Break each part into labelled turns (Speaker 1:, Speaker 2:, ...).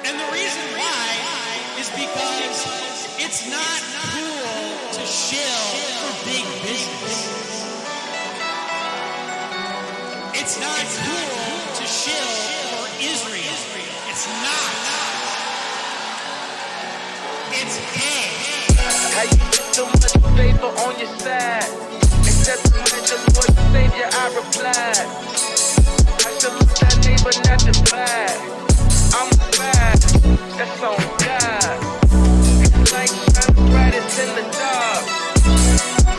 Speaker 1: And the reason why is because it's not cool to shill for big business. It's not cool to shill for Israel. It's not. It's gay.
Speaker 2: How you get so much favor on your side? Except to mention Lord Savior, I replied. I should look that neighbor, not the pride. I'm bad, that's on God. It's like shining brightest in the dark.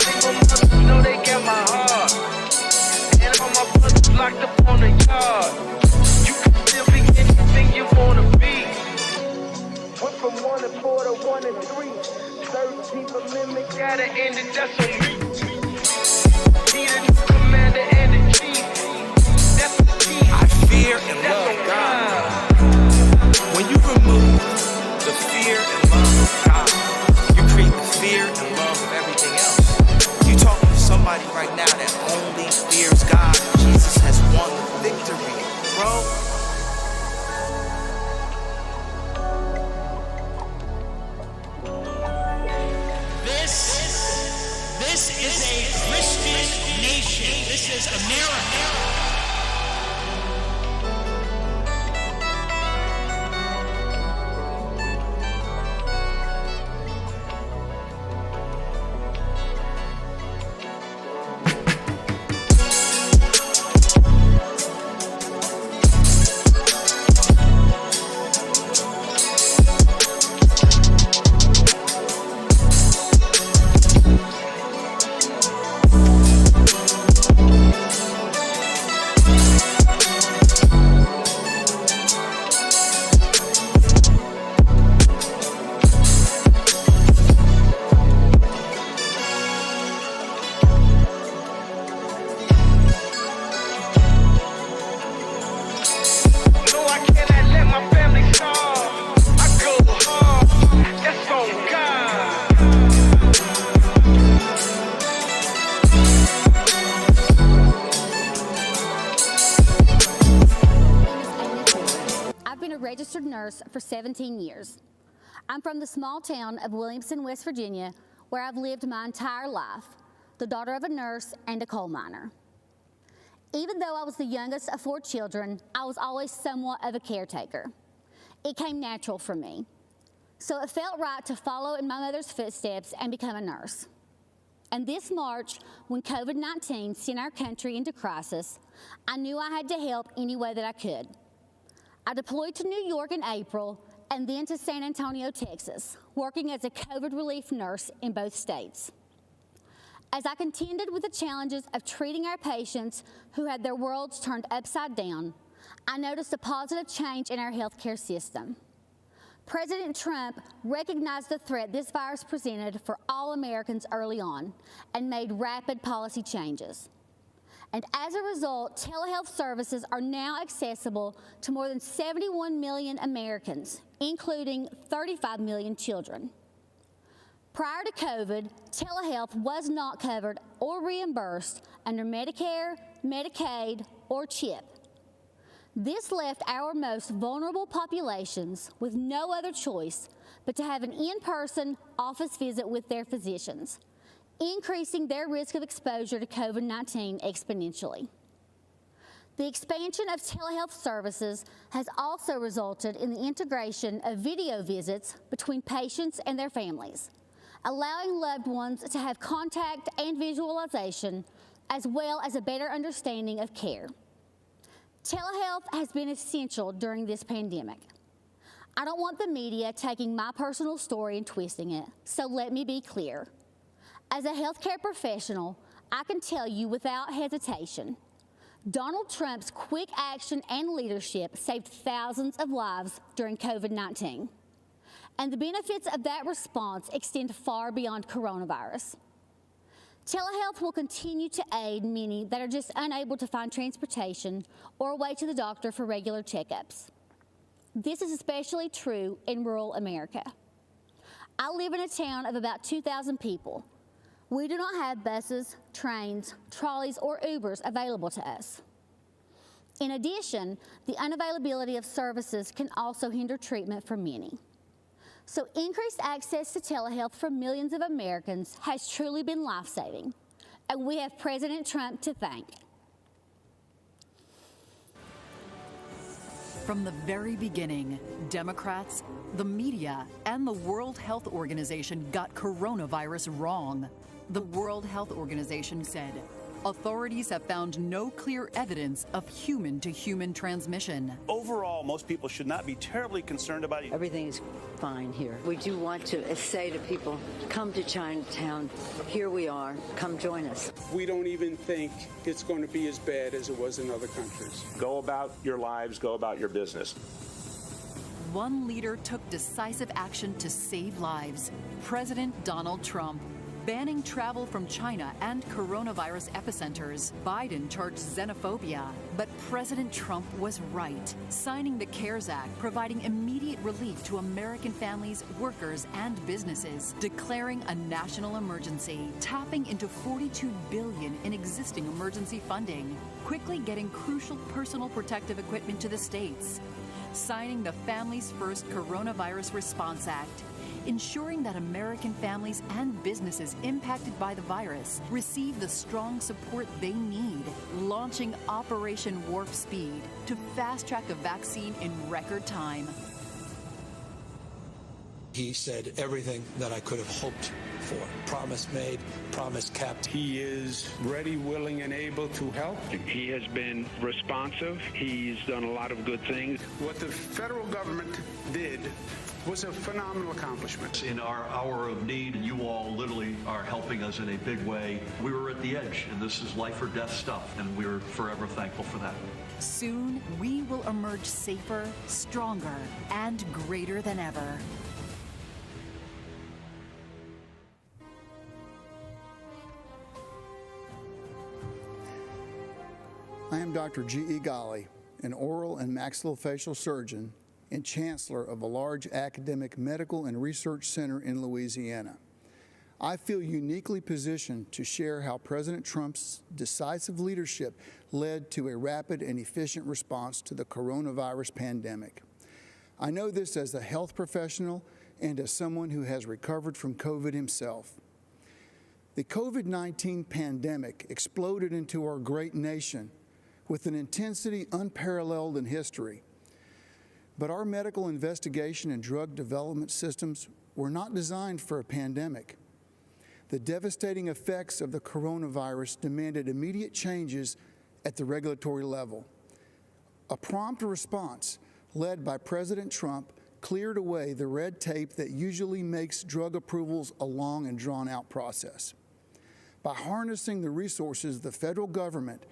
Speaker 2: Single mothers know they get my heart. And all my brothers locked up on the yard. You can still be anything you wanna be. Went from 1 and 4 to 1 and 3. 13th Amendment gotta end it, that's on me. Need a new commander and a chief. That's the key.
Speaker 3: I fear and love God. When you remove the fear and love of God, you create the fear and love of everything else. You talking to somebody right now that only fears God. Jesus has won the victory, bro.
Speaker 1: This is a Christian nation. This is America.
Speaker 4: Registered nurse for 17 years. I'm from the small town of Williamson, West Virginia, where I've lived my entire life, the daughter of a nurse and a coal miner. Even though I was the youngest of 4 children, I was always somewhat of a caretaker. It came natural for me. So it felt right to follow in my mother's footsteps and become a nurse. And this March, when COVID-19 sent our country into crisis, I knew I had to help any way that I could. I deployed to New York in April and then to San Antonio, Texas, working as a COVID relief nurse in both states. As I contended with the challenges of treating our patients who had their worlds turned upside down, I noticed a positive change in our healthcare system. President Trump recognized the threat this virus presented for all Americans early on and made rapid policy changes. And as a result, telehealth services are now accessible to more than 71 million Americans, including 35 million children. Prior to COVID, telehealth was not covered or reimbursed under Medicare, Medicaid, or CHIP. This left our most vulnerable populations with no other choice but to have an in-person office visit with their physicians, increasing their risk of exposure to COVID-19 exponentially. The expansion of telehealth services has also resulted in the integration of video visits between patients and their families, allowing loved ones to have contact and visualization, as well as a better understanding of care. Telehealth has been essential during this pandemic. I don't want the media taking my personal story and twisting it, so let me be clear. As a healthcare professional, I can tell you without hesitation, Donald Trump's quick action and leadership saved thousands of lives during COVID-19. And the benefits of that response extend far beyond coronavirus. Telehealth will continue to aid many that are just unable to find transportation or a way to the doctor for regular checkups. This is especially true in rural America. I live in a town of about 2,000 people. We do not have buses, trains, trolleys, or Ubers available to us. In addition, the unavailability of services can also hinder treatment for many. So increased access to telehealth for millions of Americans has truly been life-saving, and we have President Trump to thank.
Speaker 5: From the very beginning, Democrats, the media, and the World Health Organization got coronavirus wrong. The World Health Organization said, authorities have found no clear evidence of human-to-human transmission.
Speaker 6: Overall, most people should not be terribly concerned about it.
Speaker 7: Everything is fine here. We do want to say to people, come to Chinatown. Here we are. Come join us.
Speaker 8: We don't even think it's going to be as bad as it was in other countries.
Speaker 9: Go about your lives, go about your business.
Speaker 5: One leader took decisive action to save lives. President Donald Trump. Banning travel from China and coronavirus epicenters. Biden charged xenophobia. But President Trump was right, signing the CARES Act, providing immediate relief to American families, workers, and businesses, declaring a national emergency, tapping into $42 billion in existing emergency funding, quickly getting crucial personal protective equipment to the states, signing the Families First Coronavirus Response Act, ensuring that American families and businesses impacted by the virus receive the strong support they need, launching Operation Warp Speed to fast-track a vaccine in record time.
Speaker 10: He said everything that I could have hoped for. Promise made, promise kept.
Speaker 8: He is ready, willing, and able to help.
Speaker 11: He has been responsive. He's done a lot of good things.
Speaker 8: What the federal government did was a phenomenal accomplishment.
Speaker 12: In our hour of need, you all literally are helping us in a big way. We were at the edge, and this is life or death stuff, and we're forever thankful for that.
Speaker 5: Soon, we will emerge safer, stronger, and greater than ever.
Speaker 13: I am Dr. G.E. Ghali, an oral and maxillofacial surgeon and chancellor of a large academic medical and research center in Louisiana. I feel uniquely positioned to share how President Trump's decisive leadership led to a rapid and efficient response to the coronavirus pandemic. I know this as a health professional and as someone who has recovered from COVID himself. The COVID-19 pandemic exploded into our great nation with an intensity unparalleled in history. But our medical investigation and drug development systems were not designed for a pandemic. The devastating effects of the coronavirus demanded immediate changes at the regulatory level. A prompt response led by President Trump cleared away the red tape that usually makes drug approvals a long and drawn-out process. By harnessing the resources of the federal government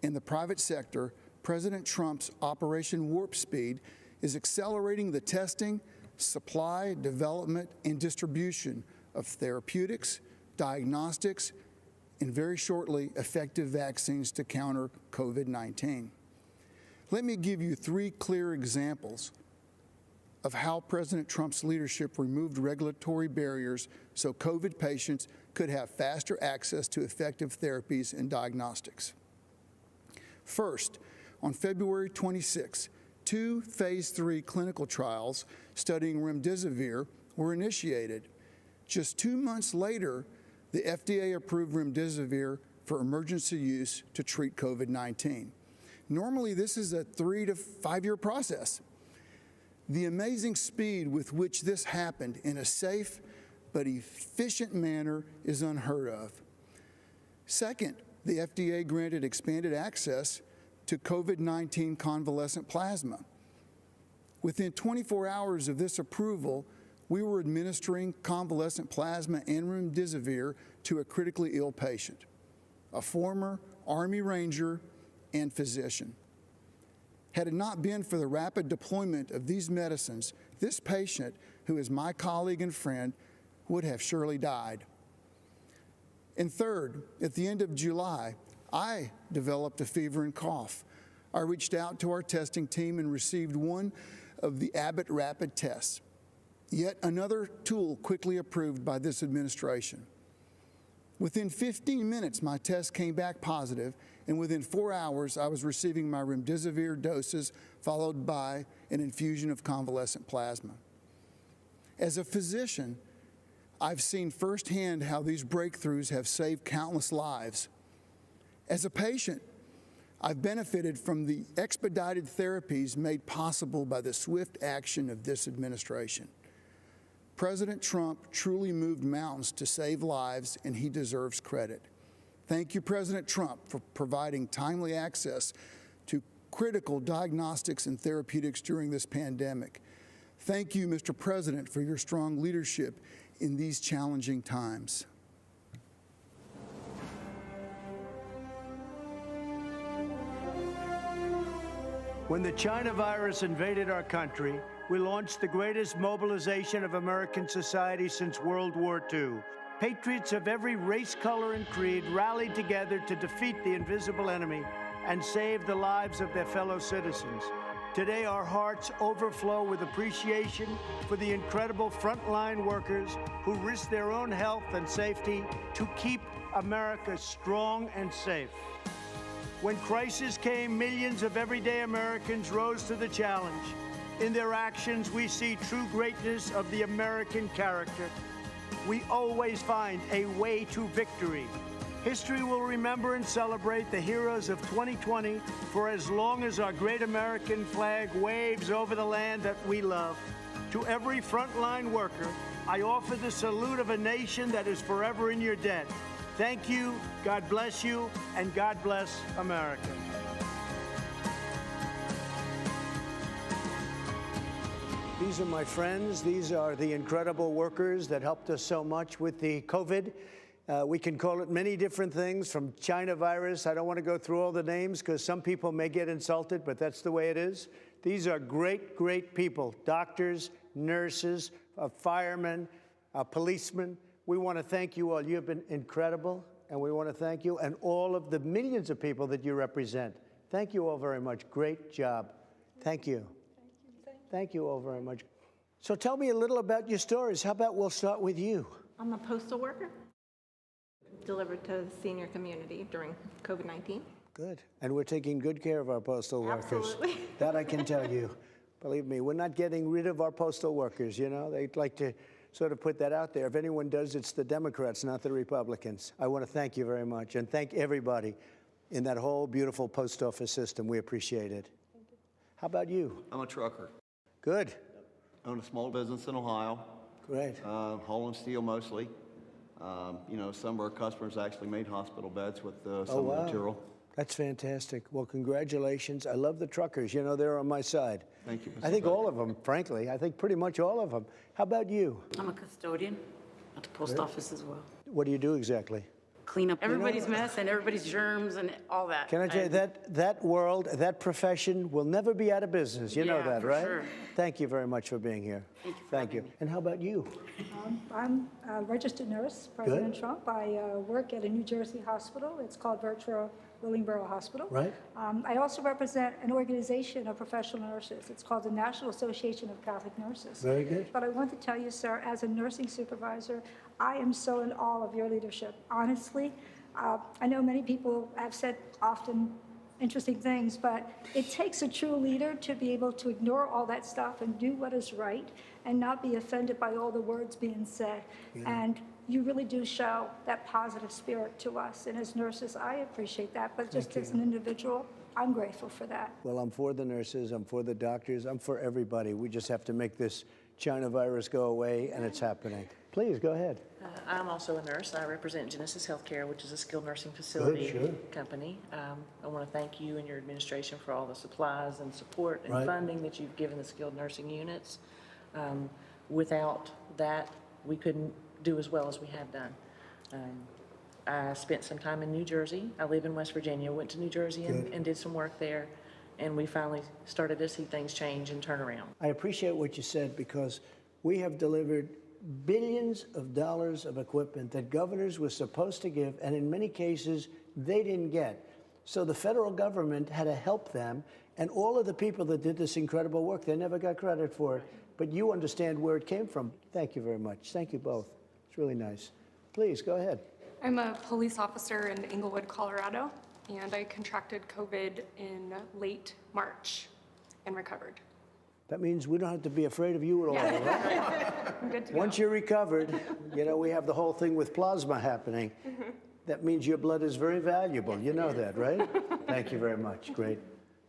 Speaker 13: and the private sector, President Trump's Operation Warp Speed is accelerating the testing, supply, development, and distribution of therapeutics, diagnostics, and very shortly, effective vaccines to counter COVID-19. Let me give you 3 clear examples of how President Trump's leadership removed regulatory barriers so COVID patients could have faster access to effective therapies and diagnostics. First, on February 26, 2 phase 3 clinical trials studying remdesivir were initiated. Just 2 months later, the FDA approved remdesivir for emergency use to treat COVID-19. Normally, this is a 3 to 5 year process. The amazing speed with which this happened in a safe but efficient manner is unheard of. Second, the FDA granted expanded access to COVID-19 convalescent plasma. Within 24 hours of this approval, we were administering convalescent plasma and remdesivir to a critically ill patient, a former Army Ranger and physician. Had it not been for the rapid deployment of these medicines, this patient, who is my colleague and friend, would have surely died. And third, at the end of July, I developed a fever and cough. I reached out to our testing team and received one of the Abbott rapid tests, yet another tool quickly approved by this administration. Within 15 minutes, my test came back positive, and within 4 hours, I was receiving my remdesivir doses, followed by an infusion of convalescent plasma. As a physician, I've seen firsthand how these breakthroughs have saved countless lives. As a patient, I've benefited from the expedited therapies made possible by the swift action of this administration. President Trump truly moved mountains to save lives, and he deserves credit. Thank you, President Trump, for providing timely access to critical diagnostics and therapeutics during this pandemic. Thank you, Mr. President, for your strong leadership in these challenging times.
Speaker 14: When the China virus invaded our country, we launched the greatest mobilization of American society since World War II. Patriots of every race, color, and creed rallied together to defeat the invisible enemy and save the lives of their fellow citizens. Today, our hearts overflow with appreciation for the incredible frontline workers who risk their own health and safety to keep America strong and safe. When crisis came, millions of everyday Americans rose to the challenge. In their actions, we see true greatness of the American character. We always find a way to victory. History will remember and celebrate the heroes of 2020 for as long as our great American flag waves over the land that we love. To every frontline worker, I offer the salute of a nation that is forever in your debt. Thank you, God bless you, and God bless America. These are my friends. These are the incredible workers that helped us so much with the COVID. We can call it many different things, from China virus. I don't want to go through all the names because some people may get insulted, but that's the way it is. These are great, great people, doctors, nurses, firemen, policemen. We want to thank you all. You have been incredible, and we want to thank you and all of the millions of people that you represent. Thank you all very much. Great job. Thank you. Thank you all very much. So tell me a little about your stories. How about we'll start with you?
Speaker 15: I'm a postal worker, delivered to the senior community during COVID-19.
Speaker 14: Good. And we're taking good care of our postal workers.
Speaker 15: Absolutely.
Speaker 14: That I can tell you. Believe me, we're not getting rid of our postal workers, you know. They'd like to sort of put that out there. If anyone does, it's the Democrats, not the Republicans. I want to thank you very much, and thank everybody in that whole beautiful post office system. We appreciate it. Thank you. How about you?
Speaker 16: I'm a trucker.
Speaker 14: Good.
Speaker 16: Own a small business in Ohio.
Speaker 14: Great.
Speaker 16: Hauling steel mostly. You know, some of our customers actually made hospital beds with some of the material.
Speaker 14: That's fantastic. Well, congratulations. I love the truckers. You know, they're on my side.
Speaker 16: Thank you, Mr.
Speaker 14: I think all of them, frankly. I think pretty much all of them. How about you?
Speaker 17: I'm a custodian at the post office as well.
Speaker 14: What do you do exactly?
Speaker 17: Clean up everybody's mess and everybody's germs and all that.
Speaker 14: Can I tell you, that world, that profession will never be out of business. You know that, right?
Speaker 17: Sure.
Speaker 14: Thank you very much for being here.
Speaker 17: Thank you.
Speaker 14: And how about you?
Speaker 18: I'm a registered nurse, President Trump. I work at a New Jersey hospital. It's called Virtual Willingboro Hospital.
Speaker 14: Right.
Speaker 18: I also represent an organization of professional nurses. It's called the National Association of Catholic Nurses.
Speaker 14: Very good.
Speaker 18: But I want to tell you, sir, as a nursing supervisor, I am so in awe of your leadership. Honestly, I know many people have said often interesting things, but it takes a true leader to be able to ignore all that stuff and do what is right and not be offended by all the words being said.
Speaker 14: Yeah.
Speaker 18: And you really do show that positive spirit to us. And as nurses, I appreciate that. But just as an individual, I'm grateful for that.
Speaker 14: Well, I'm for the nurses. I'm for the doctors. I'm for everybody. We just have to make this China virus go away, and it's happening. Please, go ahead.
Speaker 19: I'm also a nurse. I represent Genesis Healthcare, which is a skilled nursing facility company. I want to thank you and your administration for all the supplies and support and funding that you've given the skilled nursing units. Without that, we couldn't do as well as we have done. I spent some time in New Jersey. I live in West Virginia, went to New Jersey and did some work there, and we finally started to see things change and turn around.
Speaker 14: I appreciate what you said, because we have delivered billions of dollars of equipment that governors were supposed to give, and in many cases, they didn't get. So the federal government had to help them, and all of the people that did this incredible work, they never got credit for it. But you understand where it came from. Thank you very much. Thank you both. It's really nice. Please, go ahead.
Speaker 20: I'm a police officer in Englewood, Colorado. and I contracted COVID in late March and recovered.
Speaker 14: That means we don't have to be afraid of you at all, right?
Speaker 20: I'm good to
Speaker 14: Once
Speaker 20: go.
Speaker 14: you're recovered, you know, we have the whole thing with plasma happening. That means your blood is very valuable. You know that, right? Thank you very much. Great.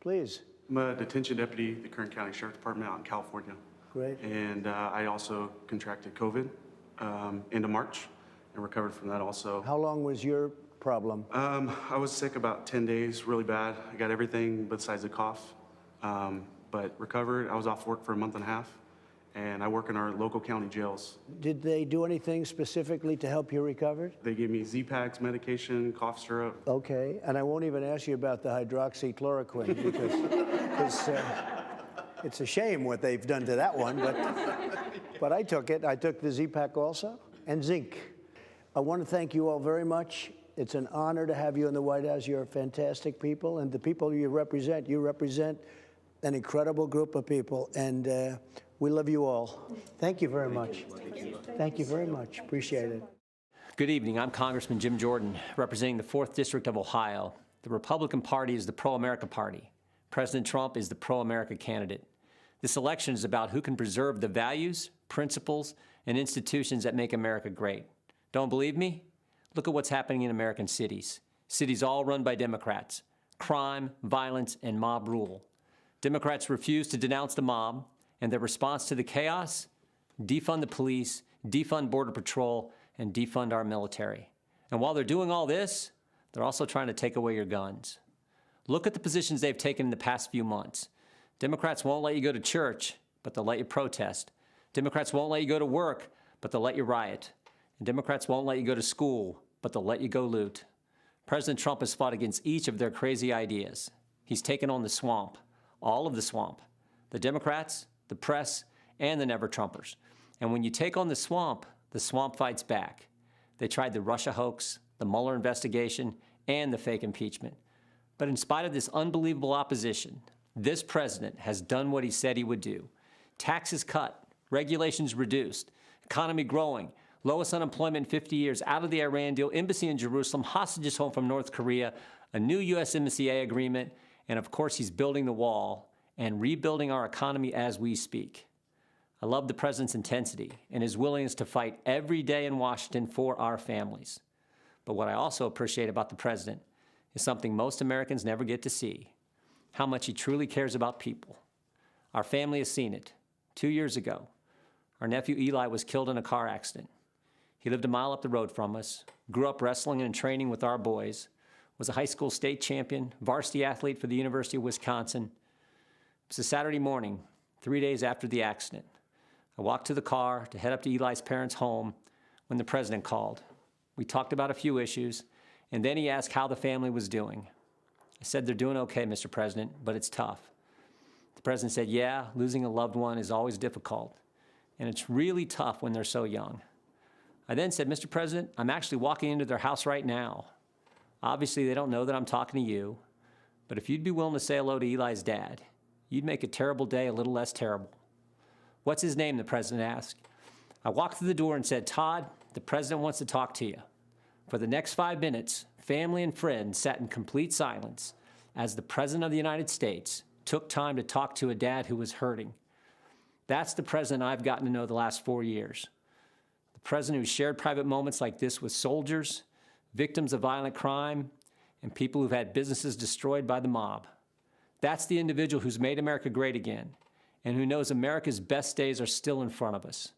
Speaker 14: Please.
Speaker 21: I'm a detention deputy at the Kern County Sheriff's Department out in California.
Speaker 14: Great.
Speaker 21: And I also contracted COVID into March and recovered from that also.
Speaker 14: How long was your problem?
Speaker 21: I was sick about 10 days, really bad. I got everything besides a cough, but recovered. I was off work for a month and a half, and I work in our local county jails.
Speaker 14: Did they do anything specifically to help you recover?
Speaker 21: They gave me Z-Paks medication, cough syrup.
Speaker 14: Okay, and I won't even ask you about the hydroxychloroquine because it's a shame what they've done to that one, but I took it. I took the Z-Pak also, and zinc. I want to thank you all very much. It's an honor to have you in the White House. You're fantastic people, and the people you represent an incredible group of people, and we love you all. Thank you very much. Thank you very much. Appreciate it.
Speaker 22: Good evening. I'm Congressman Jim Jordan, representing the 4th District of Ohio. The Republican Party is the pro-America party. President Trump is the pro-America candidate. This election is about who can preserve the values, principles, and institutions that make America great. Don't believe me? Look at what's happening in American cities. Cities all run by Democrats. Crime, violence, and mob rule. Democrats refuse to denounce the mob, and their response to the chaos? Defund the police, defund Border Patrol, and defund our military. And while they're doing all this, they're also trying to take away your guns. Look at the positions they've taken in the past few months. Democrats won't let you go to church, but they'll let you protest. Democrats won't let you go to work, but they'll let you riot. And Democrats won't let you go to school, but they'll let you go loot. President Trump has fought against each of their crazy ideas. He's taken on the swamp, all of the swamp, the Democrats, the press, and the never-Trumpers. And when you take on the swamp fights back. They tried the Russia hoax, the Mueller investigation, and the fake impeachment. But in spite of this unbelievable opposition, this president has done what he said he would do. Taxes cut, regulations reduced, economy growing, lowest unemployment in 50 years, out of the Iran deal, embassy in Jerusalem, hostages home from North Korea, a new USMCA agreement, and of course he's building the wall and rebuilding our economy as we speak. I love the president's intensity and his willingness to fight every day in Washington for our families. But what I also appreciate about the president is something most Americans never get to see, how much he truly cares about people. Our family has seen it. 2 years ago, our nephew Eli was killed in a car accident. He lived a mile up the road from us, grew up wrestling and training with our boys, was a high school state champion, varsity athlete for the University of Wisconsin. It was a Saturday morning, 3 days after the accident. I walked to the car to head up to Eli's parents' home when the president called. We talked about a few issues, and then he asked how the family was doing. I said, "They're doing okay, Mr. President, but it's tough." The president said, "Yeah, losing a loved one is always difficult, and it's really tough when they're so young." I then said, "Mr. President, I'm actually walking into their house right now. Obviously, they don't know that I'm talking to you, but if you'd be willing to say hello to Eli's dad, you'd make a terrible day a little less terrible." "What's his name?" the president asked. I walked through the door and said, "Todd, the president wants to talk to you." For the next 5 minutes, family and friends sat in complete silence as the president of the United States took time to talk to a dad who was hurting. That's the president I've gotten to know the last 4 years. The president who shared private moments like this with soldiers, victims of violent crime, and people who've had businesses destroyed by the mob. That's the individual who's made America great again, and who knows America's best days are still in front of us.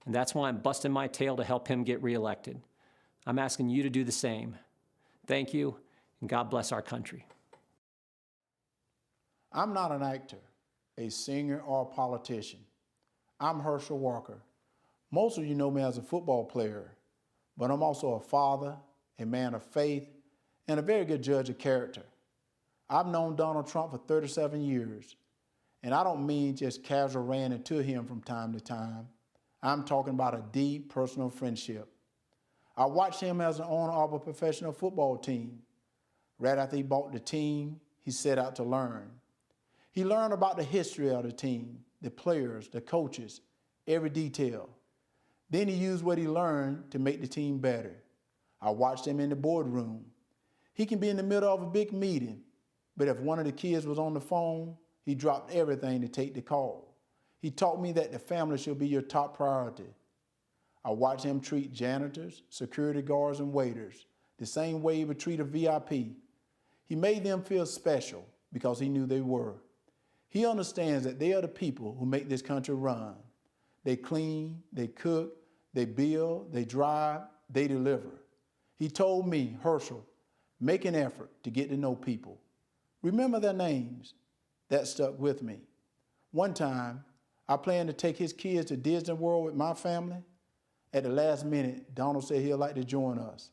Speaker 22: And that's why I'm busting my tail to help him get reelected. I'm asking you to do the same. Thank you, and God bless our country.
Speaker 23: I'm not an actor, a singer, or a politician. I'm Herschel Walker. Most of you know me as a football player, but I'm also a father, a man of faith, and a very good judge of character. I've known Donald Trump for 37 years, and I don't mean just casual ranting to him from time to time. I'm talking about a deep personal friendship. I watched him as an owner of a professional football team. Right after he bought the team, he set out to learn. He learned about the history of the team, the players, the coaches, every detail. Then he used what he learned to make the team better. I watched him in the boardroom. He can be in the middle of a big meeting, but if one of the kids was on the phone, he dropped everything to take the call. He taught me that the family should be your top priority. I watched him treat janitors, security guards, and waiters the same way he would treat a VIP. He made them feel special because he knew they were. He understands that they are the people who make this country run. They clean, they cook, they build, they drive, they deliver. He told me, Herschel, make an effort to get to know people. Remember their names. That stuck with me. One time, I planned to take his kids to Disney World with my family. At the last minute, Donald said he'd like to join us.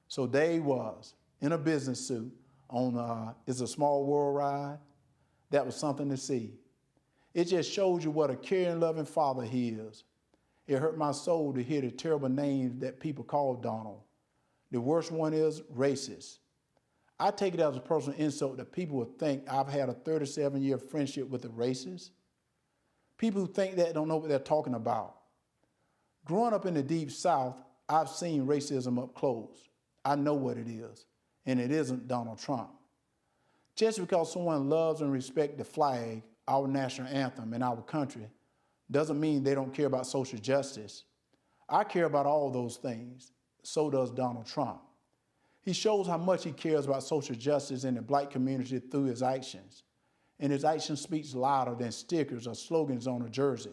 Speaker 23: So there he was, in a business suit, on It's a Small World ride. That was something to see. It just shows you what a caring, loving father he is. It hurt my soul to hear the terrible names that people call Donald. The worst one is racist. I take it as a personal insult that people would think I've had a 37-year friendship with a racist. People who think that don't know what they're talking about. Growing up in the Deep South, I've seen racism up close. I know what it is, and it isn't Donald Trump. Just because someone loves and respects the flag, our national anthem, and our country, doesn't mean they don't care about social justice. I care about all those things. So does Donald Trump. He shows how much he cares about social justice in the black community through his actions. And his action speaks louder than stickers or slogans on a jersey.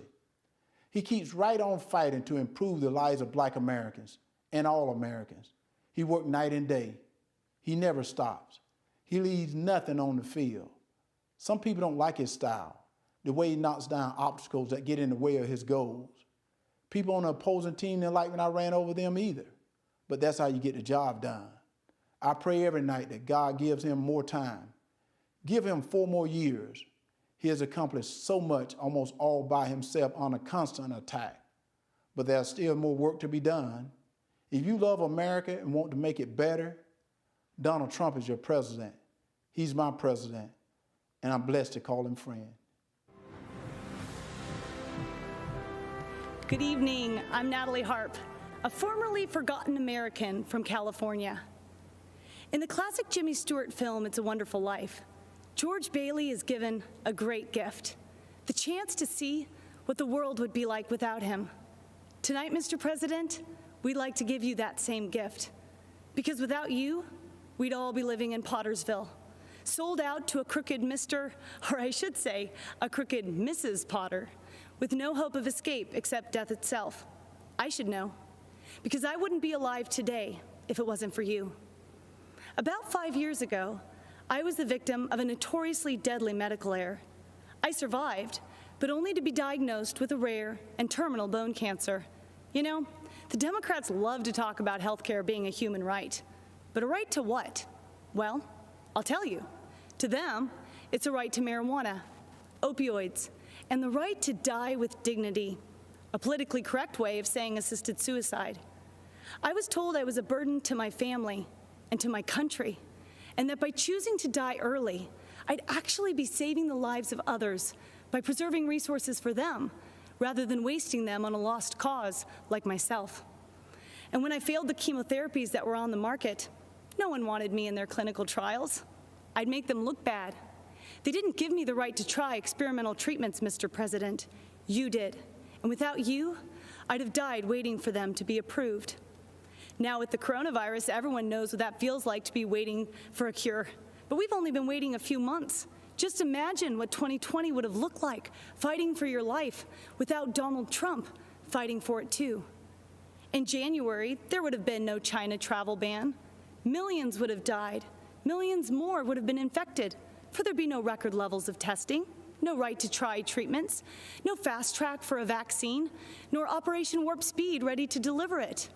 Speaker 23: He keeps right on fighting to improve the lives of black Americans and all Americans. He works night and day. He never stops. He leaves nothing on the field. Some people don't like his style, the way he knocks down obstacles that get in the way of his goals. People on the opposing team didn't like when I ran over them either, but that's how you get the job done. I pray every night that God gives him more time. Give him 4 more years. He has accomplished so much almost all by himself on a constant attack. But there's still more work to be done. If you love America and want to make it better, Donald Trump is your president. He's my president, and I'm blessed to call him friend.
Speaker 1: Good evening. I'm Natalie Harp, a formerly forgotten American from California. In the classic Jimmy Stewart film, It's a Wonderful Life, George Bailey is given a great gift, the chance to see what the world would be like without him. Tonight, Mr. President, we'd like to give you that same gift, because without you, we'd all be living in Pottersville, sold out to a crooked Mr., or I should say, a crooked Mrs. Potter, with no hope of escape except death itself. I should know, because I wouldn't be alive today if it wasn't for you. About 5 years ago, I was the victim of a notoriously deadly medical error. I survived, but only to be diagnosed with a rare and terminal bone cancer. You know, the Democrats love to talk about healthcare being a human right. But a right to what? Well, I'll tell you. To them, it's a right to marijuana, opioids, and the right to die with dignity, a politically correct way of saying assisted suicide. I was told I was a burden to my family and to my country, and that by choosing to die early, I'd actually be saving the lives of others by preserving resources for them, rather than wasting them on a lost cause like myself. And when I failed the chemotherapies that were on the market, no one wanted me in their clinical trials. I'd make them look bad. They didn't give me the right to try experimental treatments, Mr. President. You did. And without you, I'd have died waiting for them to be approved. Now with the coronavirus, everyone knows what that feels like to be waiting for a cure. But we've only been waiting a few months. Just imagine what 2020 would have looked like, fighting for your life, without Donald Trump fighting for it too. In January, there would have been no China travel ban. Millions would have died. Millions more would have been infected, for there'd be no record levels of testing, no right to try treatments, no fast track for a vaccine, nor Operation Warp Speed ready to deliver it.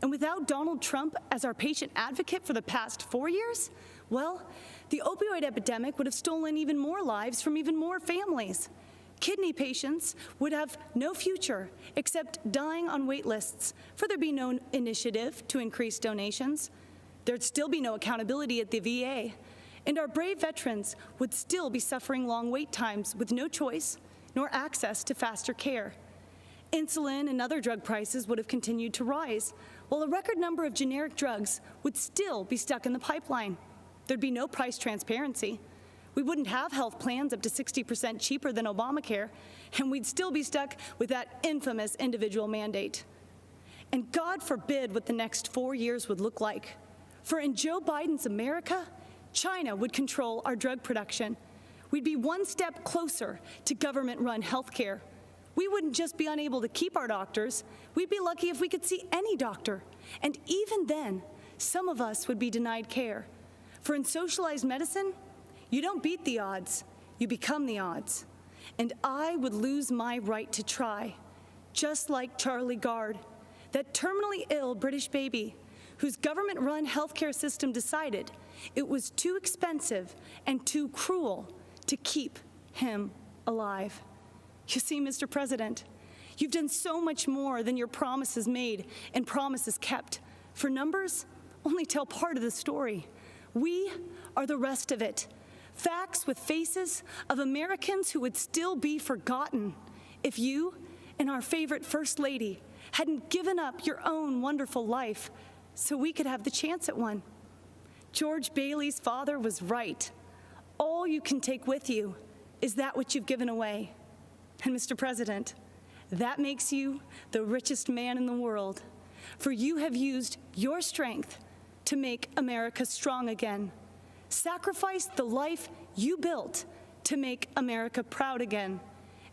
Speaker 1: And without Donald Trump as our patient advocate for the past 4 years, well, the opioid epidemic would have stolen even more lives from even more families. Kidney patients would have no future except dying on wait lists, for there'd be no initiative to increase donations. There'd still be no accountability at the VA, and our brave veterans would still be suffering long wait times with no choice nor access to faster care. Insulin and other drug prices would have continued to rise, while a record number of generic drugs would still be stuck in the pipeline. There'd be no price transparency. We wouldn't have health plans up to 60% cheaper than Obamacare, and we'd still be stuck with that infamous individual mandate. And God forbid what the next 4 years would look like. For in Joe Biden's America, China would control our drug production. We'd be one step closer to government-run health care. We wouldn't just be unable to keep our doctors, we'd be lucky if we could see any doctor. And even then, some of us would be denied care. For in socialized medicine, you don't beat the odds, you become the odds. And I would lose my right to try, just like Charlie Gard, that terminally ill British baby whose government-run healthcare system decided it was too expensive and too cruel to keep him alive. You see, Mr. President, you've done so much more than your promises made and promises kept. For numbers only tell part of the story. We are the rest of it. Facts with faces of Americans who would still be forgotten if you and our favorite First Lady hadn't given up your own wonderful life so we could have the chance at one. George Bailey's father was right. All you can take with you is that which you've given away. And Mr. President, that makes you the richest man in the world, for you have used your strength to make America strong again. Sacrificed the life you built to make America proud again.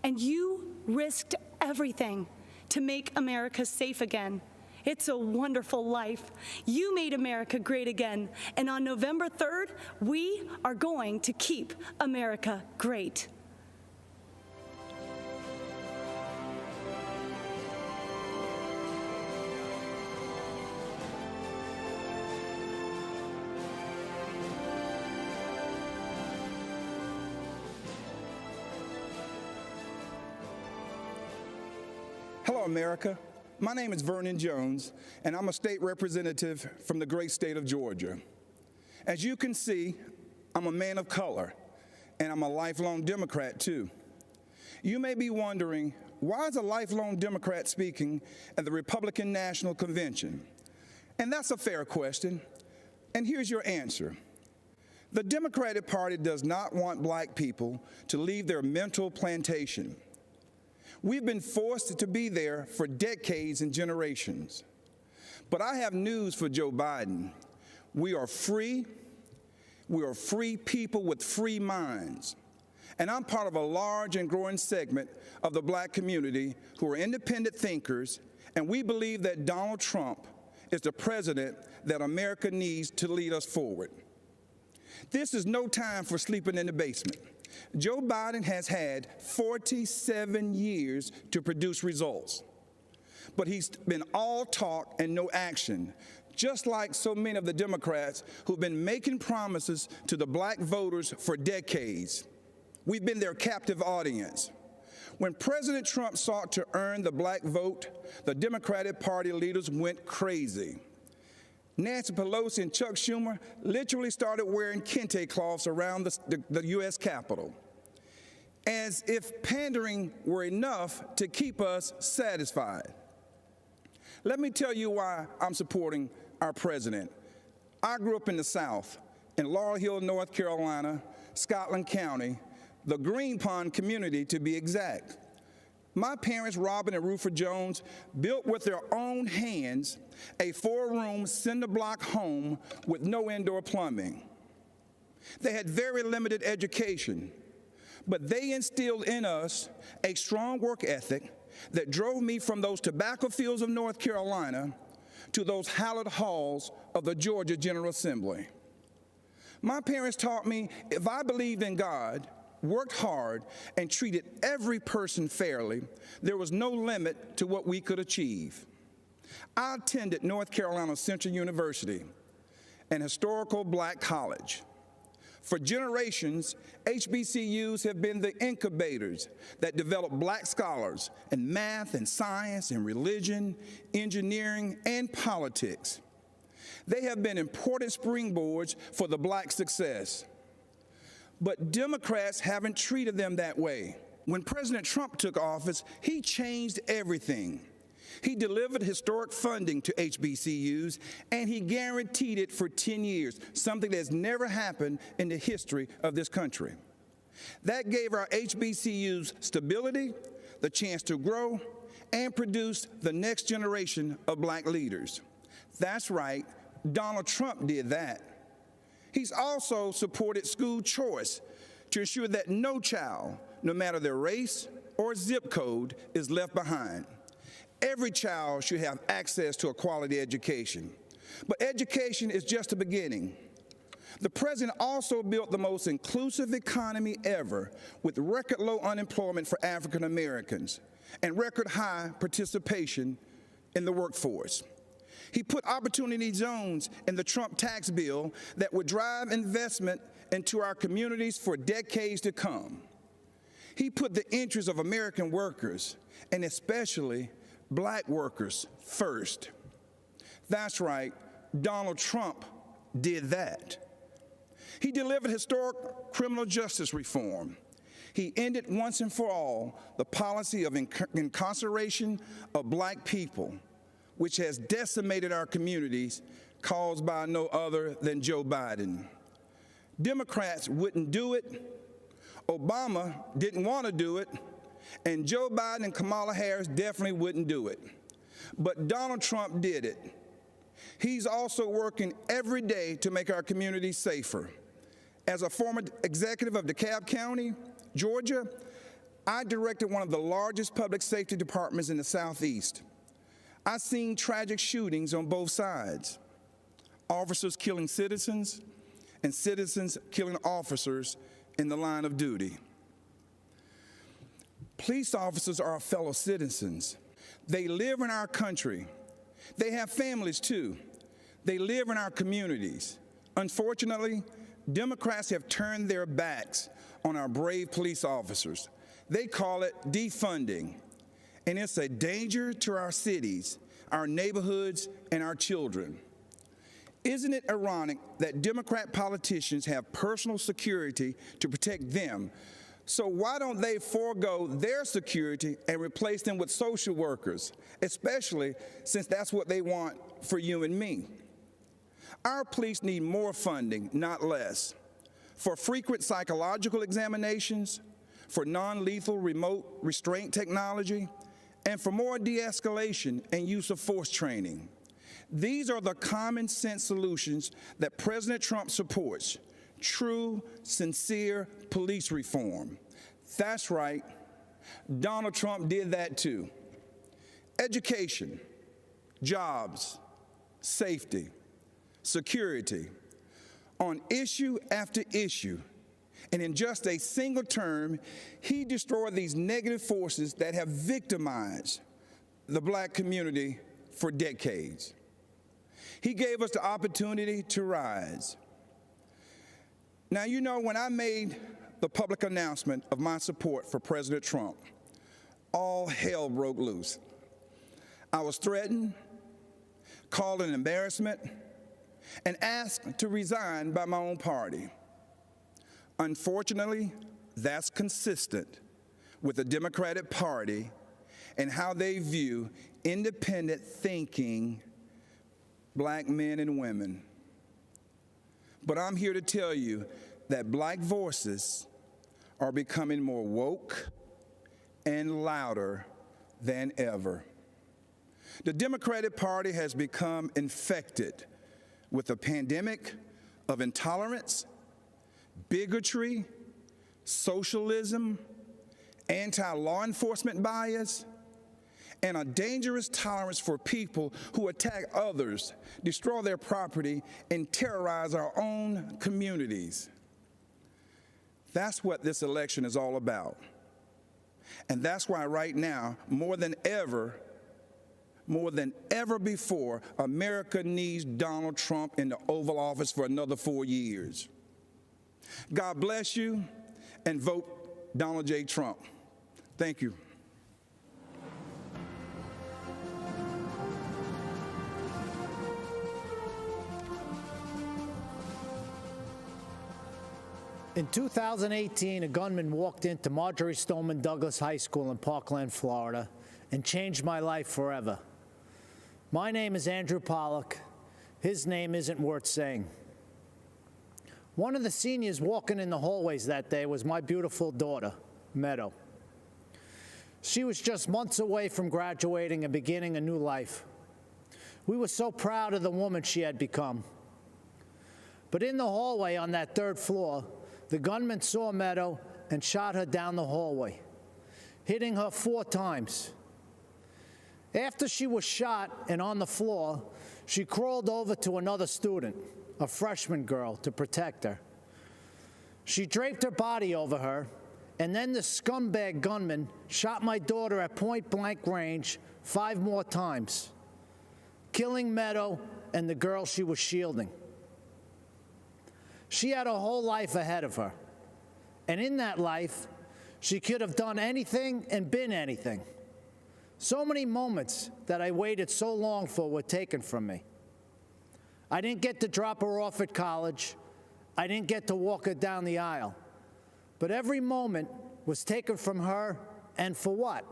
Speaker 1: And you risked everything to make America safe again. It's a wonderful life. You made America great again. And on November 3rd, we are going to keep America great.
Speaker 2: Hello, America. My name is Vernon Jones, and I'm a state representative from the great state of Georgia. As you can see, I'm a man of color, and I'm a lifelong Democrat, too. You may be wondering, why is a lifelong Democrat speaking at the Republican National Convention? And that's a fair question, and here's your answer. The Democratic Party does not want black people to leave their mental plantation. We've been forced to be there for decades and generations. But I have news for Joe Biden. We are free. We are free people with free minds. And I'm part of a large and growing segment of the black community who are independent thinkers, and we believe that Donald Trump is the president that America needs to lead us forward. This is no time for sleeping in the basement. Joe Biden has had 47 years to produce results, but he's been all talk and no action, just like so many of the Democrats who've been making promises to the black voters for decades. We've been their captive audience. When President Trump sought to earn the black vote, the Democratic Party leaders went crazy. Nancy Pelosi and Chuck Schumer literally started wearing kente cloths around the U.S. Capitol, as if pandering were enough to keep us satisfied. Let me tell you why I'm supporting our president. I grew up in the South, in Laurel Hill, North Carolina, Scotland County, the Green Pond community to be exact. My parents, Robin and Rufus Jones, built with their own hands a 4-room cinder-block home with no indoor plumbing. They had very limited education, but they instilled in us a strong work ethic that drove me from those tobacco fields of North Carolina to those hallowed halls of the Georgia General Assembly. My parents taught me if I believed in God, worked hard, and treated every person fairly, there was no limit to what we could achieve. I attended North Carolina Central University, an historical black college. For generations, HBCUs have been the incubators that develop black scholars in math and science and religion, engineering, and politics. They have been important springboards for the black success. But Democrats haven't treated them that way. When President Trump took office, he changed everything. He delivered historic funding to HBCUs, and he guaranteed it for 10 years, something that's never happened in the history of this country. That gave our HBCUs stability, the chance to grow, and produce the next generation of black leaders. That's right, Donald Trump did that. He's also supported school choice to ensure that no child, no matter their race or zip code, is left behind. Every child should have access to a quality education. But education is just the beginning. The president also built the most inclusive economy ever, with record low unemployment for African Americans and record high participation in the workforce. He put opportunity zones in the Trump tax bill that would drive investment into our communities for decades to come. He put the interests of American workers, and especially black workers, first. That's right, Donald Trump did that. He delivered historic criminal justice reform. He ended once and for all the policy of incarceration of black people, which has decimated our communities, caused by no other than Joe Biden. Democrats wouldn't do it, Obama didn't want to do it, and Joe Biden and Kamala Harris definitely wouldn't do it. But Donald Trump did it. He's also working every day to make our communities safer. As a former executive of DeKalb County, Georgia, I directed one of the largest public safety departments in the Southeast. I've seen tragic shootings on both sides, officers killing citizens and citizens killing officers in the line of duty. Police officers are our fellow citizens. They live in our country. They have families too. They live in our communities. Unfortunately, Democrats have turned their backs on our brave police officers. They call it defunding, and it's a danger to our cities, our neighborhoods, and our children. Isn't it ironic that Democrat politicians have personal security to protect them? So why don't they forego their security and replace them with social workers, especially since that's what they want for you and me? Our police need more funding, not less, for frequent psychological examinations, for non-lethal remote restraint technology, and for more de-escalation and use of force training. These are the common sense solutions that President Trump supports: true, sincere police reform. That's right, Donald Trump did that too. Education, jobs, safety, security, on issue after issue. And in just a single term, he destroyed these negative forces that have victimized the black community for decades. He gave us the opportunity to rise. Now, you know, when I made the public announcement of my support for President Trump, all hell broke loose. I was threatened, called an embarrassment, and asked to resign by my own party. Unfortunately, that's consistent with the Democratic Party and how they view independent thinking black men and women. But I'm here to tell you that black voices are becoming more woke and louder than ever. The Democratic Party has become infected with a pandemic of intolerance, bigotry, socialism, anti-law enforcement bias, and a dangerous tolerance for people who attack others, destroy their property, and terrorize our own communities. That's what this election is all about. And that's why right now, more than ever before, America needs Donald Trump in the Oval Office for another 4 years. God bless you, and vote Donald J. Trump. Thank you.
Speaker 3: In 2018, a gunman walked into Marjorie Stoneman Douglas High School in Parkland, Florida, and changed my life forever. My name is Andrew Pollock. His name isn't worth saying. One of the seniors walking in the hallways that day was my beautiful daughter, Meadow. She was just months away from graduating and beginning a new life. We were so proud of the woman she had become. But in the hallway on that third floor, the gunman saw Meadow and shot her down the hallway, hitting her 4 times. After she was shot and on the floor, she crawled over to another student, a freshman girl, to protect her. She draped her body over her, and then the scumbag gunman shot my daughter at point-blank range 5 more times, killing Meadow and the girl she was shielding. She had a whole life ahead of her, and in that life, she could have done anything and been anything. So many moments that I waited so long for were taken from me. I didn't get to drop her off at college. I didn't get to walk her down the aisle. But every moment was taken from her, and for what?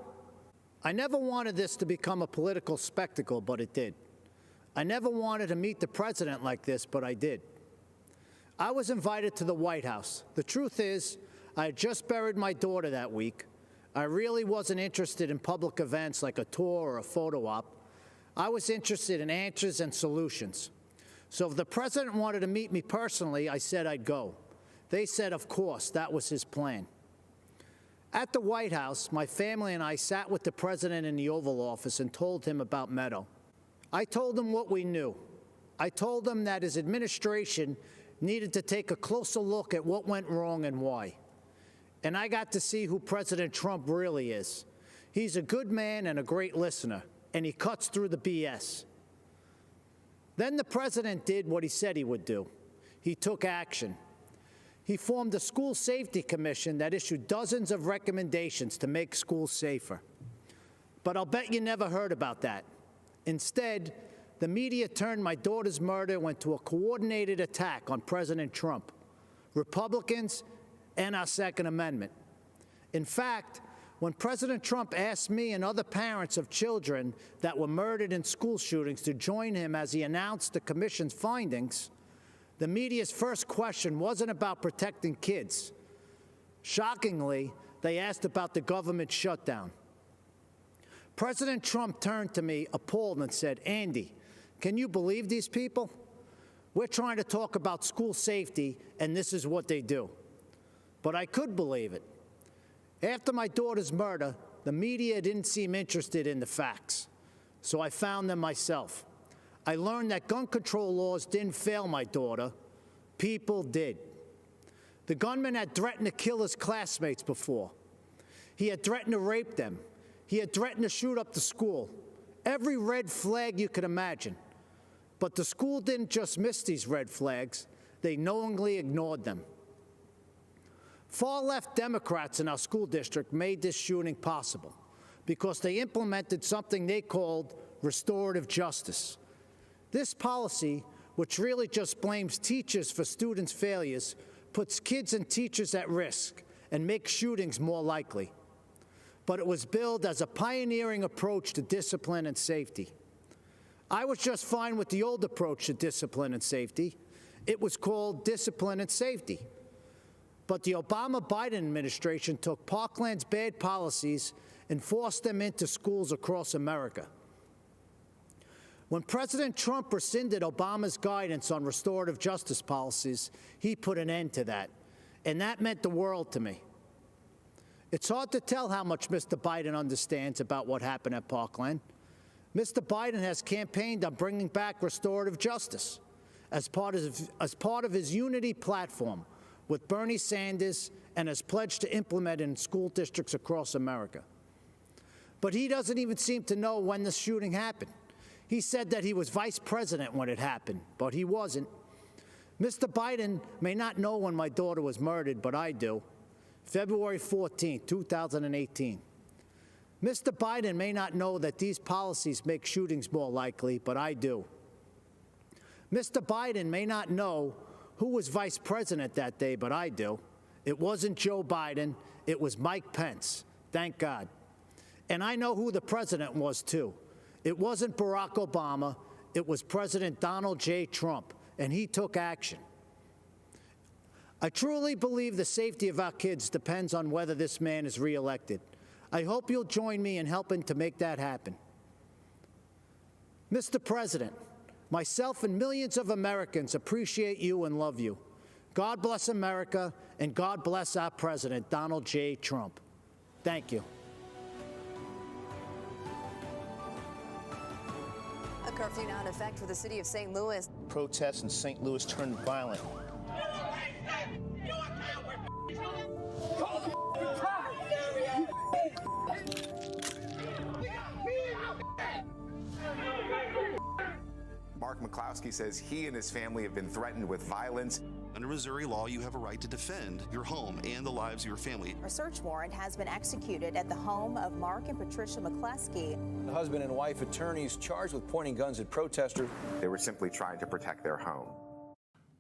Speaker 3: I never wanted this to become a political spectacle, but it did. I never wanted to meet the president like this, but I did. I was invited to the White House. The truth is, I had just buried my daughter that week. I really wasn't interested in public events like a tour or a photo op. I was interested in answers and solutions. So if the president wanted to meet me personally, I said I'd go. They said, of course, that was his plan. At the White House, my family and I sat with the president in the Oval Office and told him about Meadow. I told him what we knew. I told him that his administration needed to take a closer look at what went wrong and why. And I got to see who President Trump really is. He's a good man and a great listener, and he cuts through the BS. Then the president did what he said he would do. He took action. He formed a school safety commission that issued dozens of recommendations to make schools safer. But I'll bet you never heard about that. Instead, the media turned my daughter's murder into a coordinated attack on President Trump, Republicans, and our Second Amendment. In fact, when President Trump asked me and other parents of children that were murdered in school shootings to join him as he announced the commission's findings, the media's first question wasn't about protecting kids. Shockingly, they asked about the government shutdown. President Trump turned to me appalled and said, "Andy, can you believe these people? We're trying to talk about school safety, and this is what they do." But I could believe it. After my daughter's murder, the media didn't seem interested in the facts, so I found them myself. I learned that gun control laws didn't fail my daughter. People did. The gunman had threatened to kill his classmates before. He had threatened to rape them. He had threatened to shoot up the school. Every red flag you could imagine. But the school didn't just miss these red flags. They knowingly ignored them. Far-left Democrats in our school district made this shooting possible because they implemented something they called restorative justice. This policy, which really just blames teachers for students' failures, puts kids and teachers at risk and makes shootings more likely. But it was billed as a pioneering approach to discipline and safety. I was just fine with the old approach to discipline and safety. It was called discipline and safety. But the Obama-Biden administration took Parkland's bad policies and forced them into schools across America. When President Trump rescinded Obama's guidance on restorative justice policies, he put an end to that. And that meant the world to me. It's hard to tell how much Mr. Biden understands about what happened at Parkland. Mr. Biden has campaigned on bringing back restorative justice as part of his unity platform with Bernie Sanders and has pledged to implement it in school districts across America. But he doesn't even seem to know when the shooting happened. He said that he was vice president when it happened, but he wasn't. Mr. Biden may not know when my daughter was murdered, but I do. February 14, 2018. Mr. Biden may not know that these policies make shootings more likely, but I do. Mr. Biden may not know who was vice president that day, but I do. It wasn't Joe Biden. It was Mike Pence. Thank God. And I know who the president was, too. It wasn't Barack Obama. It was President Donald J. Trump, and he took action. I truly believe the safety of our kids depends on whether this man is reelected. I hope you'll join me in helping to make that happen. Mr. President, myself and millions of Americans appreciate you and love you. God bless America, and God bless our president, Donald J. Trump. Thank you.
Speaker 4: A curfew now in effect for the city of St. Louis.
Speaker 6: Protests in St. Louis turned violent.
Speaker 7: Mark McCloskey says he and his family have been threatened with violence.
Speaker 24: Under Missouri law, you have a right to defend your home and the lives of your family.
Speaker 4: A search warrant has been executed at the home of Mark and Patricia McCloskey.
Speaker 25: The husband and wife attorneys charged with pointing guns at protesters.
Speaker 7: They were simply trying to protect their home.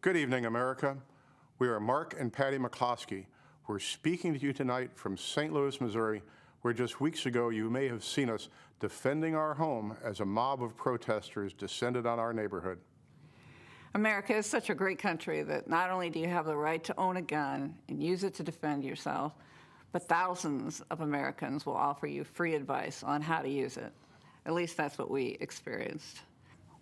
Speaker 26: Good evening, America. We are Mark and Patty McCloskey. We're speaking to you tonight from St. Louis, Missouri, where just weeks ago you may have seen us defending our home as a mob of protesters descended on our neighborhood.
Speaker 27: America is such a great country that not only do you have the right to own a gun and use it to defend yourself, but thousands of Americans will offer you free advice on how to use it. At least that's what we experienced.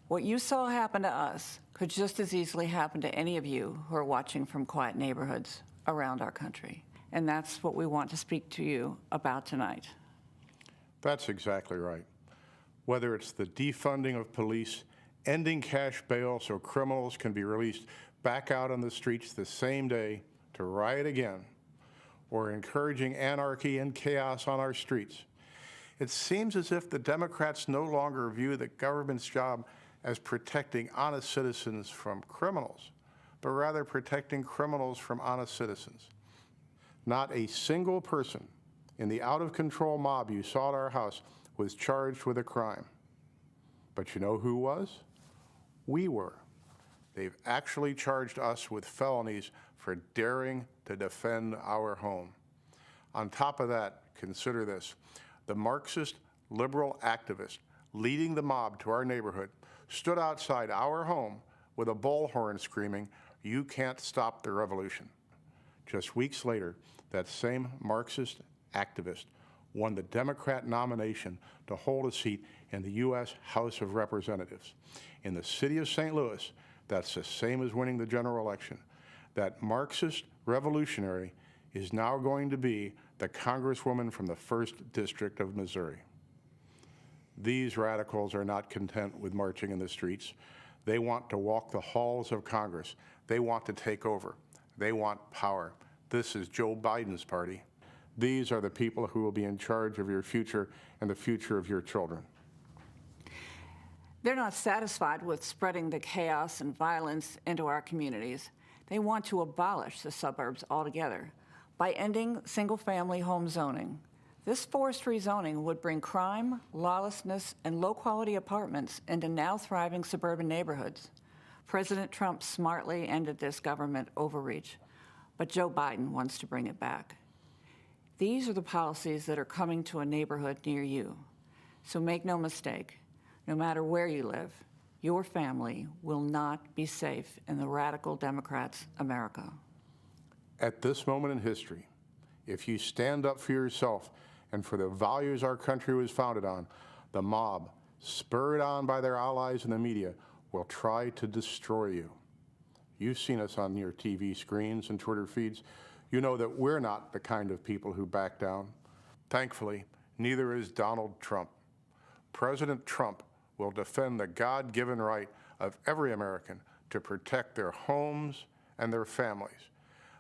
Speaker 27: What you saw happen to us could just as easily happen to any of you who are watching from quiet neighborhoods around our country. And that's what we want to speak to you about tonight.
Speaker 26: That's exactly right. Whether it's the defunding of police, ending cash bail so criminals can be released back out on the streets the same day to riot again, or encouraging anarchy and chaos on our streets, it seems as if the Democrats no longer view the government's job as protecting honest citizens from criminals, but rather protecting criminals from honest citizens. Not a single person in the out-of-control mob you saw at our house was charged with a crime. But you know who was? We were. They've actually charged us with felonies for daring to defend our home. On top of that, consider this. The Marxist liberal activist leading the mob to our neighborhood stood outside our home with a bullhorn screaming, "You can't stop the revolution." Just weeks later, that same Marxist activist won the Democrat nomination to hold a seat in the U.S. House of Representatives. In the city of St. Louis, that's the same as winning the general election. That Marxist revolutionary is now going to be the Congresswoman from the 1st District of Missouri. These radicals are not content with marching in the streets. They want to walk the halls of Congress. They want to take over. They want power. This is Joe Biden's party. These are the people who will be in charge of your future and the future of your children.
Speaker 27: They're not satisfied with spreading the chaos and violence into our communities. They want to abolish the suburbs altogether by ending single-family home zoning. This forced rezoning would bring crime, lawlessness, and low-quality apartments into now thriving suburban neighborhoods. President Trump smartly ended this government overreach, but Joe Biden wants to bring it back. These are the policies that are coming to a neighborhood near you. So make no mistake, no matter where you live, your family will not be safe in the radical Democrats' America.
Speaker 26: At this moment in history, if you stand up for yourself and for the values our country was founded on, the mob, spurred on by their allies in the media, will try to destroy you. You've seen us on your TV screens and Twitter feeds. You know that we're not the kind of people who back down. Thankfully, neither is Donald Trump. President Trump will defend the God-given right of every American to protect their homes and their families.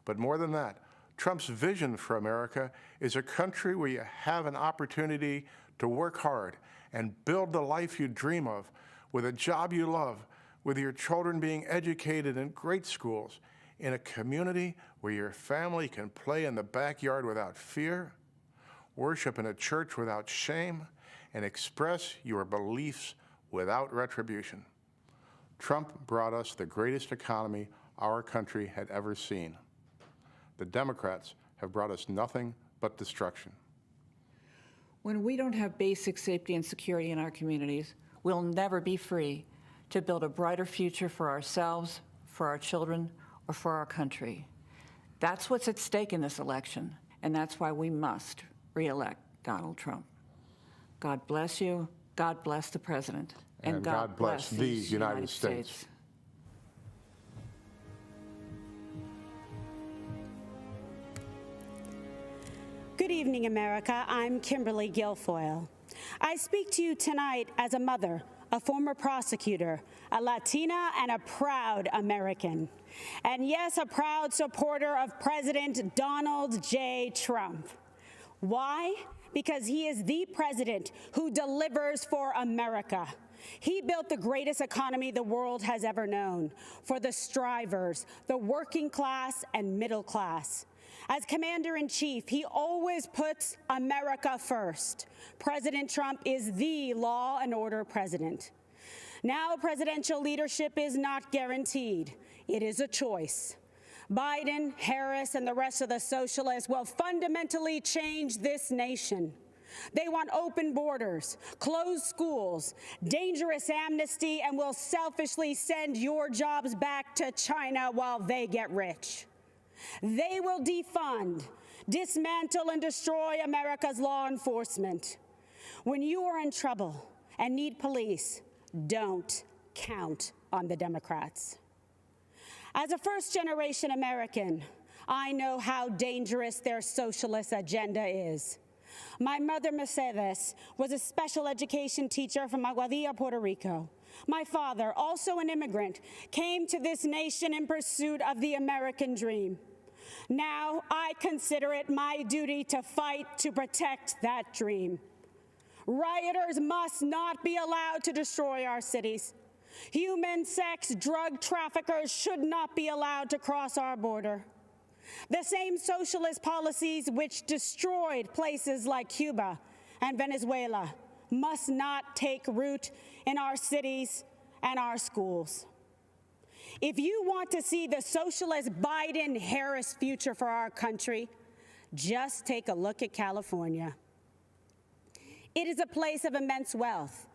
Speaker 26: But more than that, Trump's vision for America is a country where you have an opportunity to work hard and build the life you dream of, with a job you love, with your children being educated in great schools, in a community where your family can play in the backyard without fear, worship in a church without shame, and express your beliefs without retribution. Trump brought us the greatest economy our country had ever seen. The Democrats have brought us nothing but destruction.
Speaker 27: When we don't have basic safety and security in our communities, we'll never be free to build a brighter future for ourselves, for our children, or for our country. That's what's at stake in this election, and that's why we must re-elect Donald Trump. God bless you. God bless the President.
Speaker 26: And God bless these United States.
Speaker 1: Good evening, America. I'm Kimberly Guilfoyle. I speak to you tonight as a mother, a former prosecutor, a Latina, and a proud American. And yes, a proud supporter of President Donald J. Trump. Why? Because he is the president who delivers for America. He built the greatest economy the world has ever known for the strivers, the working class and middle class. As commander-in-chief, he always puts America first. President Trump is the law and order president. Now, presidential leadership is not guaranteed. It is a choice. Biden, Harris, and the rest of the socialists will fundamentally change this nation. They want open borders, closed schools, dangerous amnesty, and will selfishly send your jobs back to China while they get rich. They will defund, dismantle, and destroy America's law enforcement. When you are in trouble and need police, don't count on the Democrats. As a first-generation American, I know how dangerous their socialist agenda is. My mother, Mercedes, was a special education teacher from Aguadilla, Puerto Rico. My father, also an immigrant, came to this nation in pursuit of the American dream. Now, I consider it my duty to fight to protect that dream. Rioters must not be allowed to destroy our cities. Human sex drug traffickers should not be allowed to cross our border. The same socialist policies which destroyed places like Cuba and Venezuela must not take root in our cities and our schools. If you want to see the socialist Biden-Harris future for our country, just take a look at California. It is a place of immense wealth,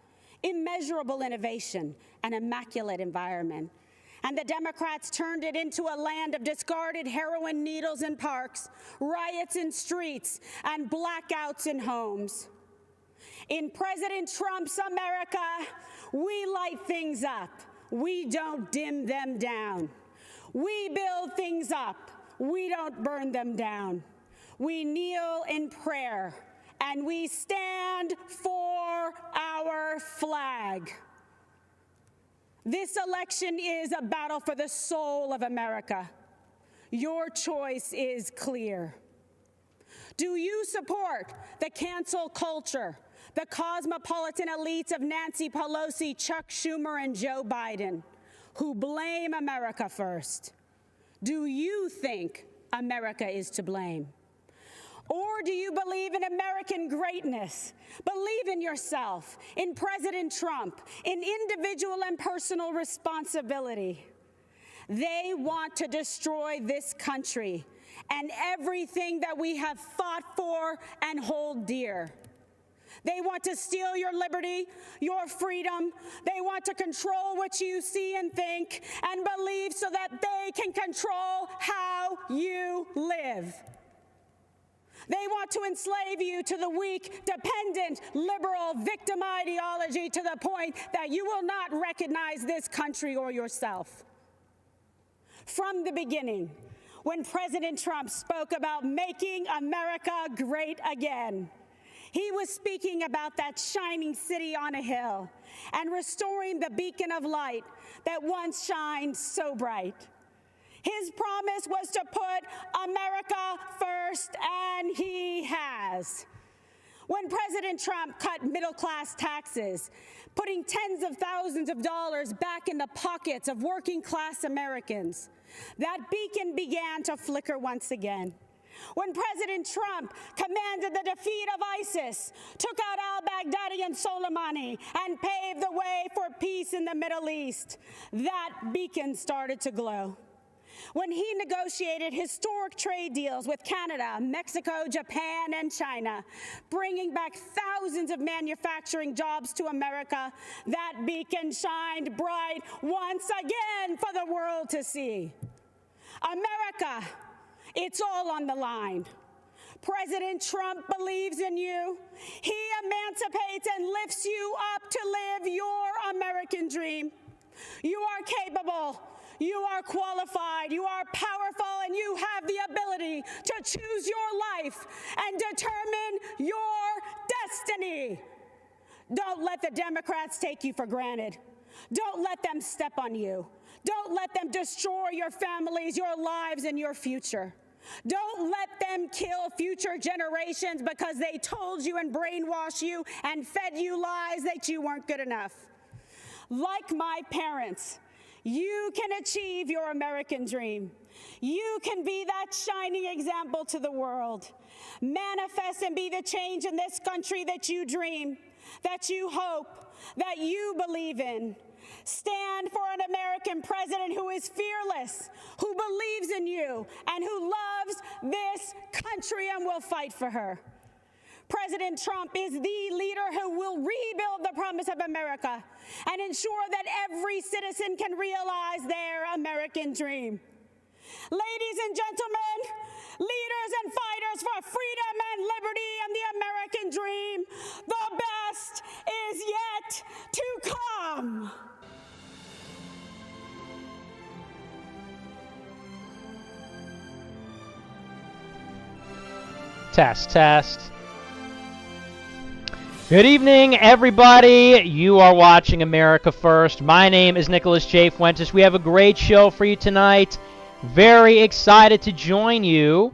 Speaker 1: immeasurable innovation, and immaculate environment. And the Democrats turned it into a land of discarded heroin needles in parks, riots in streets, and blackouts in homes. In President Trump's America, we light things up. We don't dim them down. We build things up. We don't burn them down. We kneel in prayer, and we stand for our flag. This election is a battle for the soul of America. Your choice is clear. Do you support the cancel culture, the cosmopolitan elites of Nancy Pelosi, Chuck Schumer, and Joe Biden, who blame America first? Do you think America is to blame? Or do you believe in American greatness? Believe in yourself, in President Trump, in individual and personal responsibility. They want to destroy this country and everything that we have fought for and hold dear. They want to steal your liberty, your freedom. They want to control what you see and think and believe so that they can control how you live. They want to enslave you to the weak, dependent, liberal, victim ideology to the point that you will not recognize this country or yourself. From the beginning, when President Trump spoke about making America great again, he was speaking about that shining city on a hill and restoring the beacon of light that once shined so bright. His promise was to put America first, and he has. When President Trump cut middle-class taxes, putting tens of thousands of dollars back in the pockets of working-class Americans, that beacon began to flicker once again. When President Trump commanded the defeat of ISIS, took out al-Baghdadi and Soleimani, and paved the way for peace in the Middle East, that beacon started to glow. when he negotiated historic trade deals with Canada, Mexico, Japan, and China, bringing back thousands of manufacturing jobs to America, that beacon shined bright once again for the world to see. America, it's all on the line. President Trump believes in you. He emancipates and lifts you up to live your American dream. You are capable, you are qualified, you are powerful, and you have the ability to choose your life and determine your destiny. Don't let the Democrats take you for granted. Don't let them step on you. Don't let them destroy your families, your lives, and your future. Don't let them kill future generations because they told you and brainwashed you and fed you lies that you weren't good enough. Like my parents, you can achieve your American dream. You can be that shining example to the world. Manifest and be the change in this country that you dream, that you hope, that you believe in. Stand for an American president who is fearless, who believes in you, and who loves this country and will fight for her. President Trump is the leader who will rebuild the promise of America and ensure that every citizen can realize their American dream. Ladies and gentlemen, leaders and fighters for freedom and liberty and the American dream, the best is yet to come.
Speaker 5: Test, test. Good evening, everybody. You are watching America First. My name is Nicholas J. Fuentes. We have a great show for you tonight. Very excited to join you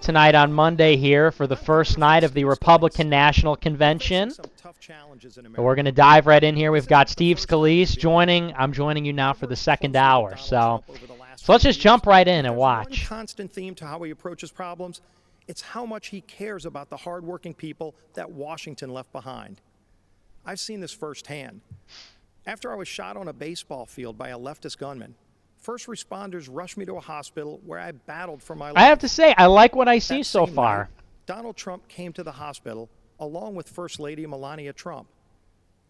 Speaker 5: tonight on Monday here for the first night of the Republican National Convention. We're going to dive right in here. We've got Steve Scalise joining. I'm joining you now for the second hour. So let's just jump right in and watch.
Speaker 8: One constant theme to how he approaches problems, it's how much he cares about the hardworking people that Washington left behind. I've seen this firsthand. After I was shot on a baseball field by a leftist gunman, first responders rushed me to a hospital where I battled for my life.
Speaker 5: I have to say, I like what I see so far.
Speaker 8: Night, Donald Trump came to the hospital along with First Lady Melania Trump.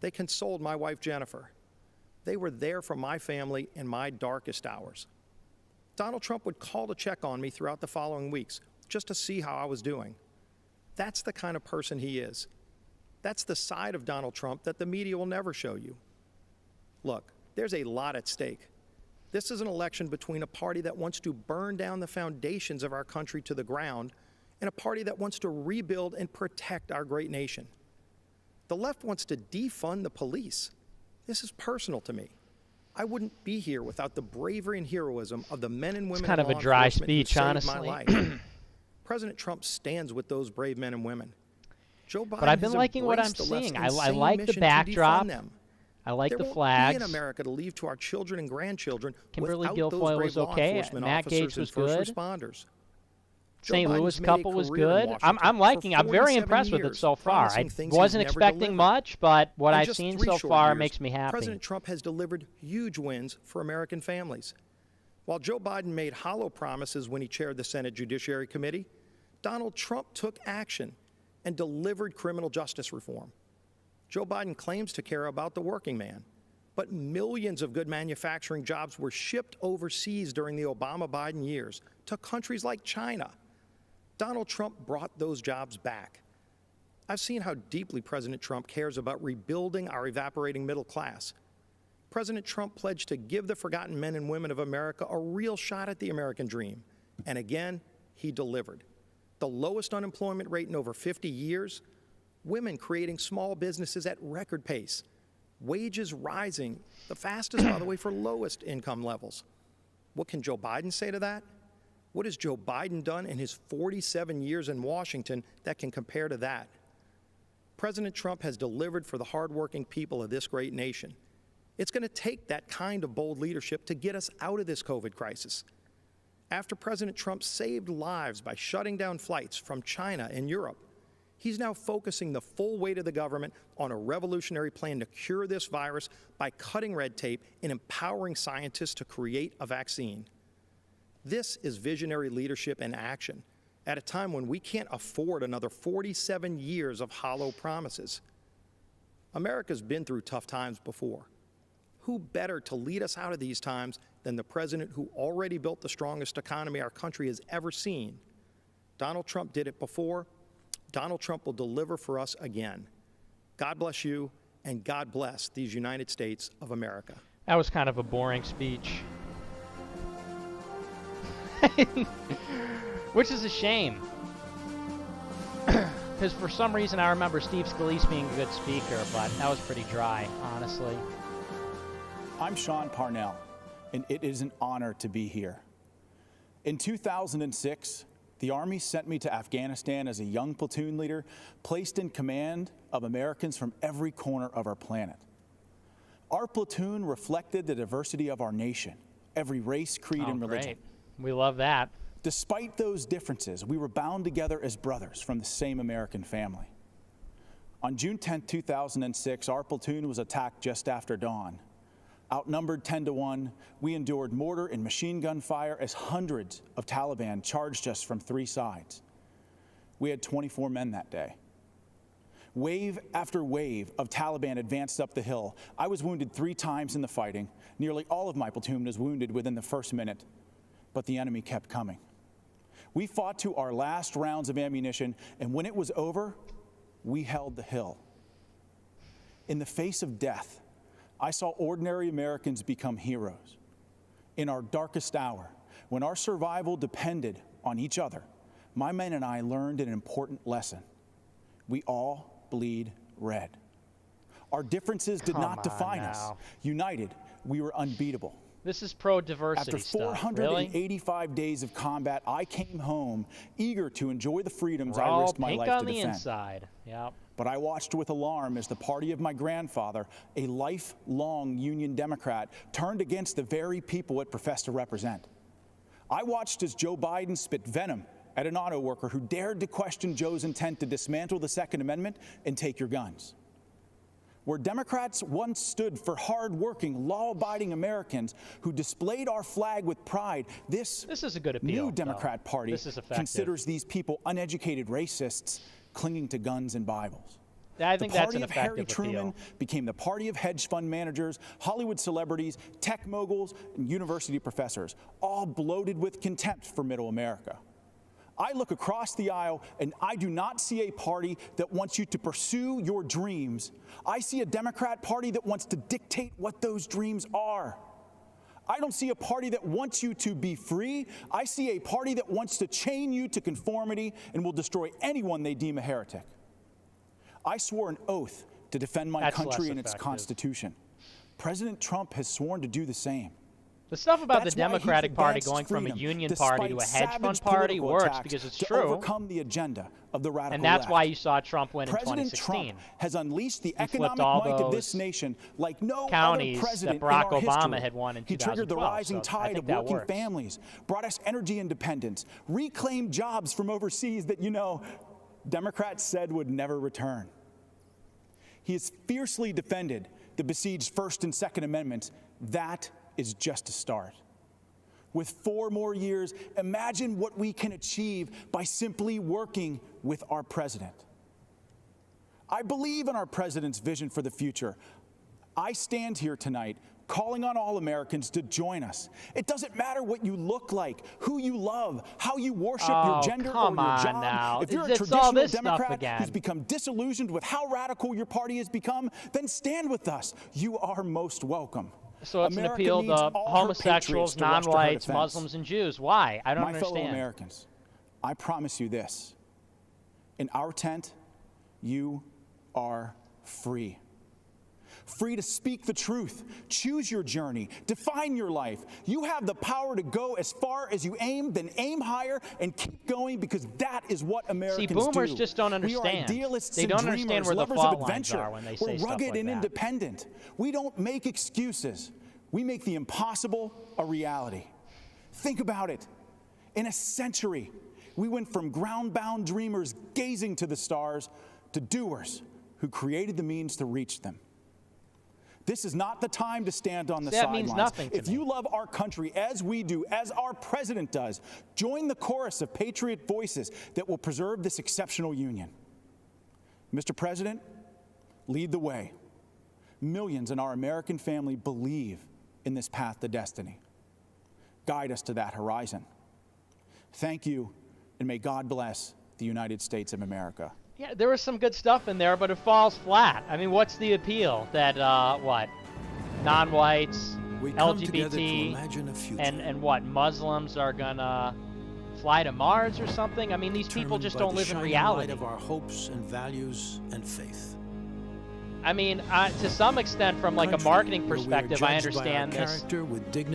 Speaker 8: They consoled my wife, Jennifer. They were there for my family in my darkest hours. Donald Trump would call to check on me throughout the following weeks, just to see how I was doing. That's the kind of person he is. That's the side of Donald Trump that the media will never show you. Look, there's a lot at stake. This is an election between a party that wants to burn down the foundations of our country to the ground and a party that wants to rebuild and protect our great nation. The left wants to defund the police. This is personal to me. I wouldn't be here without the bravery and heroism of the men and women
Speaker 5: it's kind
Speaker 8: of
Speaker 5: of a dry speech, honestly.
Speaker 8: My life. President Trump stands with those brave men and women. Joe Biden
Speaker 5: but I've been liking what I'm seeing. I like the backdrop. I like the flags.
Speaker 8: There won't be an America to leave to our children and grandchildren
Speaker 5: Kimberly
Speaker 8: without
Speaker 5: Guilfoyle
Speaker 8: those brave
Speaker 5: was
Speaker 8: law
Speaker 5: okay.
Speaker 8: enforcement
Speaker 5: Matt
Speaker 8: officers
Speaker 5: Gaetz was
Speaker 8: and first
Speaker 5: good.
Speaker 8: responders.
Speaker 5: St. Louis couple was good. I'm liking. I'm very impressed with it so far. I wasn't expecting much, but what I've seen so far makes me happy.
Speaker 8: President Trump has delivered huge wins for American families. While Joe Biden made hollow promises when he chaired the Senate Judiciary Committee, Donald Trump took action and delivered criminal justice reform. Joe Biden claims to care about the working man, but millions of good manufacturing jobs were shipped overseas during the Obama-Biden years to countries like China. Donald Trump brought those jobs back. I've seen how deeply President Trump cares about rebuilding our evaporating middle class. President Trump pledged to give the forgotten men and women of America a real shot at the American dream. And again, he delivered. The lowest unemployment rate in over 50 years, women creating small businesses at record pace, wages rising, the fastest, by the way, for lowest income levels. What can Joe Biden say to that? What has Joe Biden done in his 47 years in Washington that can compare to that? President Trump has delivered for the hardworking people of this great nation. It's going to take that kind of bold leadership to get us out of this COVID crisis. After President Trump saved lives by shutting down flights from China and Europe, he's now focusing the full weight of the government on a revolutionary plan to cure this virus by cutting red tape and empowering scientists to create a vaccine. This is visionary leadership in action at a time when we can't afford another 47 years of hollow promises. America's been through tough times before. Who better to lead us out of these times than the president who already built the strongest economy our country has ever seen? Donald Trump did it before. Donald Trump will deliver for us again. God bless you, and God bless these United States of America.
Speaker 5: That was kind of a boring speech. Which is a shame. Because for some reason I remember Steve Scalise being a good speaker, but that was pretty dry, honestly.
Speaker 9: I'm Sean Parnell, and it is an honor to be here. In 2006, the Army sent me to Afghanistan as a young platoon leader, placed in command of Americans from every corner of our planet. Our platoon reflected the diversity of our nation, every race, creed, and religion.
Speaker 5: Great. We love that.
Speaker 9: Despite those differences, we were bound together as brothers from the same American family. On June 10, 2006, our platoon was attacked just after dawn. Outnumbered 10-1, we endured mortar and machine gun fire as hundreds of Taliban charged us from three sides. We had 24 men that day. Wave after wave of Taliban advanced up the hill. I was wounded 3 times in the fighting. Nearly all of my platoon was wounded within the first minute, but the enemy kept coming. We fought to our last rounds of ammunition, and when it was over, we held the hill. In the face of death, I saw ordinary Americans become heroes. In our darkest hour, when our survival depended on each other, my men and I learned an important lesson. We all bleed red. Our differences did not define us. United, we were unbeatable.
Speaker 5: This is pro-diversity stuff.
Speaker 9: After 485 days of combat, I came home eager to enjoy the freedoms I risked my life to defend.
Speaker 5: We're all pink on the inside. Yep.
Speaker 9: But I watched with alarm as the party of my grandfather, a lifelong Union Democrat, turned against the very people it professed to represent. I watched as Joe Biden spit venom at an auto worker who dared to question Joe's intent to dismantle the Second Amendment and take your guns. Where Democrats once stood for hard-working, law-abiding Americans who displayed our flag with pride, this
Speaker 5: is a good appeal,
Speaker 9: new Democrat Party considers these people uneducated racists clinging to guns and Bibles.
Speaker 5: I think that's an
Speaker 9: effective appeal. The party of Harry Truman became the party of hedge fund managers, Hollywood celebrities, tech moguls, and university professors, all bloated with contempt for middle America. I look across the aisle and I do not see a party that wants you to pursue your dreams. I see a Democrat Party that wants to dictate what those dreams are. I don't see a party that wants you to be free. I see a party that wants to chain you to conformity and will destroy anyone they deem a heretic. I swore an oath to defend my country and its Constitution. President Trump has sworn to do the same.
Speaker 5: The stuff about the Democratic Party going from a union party to a hedge fund party works because it's true.
Speaker 9: Overcome the agenda of the radical
Speaker 5: and that's
Speaker 9: left.
Speaker 5: why you saw Trump win
Speaker 9: President
Speaker 5: in 2016.
Speaker 9: Trump has unleashed the economic might of this nation like no
Speaker 5: counties
Speaker 9: other president
Speaker 5: that Barack
Speaker 9: in our
Speaker 5: Obama
Speaker 9: history.
Speaker 5: had won in 2012.
Speaker 9: He triggered the rising
Speaker 5: so
Speaker 9: tide of working families, brought us energy independence, reclaimed jobs from overseas that, you know, Democrats said would never return. He has fiercely defended the besieged First and Second Amendments. That is just a start. With 4 more years, imagine what we can achieve by simply working with our president. I believe in our president's vision for the future. I stand here tonight calling on all Americans to join us. It doesn't matter what you look like, who you love, how you worship your gender or your job.
Speaker 5: Now.
Speaker 9: If you're a traditional Democrat who's become disillusioned with how radical your party has become, then stand with us. You are most welcome.
Speaker 5: So it's
Speaker 9: America
Speaker 5: an appeal
Speaker 9: needs
Speaker 5: to
Speaker 9: all her
Speaker 5: homosexuals,
Speaker 9: patriots to rush to her
Speaker 5: non-whites,
Speaker 9: defense.
Speaker 5: Muslims, and Jews. Why? I don't
Speaker 9: My
Speaker 5: understand.
Speaker 9: fellow Americans, I promise you this. In our tent, you are free. Free to speak the truth, choose your journey, define your life. You have the power to go as far as you aim, then aim higher and keep going, because that is what Americans do.
Speaker 5: See, boomers just don't understand.
Speaker 9: We are idealists
Speaker 5: They
Speaker 9: and
Speaker 5: don't
Speaker 9: dreamers,
Speaker 5: understand where the
Speaker 9: lovers
Speaker 5: fault
Speaker 9: of
Speaker 5: lines
Speaker 9: adventure.
Speaker 5: are when they
Speaker 9: We're
Speaker 5: say stuff
Speaker 9: rugged
Speaker 5: like
Speaker 9: and
Speaker 5: that.
Speaker 9: independent. We don't make excuses. We make the impossible a reality. Think about it. In a century, we went from ground-bound dreamers gazing to the stars to doers who created the means to reach them. This is not the time to stand on the
Speaker 5: That
Speaker 9: sidelines.
Speaker 5: means nothing to
Speaker 9: If
Speaker 5: me.
Speaker 9: you love our country as we do, as our president does, join the chorus of patriot voices that will preserve this exceptional union. Mr. President, lead the way. Millions in our American family believe in this path to destiny. Guide us to that horizon. Thank you, and may God bless the United States of America.
Speaker 5: Yeah, there was some good stuff in there, but it falls flat. I mean, what's the appeal? That, non-whites, LGBT, and what, Muslims are gonna fly to Mars or something? I mean, these people just don't live in reality.
Speaker 10: Of our hopes and values and faith.
Speaker 5: I mean, to some extent, from like a marketing perspective, I understand this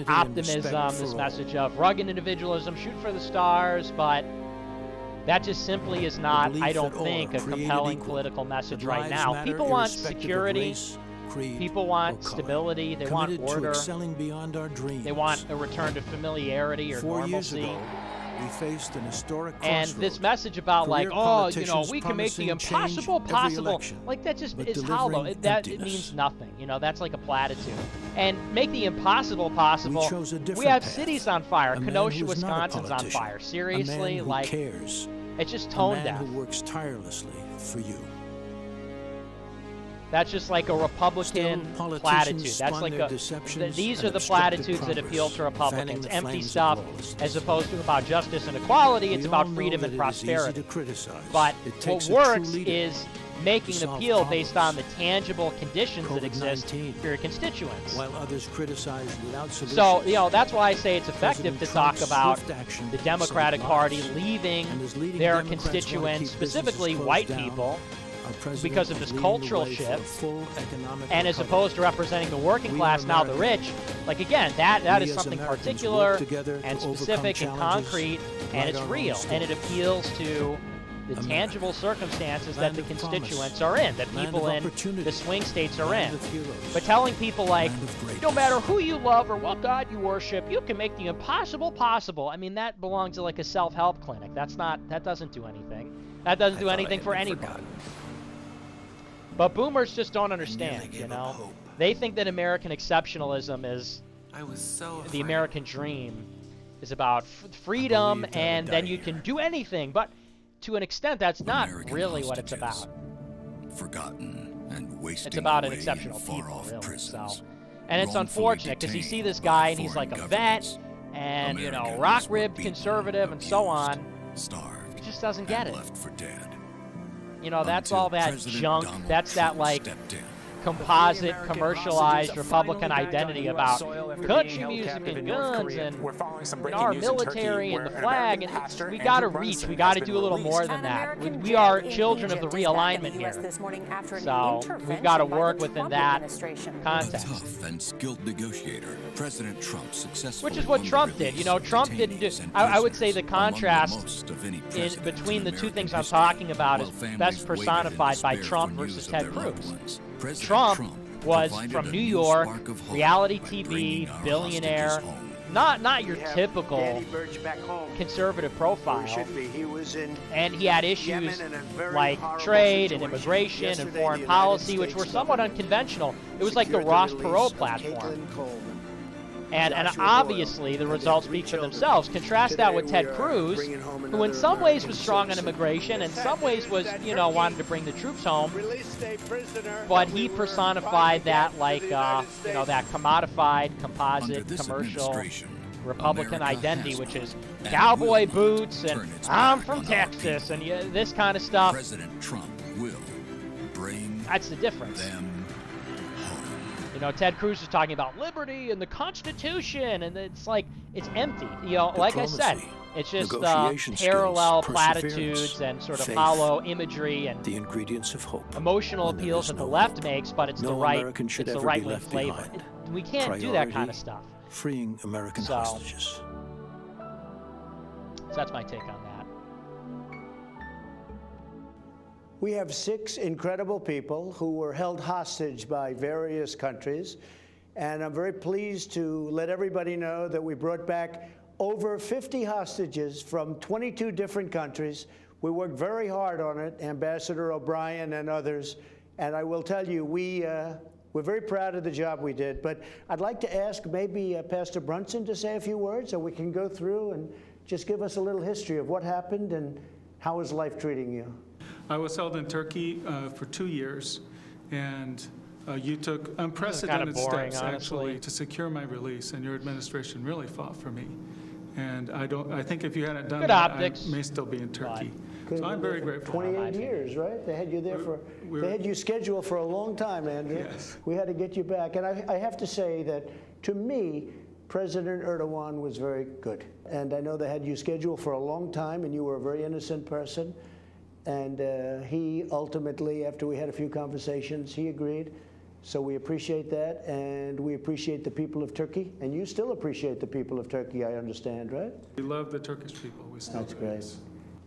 Speaker 5: optimism, this message of rugged individualism, shoot for the stars, but that just simply is not, I don't think, a compelling political message right now. People want security. People want stability. They want order. They want a return to familiarity or normalcy.
Speaker 10: We faced an historic
Speaker 5: and this message about like, oh, you know, we can make the impossible possible. Like that just is hollow. It means nothing. You know, that's like a platitude. And make the impossible possible. We have cities on fire. Kenosha, Wisconsin's on fire. Seriously, like
Speaker 10: cares.
Speaker 5: It's just tone deaf.
Speaker 10: A man who works tirelessly for you.
Speaker 5: That's just like a Republican platitude. That's like these are the platitudes that appeal to Republicans. Empty stuff, as opposed to about justice and equality. It's about freedom and prosperity. But what works is making an appeal based on the tangible conditions that exist for your constituents.
Speaker 10: While others criticize without solutions.
Speaker 5: So, you know, that's why I say it's effective to talk about the Democratic Party leaving their constituents, specifically white people, because of this cultural shift, and as opposed to representing the working class, now the rich, like again, that is something particular and specific and concrete, and it's real, and it appeals to the tangible circumstances that the constituents are in, that people in the swing states are in. But telling people like, no matter who you love or what God you worship, you can make the impossible possible. I mean, that belongs to like a self-help clinic. That doesn't do anything. That doesn't do anything for anybody. But boomers just don't understand, you know? They think that American exceptionalism is the American dream is about freedom and then you can do anything. But to an extent, that's not really what it's about.
Speaker 11: Forgotten and wasting
Speaker 5: it's about an exceptional people, really. So, and it's unfortunate because you see this guy and he's like a vet and, you know, rock-ribbed conservative and so on. He just doesn't get it. You know, that's all that junk. That's that, like, composite, commercialized Republican identity about country music and guns and our military and the flag. And we got to reach. We got to do a little more than that. We are children of the realignment here. So we've got to work within that context.
Speaker 11: Tough and skilled negotiator, President Trump successfully.
Speaker 5: Which is what Trump did. You know, Trump didn't do. I would say the contrast between the two things I'm talking about is best personified by Trump versus Ted Cruz. Trump was from New York, reality TV, billionaire, not your typical conservative profile. And he had issues like trade and immigration and foreign policy, which were somewhat unconventional. It was like the Ross Perot platform. And obviously the results speak for themselves. Contrast that with Ted Cruz, who in some ways was strong on immigration, in some ways was, you know, wanted to bring the troops home. But he personified that like, you know, that commodified, composite, commercial Republican identity, which is cowboy boots and I'm from Texas and this kind of stuff.
Speaker 11: President Trump will bring
Speaker 5: that's the difference. You know, Ted Cruz is talking about liberty and the Constitution, and it's like, it's empty. You know, like I said, it's just parallel platitudes and sort of hollow imagery and
Speaker 10: the ingredients of hope.
Speaker 5: Emotional appeals that the left makes, but it's the right-wing flavor. We can't do that kind of stuff.
Speaker 10: Freeing American hostages.
Speaker 5: So that's my take on that.
Speaker 14: We have 6 incredible people who were held hostage by various countries, and I'm very pleased to let everybody know that we brought back over 50 hostages from 22 different countries. We worked very hard on it, Ambassador O'Brien and others, and I will tell you, we We're very proud of the job we did, but I'd like to ask maybe Pastor Brunson to say a few words so we can go through and just give us a little history of what happened and how is life treating you?
Speaker 12: I was held in Turkey for 2 years, and you took unprecedented steps, actually, to secure my release, and your administration really fought for me. And I think if you hadn't done that, I may still be in Turkey. So I'm very grateful.
Speaker 14: 28 years, right? They had you there they had you scheduled for a long time, Andrew.
Speaker 12: Yes.
Speaker 14: We had to get you back. And I have to say that, to me, President Erdogan was very good. And I know they had you scheduled for a long time, and you were a very innocent person. And he ultimately, after we had a few conversations, he agreed. So we appreciate that, and we appreciate the people of Turkey. And you still appreciate the people of Turkey, I understand, right?
Speaker 12: We love the Turkish people. We still
Speaker 14: That's
Speaker 12: do.
Speaker 14: great.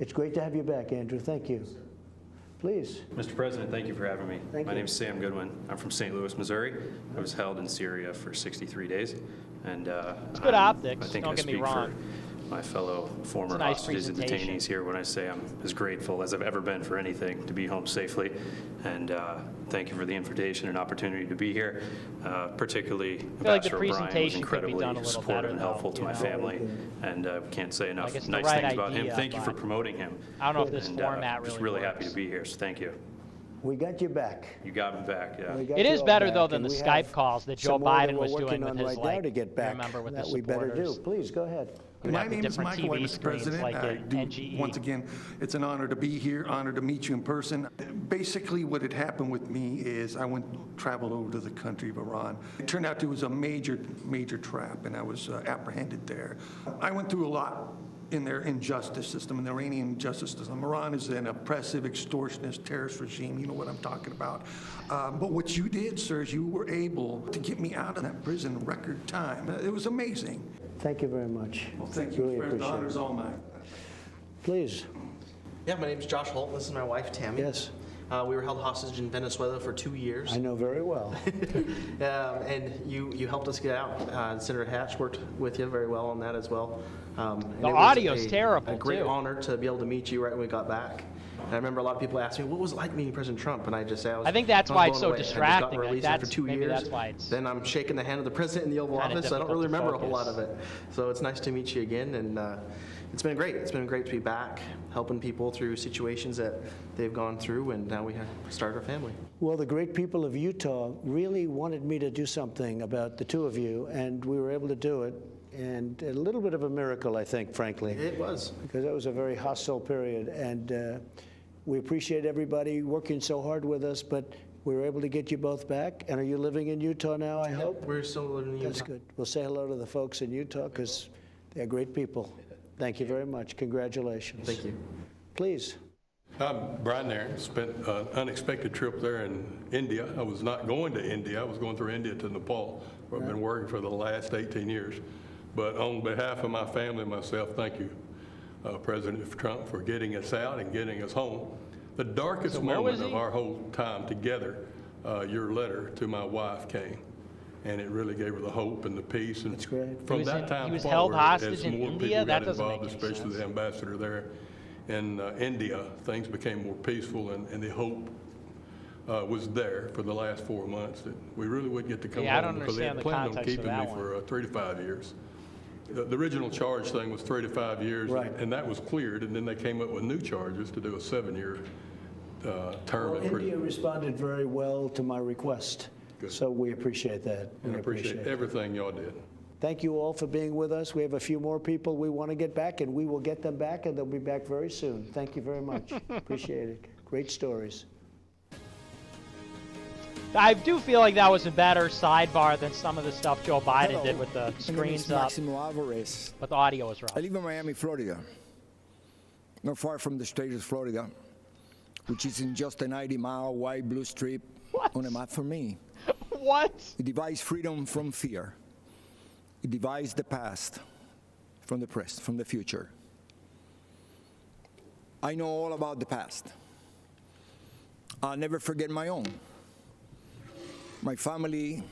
Speaker 14: It's great to have you back, Andrew. Thank you. Please.
Speaker 13: Mr. President, thank you for having me. My name is Sam Goodwin. I'm from St. Louis, Missouri. I was held in Syria for 63 days. And
Speaker 5: it's good optics.
Speaker 13: I think
Speaker 5: Don't
Speaker 13: I
Speaker 5: get me
Speaker 13: speak
Speaker 5: wrong.
Speaker 13: for my fellow former
Speaker 5: nice
Speaker 13: hostages and
Speaker 5: presentation.
Speaker 13: detainees here when I say I'm as grateful as I've ever been for anything to be home safely. And thank you for the invitation and opportunity to be here. Particularly,
Speaker 5: like the
Speaker 13: Ambassador O'Brien was
Speaker 5: presentation could be
Speaker 13: incredibly
Speaker 5: done a little
Speaker 13: supportive
Speaker 5: better,
Speaker 13: and
Speaker 5: though,
Speaker 13: helpful to
Speaker 5: you
Speaker 13: my
Speaker 5: know?
Speaker 13: family. And we can't say enough
Speaker 5: it's the
Speaker 13: nice
Speaker 5: right
Speaker 13: things about him.
Speaker 5: idea,
Speaker 13: Thank you for
Speaker 5: but
Speaker 13: promoting him.
Speaker 5: I don't know if this
Speaker 13: And,
Speaker 5: format
Speaker 13: just
Speaker 5: really
Speaker 13: really happy
Speaker 5: works.
Speaker 13: to be here, so thank you.
Speaker 14: We got you back.
Speaker 13: You got me back, yeah.
Speaker 5: It is better, though, than the Skype calls that Joe Biden was doing with his,
Speaker 14: right now
Speaker 5: like,
Speaker 14: to get back.
Speaker 5: remember, with
Speaker 14: that
Speaker 5: the
Speaker 14: we better do.
Speaker 5: supporters.
Speaker 14: Please, go ahead.
Speaker 5: We'd
Speaker 15: My
Speaker 5: have the
Speaker 15: name is
Speaker 5: different
Speaker 15: Michael White,
Speaker 5: TV
Speaker 15: Mr.
Speaker 5: screens
Speaker 15: President.
Speaker 5: like
Speaker 15: I
Speaker 5: at
Speaker 15: do,
Speaker 5: NGE.
Speaker 15: once again, it's an honor to be here, honor to meet you in person. Basically, what had happened with me is I traveled over to the country of Iran. It turned out it was a major trap, and I was apprehended there. I went through a lot in their injustice system, in the Iranian justice system. Iran is an oppressive, extortionist, terrorist regime. You know what I'm talking about. But what you did, sir, is you were able to get me out of that prison in record time. It was amazing.
Speaker 14: Thank you very much.
Speaker 15: Well, thank you.
Speaker 14: Really
Speaker 15: The
Speaker 14: appreciate
Speaker 15: honor's
Speaker 14: it.
Speaker 15: all mine.
Speaker 14: Please.
Speaker 16: Yeah, my name's Josh Holt. This is my wife, Tammy.
Speaker 14: Yes.
Speaker 16: We were held hostage in Venezuela for 2 years.
Speaker 14: I know very well.
Speaker 16: And you helped us get out. Senator Hatch worked with you very well on that as well. And
Speaker 5: The
Speaker 16: it was
Speaker 5: audio's terrible,
Speaker 16: a great
Speaker 5: too.
Speaker 16: honor to be able to meet you right when we got back. And I remember a lot of people asked me, what was it like meeting President Trump? And I just say
Speaker 5: I think that's why it's so
Speaker 16: blown away. I
Speaker 5: distracting.
Speaker 16: just got
Speaker 5: Like,
Speaker 16: released after
Speaker 5: that's-
Speaker 16: 2
Speaker 5: maybe
Speaker 16: years.
Speaker 5: that's why it's
Speaker 16: Then I'm shaking the hand of the president in the Oval
Speaker 5: kinda
Speaker 16: Office. I don't
Speaker 5: difficult
Speaker 16: really
Speaker 5: to
Speaker 16: remember a whole
Speaker 5: focus.
Speaker 16: lot of it. So it's nice to meet you again. And it's been great. It's been great to be back, helping people through situations that they've gone through. And now we have started our family.
Speaker 14: Well, the great people of Utah really wanted me to do something about the two of you, and we were able to do it. And a little bit of a miracle, I think, frankly.
Speaker 16: It was.
Speaker 14: Because that was a very hostile period. And we appreciate everybody working so hard with us, but we were able to get you both back. And are you living in Utah now, I hope?
Speaker 16: We're still living in Utah.
Speaker 14: That's good. We'll say hello to the folks in Utah because they're great people. Thank you very much. Congratulations.
Speaker 16: Thank you.
Speaker 14: Please.
Speaker 17: I'm Brian there. Spent an unexpected trip there in India. I was not going to India. I was going through India to Nepal, where I've been working for the last 18 years. But on behalf of my family and myself, thank you, President Trump, for getting us out and getting us home. The darkest
Speaker 5: So where was
Speaker 17: moment of
Speaker 5: he?
Speaker 17: our whole time together, your letter to my wife came. And it really gave her the hope and the peace. And from that time
Speaker 5: he was
Speaker 17: forward,
Speaker 5: held hostage
Speaker 17: as
Speaker 5: in
Speaker 17: more
Speaker 5: India?
Speaker 17: people
Speaker 5: That
Speaker 17: got
Speaker 5: doesn't
Speaker 17: involved,
Speaker 5: make any
Speaker 17: especially
Speaker 5: sense.
Speaker 17: the ambassador there in India, things became more peaceful, and the hope was there for the last 4 months that we really would get to come
Speaker 5: Yeah, I
Speaker 17: home
Speaker 5: don't
Speaker 17: because they had
Speaker 5: understand the
Speaker 17: planned on
Speaker 5: context of
Speaker 17: keeping me
Speaker 5: that
Speaker 17: for 3 to 5 years. The original charge thing was 3 to 5 years,
Speaker 14: Right.
Speaker 17: and that was cleared, and then they came up with new charges to do a 7-year term
Speaker 14: Well,
Speaker 17: in prison.
Speaker 14: India responded very well to my request. So we appreciate that.
Speaker 17: And I appreciate everything y'all did.
Speaker 14: Thank you all for being with us. We have a few more people we want to get back, and we will get them back, and they'll be back very soon. Thank you very much. Appreciate it. Great stories.
Speaker 5: I do feel like that was a better sidebar than some of the stuff Joe Biden did with the screens up.
Speaker 18: Maximo Alvarez.
Speaker 5: But the audio was rough.
Speaker 18: I live in Miami, Florida, not far from the state of Florida, which is in just a 90-mile wide blue strip on a map for me.
Speaker 5: What?
Speaker 18: It divides freedom from fear. It divides the past from the present, from the future. I know all about the past. I'll never forget my own. My family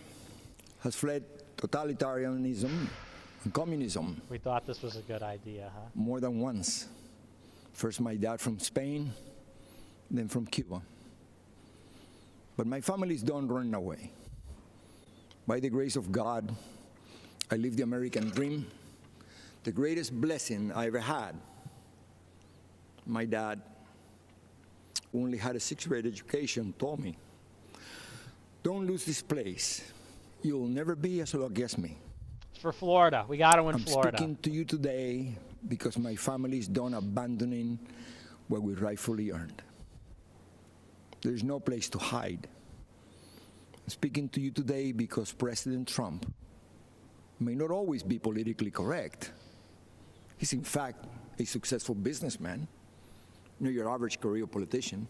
Speaker 18: has fled totalitarianism and communism
Speaker 5: We thought this was a good idea, huh?
Speaker 18: more than once. First my dad from Spain, then from Cuba. But my families don't run away. By the grace of God, I live the American dream, the greatest blessing I ever had. My dad, who only had a 6th grade education, told me, don't lose this place. You'll never be as lucky as me.
Speaker 5: It's for Florida. We got to win Florida.
Speaker 18: I'm speaking to you today because my family is done abandoning what we rightfully earned. There's no place to hide. I'm speaking to you today because President Trump may not always be politically correct. He's in fact a successful businessman, not your average career politician.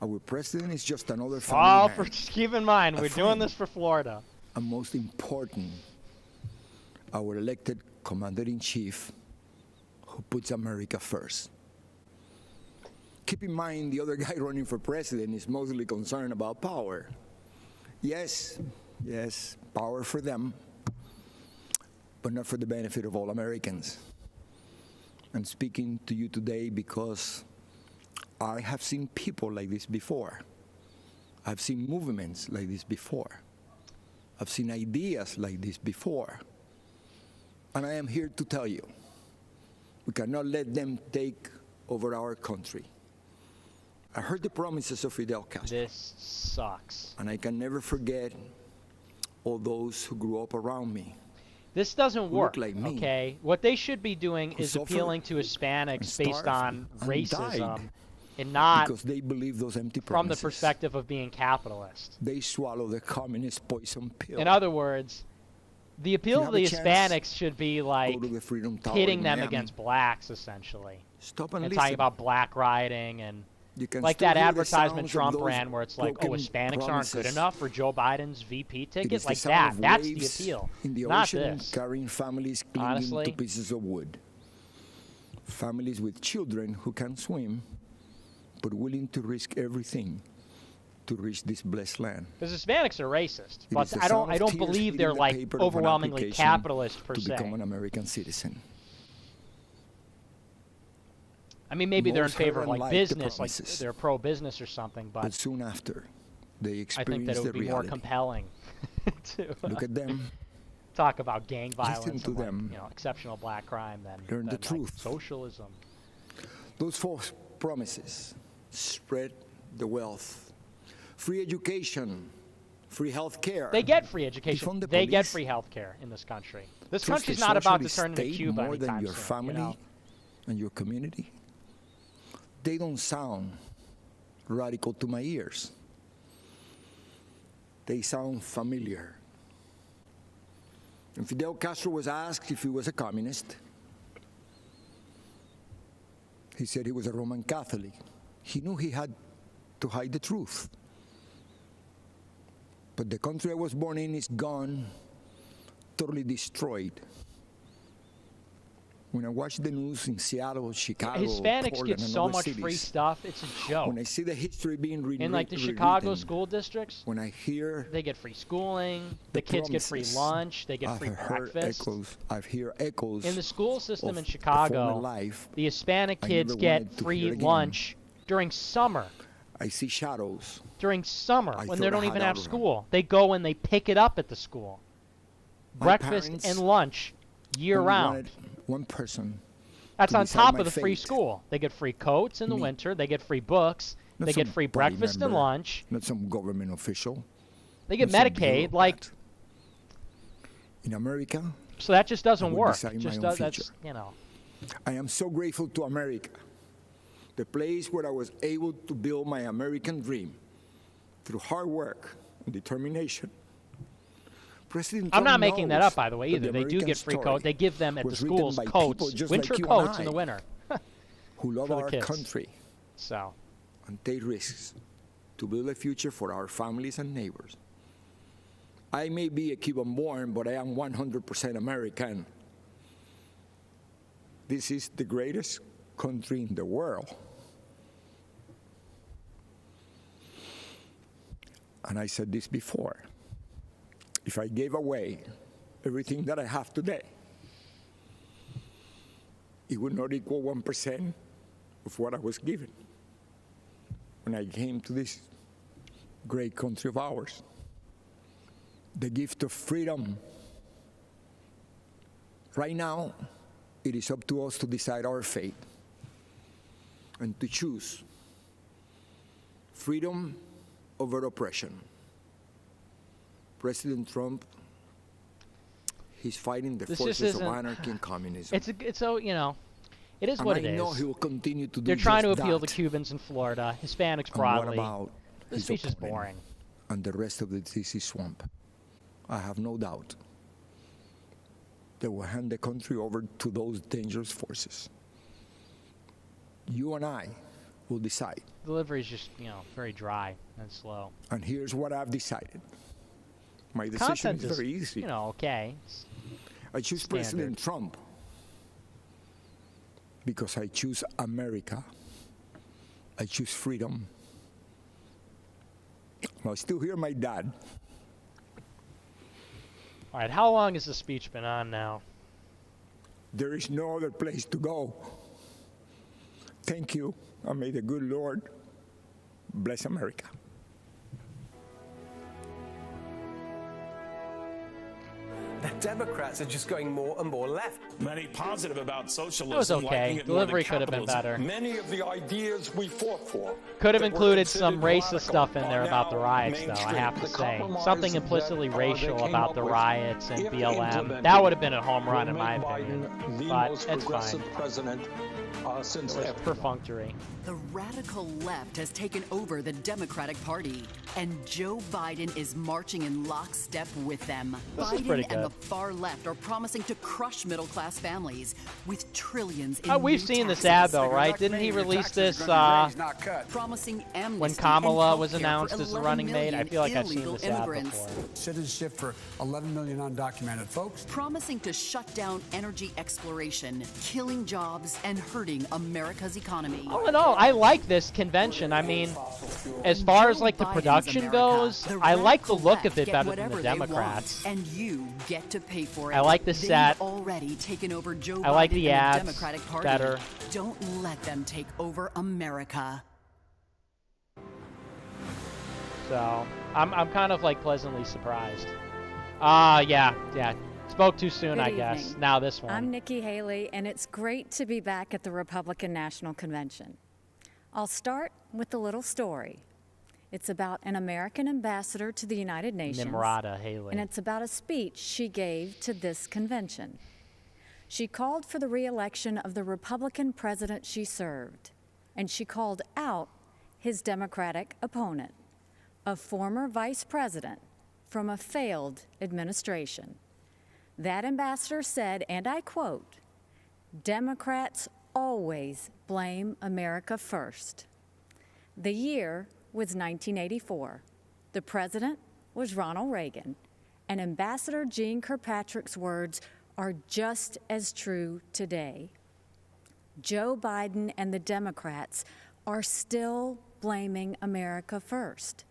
Speaker 18: Our president is just another family man.
Speaker 5: Just keep in mind, we're doing this for Florida.
Speaker 18: And most important, our elected commander-in-chief who puts America first. Keep in mind, the other guy running for president is mostly concerned about power. Yes, power for them, but not for the benefit of all Americans. I'm speaking to you today because I have seen people like this before. I've seen movements like this before. I've seen ideas like this before. And I am here to tell you, we cannot let them take over our country. I heard the promises of Fidel Castro.
Speaker 5: This sucks.
Speaker 18: And I can never forget all those who grew up around me.
Speaker 5: This doesn't work,
Speaker 18: like me,
Speaker 5: okay? What they should be doing is appealing to Hispanics based on racism and not
Speaker 18: because they believe those empty
Speaker 5: from
Speaker 18: promises.
Speaker 5: the perspective of being capitalist.
Speaker 18: They swallow the communist poison pill.
Speaker 5: In other words, the appeal to the Hispanics should be like pitting them against blacks, essentially.
Speaker 18: Stop and
Speaker 5: and
Speaker 18: listen.
Speaker 5: talking about black rioting and like
Speaker 18: still
Speaker 5: that
Speaker 18: hear the
Speaker 5: advertisement
Speaker 18: sounds of
Speaker 5: Trump
Speaker 18: those
Speaker 5: ran where it's like, oh,
Speaker 18: broken
Speaker 5: Hispanics aren't good
Speaker 18: promises.
Speaker 5: enough for Joe Biden's VP ticket?
Speaker 18: It is the
Speaker 5: Like
Speaker 18: sound
Speaker 5: that.
Speaker 18: of
Speaker 5: That's the
Speaker 18: waves
Speaker 5: appeal.
Speaker 18: in the
Speaker 5: Not
Speaker 18: ocean,
Speaker 5: this.
Speaker 18: carrying families clinging
Speaker 5: Honestly.
Speaker 18: to pieces of wood. Families with children who can't swim, but willing to risk everything to reach this blessed land.
Speaker 5: Because Hispanics are racist,
Speaker 18: It
Speaker 5: but
Speaker 18: is the
Speaker 5: I
Speaker 18: sound of
Speaker 5: don't
Speaker 18: tears
Speaker 5: believe
Speaker 18: hitting
Speaker 5: they're
Speaker 18: the
Speaker 5: like
Speaker 18: paper of an
Speaker 5: overwhelmingly
Speaker 18: application
Speaker 5: capitalist per
Speaker 18: to
Speaker 5: se.
Speaker 18: become an American citizen.
Speaker 5: I mean, maybe they're in
Speaker 18: Most
Speaker 5: favor of
Speaker 18: heard
Speaker 5: like
Speaker 18: and liked the
Speaker 5: business, like
Speaker 18: promises.
Speaker 5: they're pro-business or something,
Speaker 18: But
Speaker 5: but
Speaker 18: soon after, they
Speaker 5: I think
Speaker 18: experience
Speaker 5: that it
Speaker 18: the
Speaker 5: would be more
Speaker 18: reality.
Speaker 5: compelling to
Speaker 18: Look at them.
Speaker 5: talk about gang violence
Speaker 18: Listen to
Speaker 5: and like,
Speaker 18: them.
Speaker 5: exceptional black crime than
Speaker 18: Learn the
Speaker 5: like,
Speaker 18: truth.
Speaker 5: socialism.
Speaker 18: Those false promises spread the wealth. Free education, free health care.
Speaker 5: They get free education.
Speaker 18: Defund the
Speaker 5: They get
Speaker 18: police.
Speaker 5: free health care in this country. This
Speaker 18: Trust
Speaker 5: country's
Speaker 18: the
Speaker 5: not about to
Speaker 18: socialist
Speaker 5: turn into
Speaker 18: state
Speaker 5: Cuba
Speaker 18: more than
Speaker 5: anytime
Speaker 18: your
Speaker 5: soon.
Speaker 18: family
Speaker 5: You know?
Speaker 18: and your community. They don't sound radical to my ears. They sound familiar. When Fidel Castro was asked if he was a communist, he said he was a Roman Catholic. He knew he had to hide the truth. But the country I was born in is gone, totally destroyed. When I watch the news in Seattle, Chicago,
Speaker 5: Hispanics
Speaker 18: Portland,
Speaker 5: get
Speaker 18: and
Speaker 5: so
Speaker 18: other
Speaker 5: much
Speaker 18: cities,
Speaker 5: free stuff. It's a joke.
Speaker 18: when I see the history being
Speaker 5: In like the
Speaker 18: rewritten,
Speaker 5: Chicago school districts,
Speaker 18: when I hear
Speaker 5: they get free schooling. The kids get free
Speaker 18: promises,
Speaker 5: lunch. They get
Speaker 18: I've
Speaker 5: free
Speaker 18: heard
Speaker 5: breakfast.
Speaker 18: echoes. I've heard echoes
Speaker 5: In the school system
Speaker 18: of
Speaker 5: in
Speaker 18: the
Speaker 5: Chicago,
Speaker 18: former life
Speaker 5: the Hispanic
Speaker 18: I
Speaker 5: kids
Speaker 18: never
Speaker 5: get
Speaker 18: wanted to
Speaker 5: free
Speaker 18: hear again.
Speaker 5: lunch during summer.
Speaker 18: I see shadows.
Speaker 5: During summer,
Speaker 18: I
Speaker 5: when
Speaker 18: thought
Speaker 5: they
Speaker 18: I
Speaker 5: don't
Speaker 18: had
Speaker 5: even have
Speaker 18: out of 'em.
Speaker 5: school, they go and they pick it up at the school.
Speaker 18: My
Speaker 5: Breakfast
Speaker 18: parents
Speaker 5: and lunch year
Speaker 18: only
Speaker 5: round.
Speaker 18: wanted one person.
Speaker 5: That's
Speaker 18: to
Speaker 5: on
Speaker 18: decide
Speaker 5: top
Speaker 18: my
Speaker 5: of the free
Speaker 18: fate.
Speaker 5: school. They get free coats in the
Speaker 18: Me.
Speaker 5: winter. They get free books.
Speaker 18: Not
Speaker 5: They get
Speaker 18: some
Speaker 5: free
Speaker 18: party
Speaker 5: breakfast and
Speaker 18: member,
Speaker 5: lunch.
Speaker 18: Not some government official.
Speaker 5: They get
Speaker 18: not some
Speaker 5: Medicaid.
Speaker 18: bureaucrat.
Speaker 5: Like,
Speaker 18: In America,
Speaker 5: so that just doesn't
Speaker 18: I will
Speaker 5: work.
Speaker 18: decide my
Speaker 5: Just
Speaker 18: own
Speaker 5: does. That's
Speaker 18: future. I am so grateful to America, the place where I was able to build my American dream through hard work and determination. President
Speaker 5: I'm not
Speaker 18: Trump
Speaker 5: making that
Speaker 18: knows
Speaker 5: up, by the way,
Speaker 18: that
Speaker 5: either. They do
Speaker 18: American
Speaker 5: get free
Speaker 18: story
Speaker 5: coats. They give them at the
Speaker 18: was written
Speaker 5: schools
Speaker 18: by people
Speaker 5: coats,
Speaker 18: just
Speaker 5: winter
Speaker 18: like you
Speaker 5: coats
Speaker 18: and
Speaker 5: in the
Speaker 18: I,
Speaker 5: winter.
Speaker 18: who love
Speaker 5: for the
Speaker 18: our
Speaker 5: kids.
Speaker 18: country
Speaker 5: So,
Speaker 18: and take risks to build a future for our families and neighbors. I may be a Cuban born, but I am 100% American. This is the greatest country in the world. And I said this before. If I gave away everything that I have today, it would not equal 1% of what I was given when I came to this great country of ours. the gift of freedom. Right now, it is up to us to decide our fate and to choose freedom over oppression. President Trump, he's fighting the forces of anarchy and communism.
Speaker 5: It's so, you know, it is what it is.
Speaker 18: And I know he will continue to do
Speaker 5: They're trying to
Speaker 18: just
Speaker 5: appeal
Speaker 18: that.
Speaker 5: to Cubans in Florida, Hispanics
Speaker 18: And
Speaker 5: broadly.
Speaker 18: what about
Speaker 5: This
Speaker 18: his
Speaker 5: speech is
Speaker 18: opponent
Speaker 5: boring.
Speaker 18: and the rest of the DC swamp? I have no doubt they will hand the country over to those dangerous forces. You and I will decide.
Speaker 5: Delivery is just, you know, very dry and slow.
Speaker 18: And here's what I've decided. My decision
Speaker 5: Content
Speaker 18: is very easy.
Speaker 5: You know, okay.
Speaker 18: I choose
Speaker 5: standard.
Speaker 18: President Trump because I choose America. I choose freedom. I still hear my dad.
Speaker 5: All right, how long has the speech been on now?
Speaker 18: There is no other place to go. Thank you, and may the good Lord bless America.
Speaker 2: The Democrats are just going more and more left.
Speaker 3: Many positive about socialism.
Speaker 5: It was okay.
Speaker 3: liking it more than
Speaker 5: Delivery could have been
Speaker 3: capitalism.
Speaker 5: better.
Speaker 3: Many of the ideas we fought for
Speaker 5: Could have
Speaker 3: that were
Speaker 5: included some
Speaker 3: considered
Speaker 5: racist
Speaker 3: radical
Speaker 5: stuff in there
Speaker 3: are
Speaker 5: about the
Speaker 3: now
Speaker 5: riots, though, I
Speaker 3: mainstream.
Speaker 5: have to
Speaker 3: The
Speaker 5: say.
Speaker 3: compromise
Speaker 5: Something
Speaker 3: that,
Speaker 5: implicitly
Speaker 3: they
Speaker 5: racial
Speaker 3: came
Speaker 5: about
Speaker 3: up
Speaker 5: the
Speaker 3: with,
Speaker 5: riots and
Speaker 3: if
Speaker 5: BLM.
Speaker 3: implemented,
Speaker 5: That would have been a home run,
Speaker 3: will
Speaker 5: in my
Speaker 3: make
Speaker 5: opinion.
Speaker 3: Biden the
Speaker 5: But
Speaker 3: most
Speaker 5: it's
Speaker 3: progressive
Speaker 5: fine.
Speaker 3: president since
Speaker 5: It was
Speaker 3: ever.
Speaker 5: perfunctory.
Speaker 19: The radical left has taken over the Democratic Party, and Joe Biden is marching in lockstep with them.
Speaker 5: This is pretty
Speaker 19: Biden and
Speaker 5: good.
Speaker 19: the far left are promising to crush middle-class families with trillions in
Speaker 5: We've
Speaker 19: new
Speaker 5: seen this
Speaker 19: taxes.
Speaker 5: ad, though, right? Didn't he release this
Speaker 19: promising amnesty
Speaker 5: when Kamala
Speaker 19: and
Speaker 5: was
Speaker 19: healthcare
Speaker 5: announced
Speaker 19: for
Speaker 5: as the
Speaker 19: 11
Speaker 5: running mate? I
Speaker 19: million
Speaker 5: feel like I've seen
Speaker 19: illegal
Speaker 5: this ad
Speaker 19: immigrants.
Speaker 5: before.
Speaker 20: Citizenship for 11 million undocumented folks.
Speaker 19: Promising to shut down energy exploration, killing jobs, and hurting America's economy.
Speaker 5: All in all, I like this convention. I mean, as far as like the production goes, I like the look of it better than the Democrats.
Speaker 19: And you get to pay for it.
Speaker 5: I like the
Speaker 19: They've
Speaker 5: set.
Speaker 19: already taken over Joe
Speaker 5: I like
Speaker 19: Biden
Speaker 5: the
Speaker 19: and
Speaker 5: ads
Speaker 19: Democratic Party.
Speaker 5: better.
Speaker 19: Don't let them take over America.
Speaker 5: So I'm kind of like pleasantly surprised. Yeah. Spoke too soon,
Speaker 21: Good
Speaker 5: I guess.
Speaker 21: evening.
Speaker 5: Now this one.
Speaker 21: I'm Nikki Haley, and it's great to be back at the Republican National Convention. I'll start with a little story. It's about an American ambassador to the United Nations.
Speaker 5: Nimrata Haley.
Speaker 21: And it's about a speech she gave to this convention. She called for the re-election of the Republican president she served, and she called out his Democratic opponent, a former vice president from a failed administration. That ambassador said, and I quote, "Democrats always blame America first." The year was 1984. The president was Ronald Reagan, and Ambassador Jeane Kirkpatrick's words are just as true today. Joe Biden and the Democrats are still blaming America first.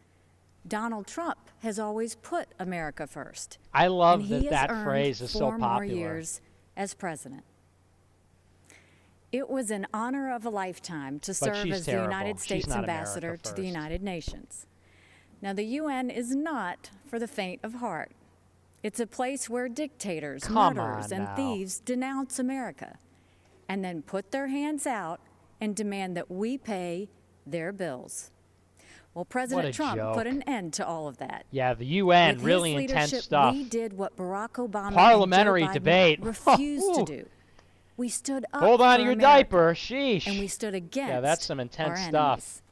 Speaker 21: Donald Trump has always put America first.
Speaker 5: I love
Speaker 21: and he
Speaker 5: that
Speaker 21: has earned
Speaker 5: phrase is so
Speaker 21: 4 more
Speaker 5: popular.
Speaker 21: years as president. It was an honor of a lifetime to serve
Speaker 5: she's
Speaker 21: as the
Speaker 5: terrible.
Speaker 21: United
Speaker 5: She's
Speaker 21: States
Speaker 5: not
Speaker 21: ambassador
Speaker 5: America
Speaker 21: to the
Speaker 5: first.
Speaker 21: United Nations. Now, the UN is not for the faint of heart. It's a place where dictators,
Speaker 5: Come
Speaker 21: murderers,
Speaker 5: on
Speaker 21: and
Speaker 5: now.
Speaker 21: thieves denounce America and then put their hands out and demand that we pay their bills. Well, President Trump
Speaker 5: joke.
Speaker 21: put an end to all of that.
Speaker 5: Yeah, the UN,
Speaker 21: With
Speaker 5: really
Speaker 21: his
Speaker 5: intense
Speaker 21: leadership,
Speaker 5: stuff.
Speaker 21: We did what Barack Obama
Speaker 5: Parliamentary
Speaker 21: and Joe Biden
Speaker 5: debate.
Speaker 21: refused to
Speaker 5: Ooh.
Speaker 21: do. We stood up
Speaker 5: Hold on
Speaker 21: for
Speaker 5: to your
Speaker 21: America,
Speaker 5: diaper. Sheesh.
Speaker 21: and we stood against
Speaker 5: Yeah, that's some
Speaker 21: our
Speaker 5: intense
Speaker 21: enemies.
Speaker 5: stuff.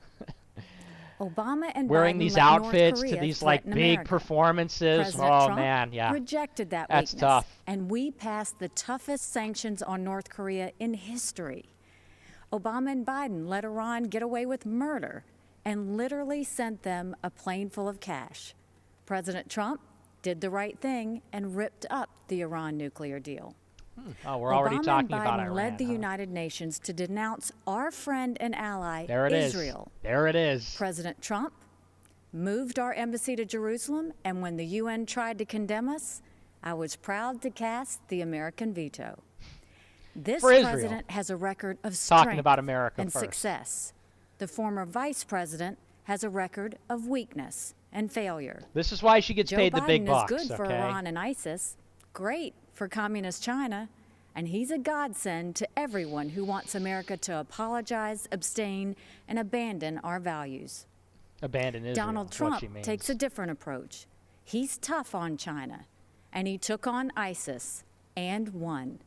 Speaker 21: Obama and
Speaker 5: Wearing
Speaker 21: Biden
Speaker 5: these
Speaker 21: let North
Speaker 5: outfits to
Speaker 21: Korea
Speaker 5: these like
Speaker 21: threaten
Speaker 5: big
Speaker 21: America.
Speaker 5: performances.
Speaker 21: President
Speaker 5: Oh
Speaker 21: Trump
Speaker 5: man, yeah.
Speaker 21: rejected that
Speaker 5: That's
Speaker 21: weakness,
Speaker 5: tough.
Speaker 21: and we passed the toughest sanctions on North Korea in history. Obama and Biden let Iran get away with murder and literally sent them a plane full of cash. President Trump did the right thing and ripped up the Iran nuclear deal.
Speaker 5: Oh, we're already
Speaker 21: Obama
Speaker 5: talking
Speaker 21: and Biden
Speaker 5: about Iran.
Speaker 21: led the
Speaker 5: huh?
Speaker 21: United Nations to denounce our friend and ally,
Speaker 5: There it is.
Speaker 21: Israel.
Speaker 5: There it is.
Speaker 21: President Trump moved our embassy to Jerusalem, and when the UN tried to condemn us, I was proud to cast the American veto. This
Speaker 5: For Israel.
Speaker 21: president has a record of
Speaker 5: Talking
Speaker 21: strength
Speaker 5: about America
Speaker 21: and
Speaker 5: first.
Speaker 21: success. The former vice president has a record of weakness and failure.
Speaker 5: This is why she gets
Speaker 21: Joe
Speaker 5: paid the
Speaker 21: Biden
Speaker 5: big bucks,
Speaker 21: is good for
Speaker 5: okay?
Speaker 21: Iran and ISIS, great for communist China, and he's a godsend to everyone who wants America to apologize, abstain, and abandon our values.
Speaker 5: Abandon Israel,
Speaker 21: Donald
Speaker 5: is what
Speaker 21: Trump
Speaker 5: she means.
Speaker 21: takes a different approach. He's tough on China, and he took on ISIS and won.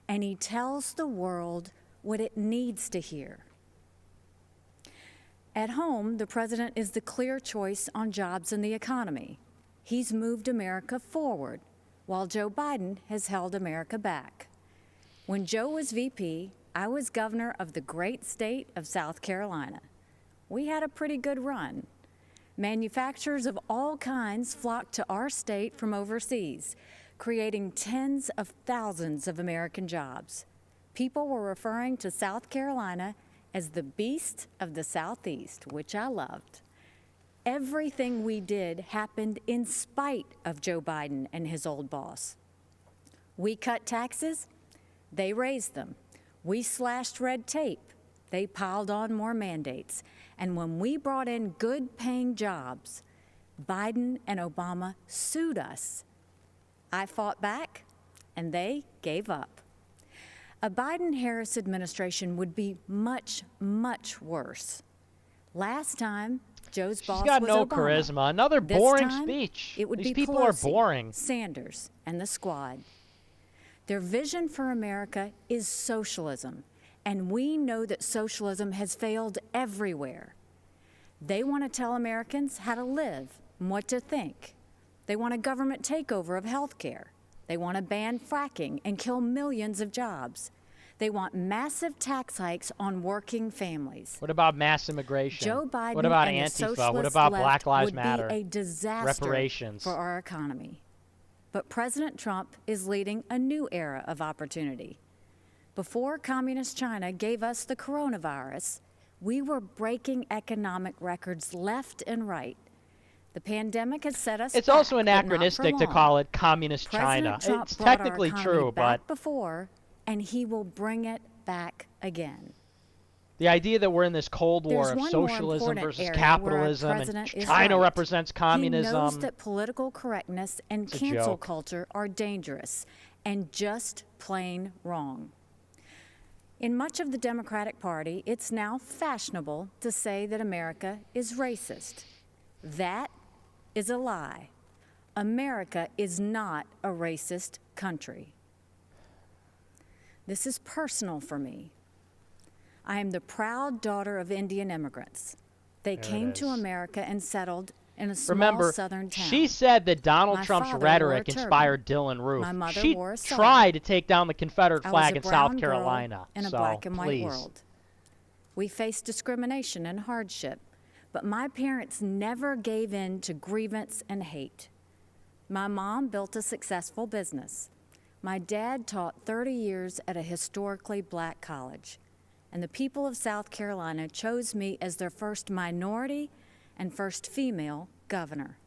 Speaker 21: And he tells the world what it needs to hear. At home, the president is the clear choice on jobs and the economy. He's moved America forward, while Joe Biden has held America back. When Joe was VP, I was governor of the great state of South Carolina. We had a pretty good run. Manufacturers of all kinds flocked to our state from overseas, creating tens of thousands of American jobs. People were referring to South Carolina as the beast of the Southeast, which I loved. Everything we did happened in spite of Joe Biden and his old boss. We cut taxes, they raised them. We slashed red tape, they piled on more mandates. And when we brought in good-paying jobs, Biden and Obama sued us. I fought back, and they gave up. A Biden-Harris administration would be much, much worse. Last time, Joe's boss was Obama.
Speaker 5: She's got no charisma. Another
Speaker 21: This
Speaker 5: boring
Speaker 21: time,
Speaker 5: speech.
Speaker 21: It would
Speaker 5: These
Speaker 21: be
Speaker 5: people
Speaker 21: Pelosi,
Speaker 5: are boring.
Speaker 21: Sanders, and the squad. Their vision for America is socialism, and we know that socialism has failed everywhere. They want to tell Americans how to live and what to think. They want a government takeover of health care. They want to ban fracking and kill millions of jobs. They want massive tax hikes on working families.
Speaker 5: What about mass immigration?
Speaker 21: Joe Biden
Speaker 5: what about
Speaker 21: and the
Speaker 5: Antifa?
Speaker 21: socialist
Speaker 5: What about
Speaker 21: left
Speaker 5: Black Lives
Speaker 21: would
Speaker 5: Matter?
Speaker 21: be a disaster
Speaker 5: Reparations.
Speaker 21: for our economy. But President Trump is leading a new era of opportunity. Before Communist China gave us the coronavirus, we were breaking economic records left and right. The pandemic has set us
Speaker 5: It's
Speaker 21: back,
Speaker 5: also
Speaker 21: but not for
Speaker 5: anachronistic to
Speaker 21: long.
Speaker 5: call it Communist
Speaker 21: President
Speaker 5: China.
Speaker 21: Trump
Speaker 5: It's
Speaker 21: brought our
Speaker 5: technically
Speaker 21: economy
Speaker 5: true,
Speaker 21: back
Speaker 5: but
Speaker 21: before, and he will bring it back again.
Speaker 5: the idea that we're in this Cold War
Speaker 21: There's
Speaker 5: of
Speaker 21: one more
Speaker 5: socialism
Speaker 21: important
Speaker 5: versus
Speaker 21: area where our
Speaker 5: capitalism, and
Speaker 21: president is
Speaker 5: China
Speaker 21: right.
Speaker 5: represents communism.
Speaker 21: He knows that political correctness and
Speaker 5: It's a
Speaker 21: cancel
Speaker 5: joke.
Speaker 21: culture are dangerous and just plain wrong. In much of the Democratic Party, it's now fashionable to say that America is racist. That is a lie. America is not a racist country. This is personal for me. I am the proud daughter of Indian immigrants. They
Speaker 5: There it
Speaker 21: came to
Speaker 5: is.
Speaker 21: America and settled in a small
Speaker 5: Remember,
Speaker 21: southern town.
Speaker 5: she said that Donald
Speaker 21: My
Speaker 5: Trump's
Speaker 21: father
Speaker 5: rhetoric
Speaker 21: wore a
Speaker 5: inspired
Speaker 21: turban.
Speaker 5: Dylan Roof.
Speaker 21: My mother
Speaker 5: She
Speaker 21: wore a sari.
Speaker 5: tried to take down the Confederate
Speaker 21: I
Speaker 5: flag
Speaker 21: was
Speaker 5: in
Speaker 21: a brown
Speaker 5: South
Speaker 21: girl
Speaker 5: Carolina.
Speaker 21: in a
Speaker 5: so,
Speaker 21: black and white
Speaker 5: please.
Speaker 21: world. We faced discrimination and hardship, but my parents never gave in to grievance and hate. My mom built a successful business. My dad taught 30 years at a historically black college, and the people of South Carolina chose me as their first minority and first female governor.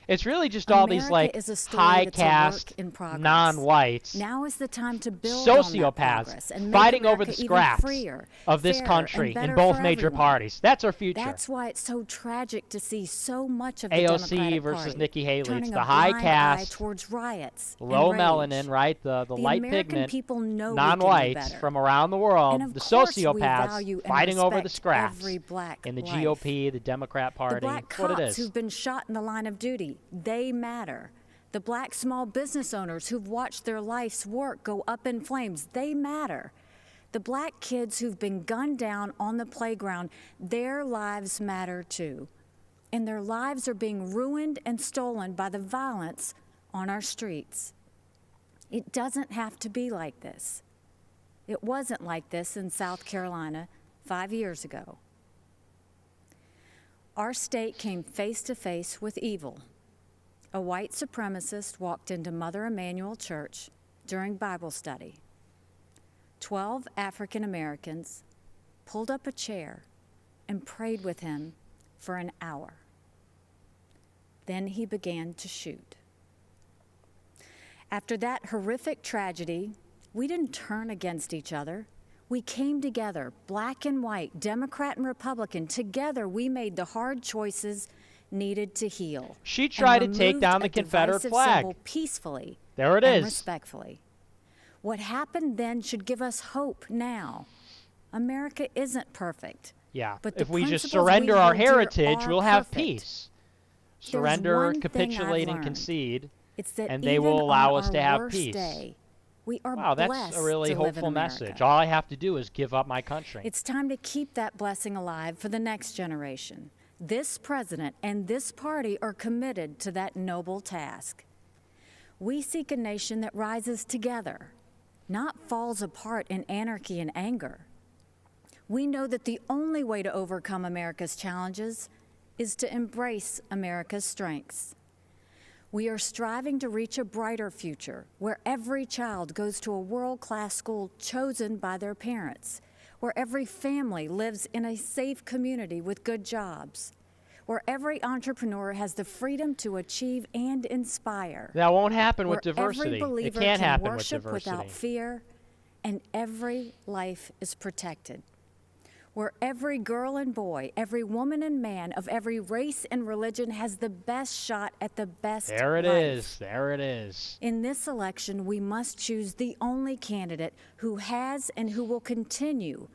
Speaker 5: It's really just all these
Speaker 21: America
Speaker 5: like
Speaker 21: is a story
Speaker 5: high
Speaker 21: that's a work
Speaker 5: caste,
Speaker 21: in progress.
Speaker 5: non-whites,
Speaker 21: Now is the time to build on that
Speaker 5: sociopaths
Speaker 21: progress and make
Speaker 5: fighting over
Speaker 21: America
Speaker 5: the
Speaker 21: even
Speaker 5: scraps
Speaker 21: freer,
Speaker 5: of this
Speaker 21: fairer,
Speaker 5: country
Speaker 21: and
Speaker 5: in
Speaker 21: better
Speaker 5: both
Speaker 21: for
Speaker 5: major
Speaker 21: everyone.
Speaker 5: parties. That's our future.
Speaker 21: That's why it's so tragic to see so much of the
Speaker 5: AOC
Speaker 21: Democratic
Speaker 5: versus
Speaker 21: Party
Speaker 5: Nikki Haley.
Speaker 21: turning
Speaker 5: It's
Speaker 21: a
Speaker 5: the high
Speaker 21: blind
Speaker 5: caste,
Speaker 21: eye towards riots
Speaker 5: low
Speaker 21: and rage.
Speaker 5: melanin, right? The light
Speaker 21: American
Speaker 5: pigment,
Speaker 21: people know we can do
Speaker 5: non-whites
Speaker 21: better.
Speaker 5: from around the world,
Speaker 21: And of
Speaker 5: the
Speaker 21: course we
Speaker 5: sociopaths
Speaker 21: value and
Speaker 5: fighting over the
Speaker 21: respect
Speaker 5: scraps
Speaker 21: every black
Speaker 5: in the
Speaker 21: life.
Speaker 5: GOP, the Democrat Party.
Speaker 21: The black
Speaker 5: It's what it
Speaker 21: cops
Speaker 5: is.
Speaker 21: who've been shot in the line of duty, they matter. The black small business owners who've watched their life's work go up in flames, they matter. The black kids who've been gunned down on the playground, their lives matter too. And their lives are being ruined and stolen by the violence on our streets. It doesn't have to be like this. It wasn't like this in South Carolina 5 years ago. Our state came face to face with evil. A white supremacist walked into Mother Emanuel Church during Bible study. 12 African Americans pulled up a chair and prayed with him for an hour. Then he began to shoot. After that horrific tragedy, we didn't turn against each other. We came together, black and white, Democrat and Republican. Together, we made the hard choices needed to heal.
Speaker 5: She tried to take down the Confederate flag.
Speaker 21: Peacefully.
Speaker 5: There it
Speaker 21: and
Speaker 5: is.
Speaker 21: Respectfully. What happened then should give us hope now. America isn't perfect.
Speaker 5: Yeah,
Speaker 21: but
Speaker 5: if we just surrender our heritage, we'll have
Speaker 21: perfect.
Speaker 5: peace. Surrender, capitulate, and concede, and they will allow us to have peace.
Speaker 21: We are
Speaker 5: wow, that's
Speaker 21: blessed
Speaker 5: a really
Speaker 21: to live
Speaker 5: hopeful
Speaker 21: in America.
Speaker 5: message. All I have to do is give up my country.
Speaker 21: It's time to keep that blessing alive for the next generation. This president and this party are committed to that noble task. We seek a nation that rises together, not falls apart in anarchy and anger. We know that the only way to overcome America's challenges is to embrace America's strengths. We are striving to reach a brighter future where every child goes to a world-class school chosen by their parents, where every family lives in a safe community with good jobs, where every entrepreneur has the freedom to achieve and inspire.
Speaker 5: That won't happen with
Speaker 21: where
Speaker 5: diversity.
Speaker 21: Every believer
Speaker 5: it can't
Speaker 21: can
Speaker 5: happen with
Speaker 21: worship
Speaker 5: diversity.
Speaker 21: without fear, and every life is protected. Where every girl and boy, every woman and man of every race and religion has the best shot at the best life.
Speaker 5: There it is. There it is.
Speaker 21: In this election, we must choose the only candidate who has and who will continue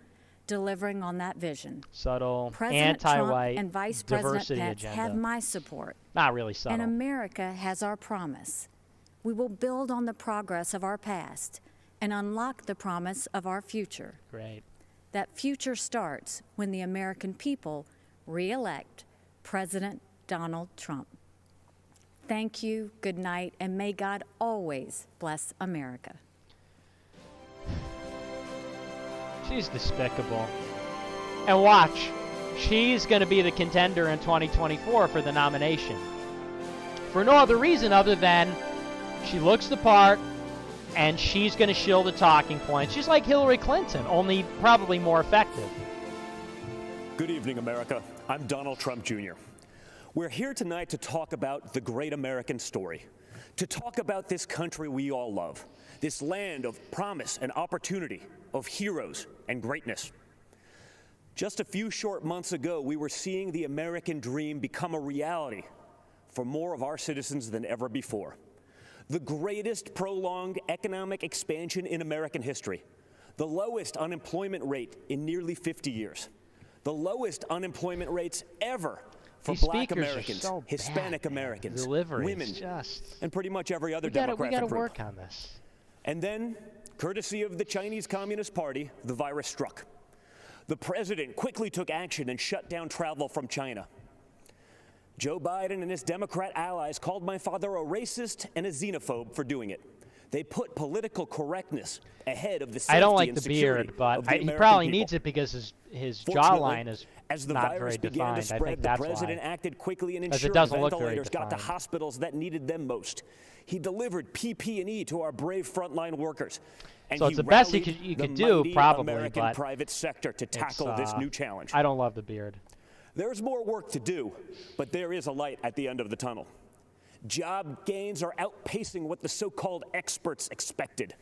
Speaker 21: delivering on that vision.
Speaker 5: Subtle,
Speaker 21: President
Speaker 5: anti-white,
Speaker 21: Trump and Vice President
Speaker 5: diversity
Speaker 21: Pence
Speaker 5: agenda.
Speaker 21: have my support.
Speaker 5: Not really subtle.
Speaker 21: And America has our promise. We will build on the progress of our past and unlock the promise of our future.
Speaker 5: Great.
Speaker 21: That future starts when the American people re-elect President Donald Trump. Thank you, good night, and may God always bless America.
Speaker 5: She's despicable. And watch, she's going to be the contender in 2024 for the nomination. For no other reason other than she looks the part, and she's going to shill the talking points. She's like Hillary Clinton, only probably more effective.
Speaker 4: Good evening, America. I'm Donald Trump Jr. We're here tonight to talk about the great American story, to talk about this country we all love, this land of promise and opportunity, of heroes and greatness. Just a few short months ago, we were seeing the American dream become a reality for more of our citizens than ever before. The greatest prolonged economic expansion in American history, the lowest unemployment rate in nearly 50 years, the lowest unemployment rates ever for Black Americans,
Speaker 5: so
Speaker 4: Hispanic Americans, women, and pretty much every other demographic
Speaker 5: we gotta
Speaker 4: group.
Speaker 5: work on this.
Speaker 4: And then, courtesy of the Chinese Communist Party, the virus struck. The president quickly took action and shut down travel from China. Joe Biden and his Democrat allies called my father a racist and a xenophobe for doing it. They put political correctness ahead of the safety
Speaker 5: I don't like
Speaker 4: and
Speaker 5: the
Speaker 4: security
Speaker 5: beard, but
Speaker 4: of the
Speaker 5: he
Speaker 4: American
Speaker 5: probably
Speaker 4: people.
Speaker 5: needs it because his
Speaker 4: Fortunately,
Speaker 5: jawline is
Speaker 4: as the
Speaker 5: not
Speaker 4: virus
Speaker 5: very
Speaker 4: began
Speaker 5: defined.
Speaker 4: to
Speaker 5: I
Speaker 4: spread,
Speaker 5: think
Speaker 4: the
Speaker 5: that's
Speaker 4: president
Speaker 5: why.
Speaker 4: acted quickly and
Speaker 5: Because it
Speaker 4: ensured
Speaker 5: doesn't look very
Speaker 4: ventilators got to
Speaker 5: defined.
Speaker 4: hospitals that needed them most. He delivered PPE to our brave frontline workers. And
Speaker 5: So
Speaker 4: he
Speaker 5: it's the best you
Speaker 4: rallied
Speaker 5: could
Speaker 4: the
Speaker 5: do,
Speaker 4: mighty
Speaker 5: probably,
Speaker 4: American
Speaker 5: but
Speaker 4: private sector to tackle this new challenge.
Speaker 5: I don't love the beard.
Speaker 4: There's more work to do, but there is a light at the end of the tunnel. Job gains are outpacing what the so-called experts expected.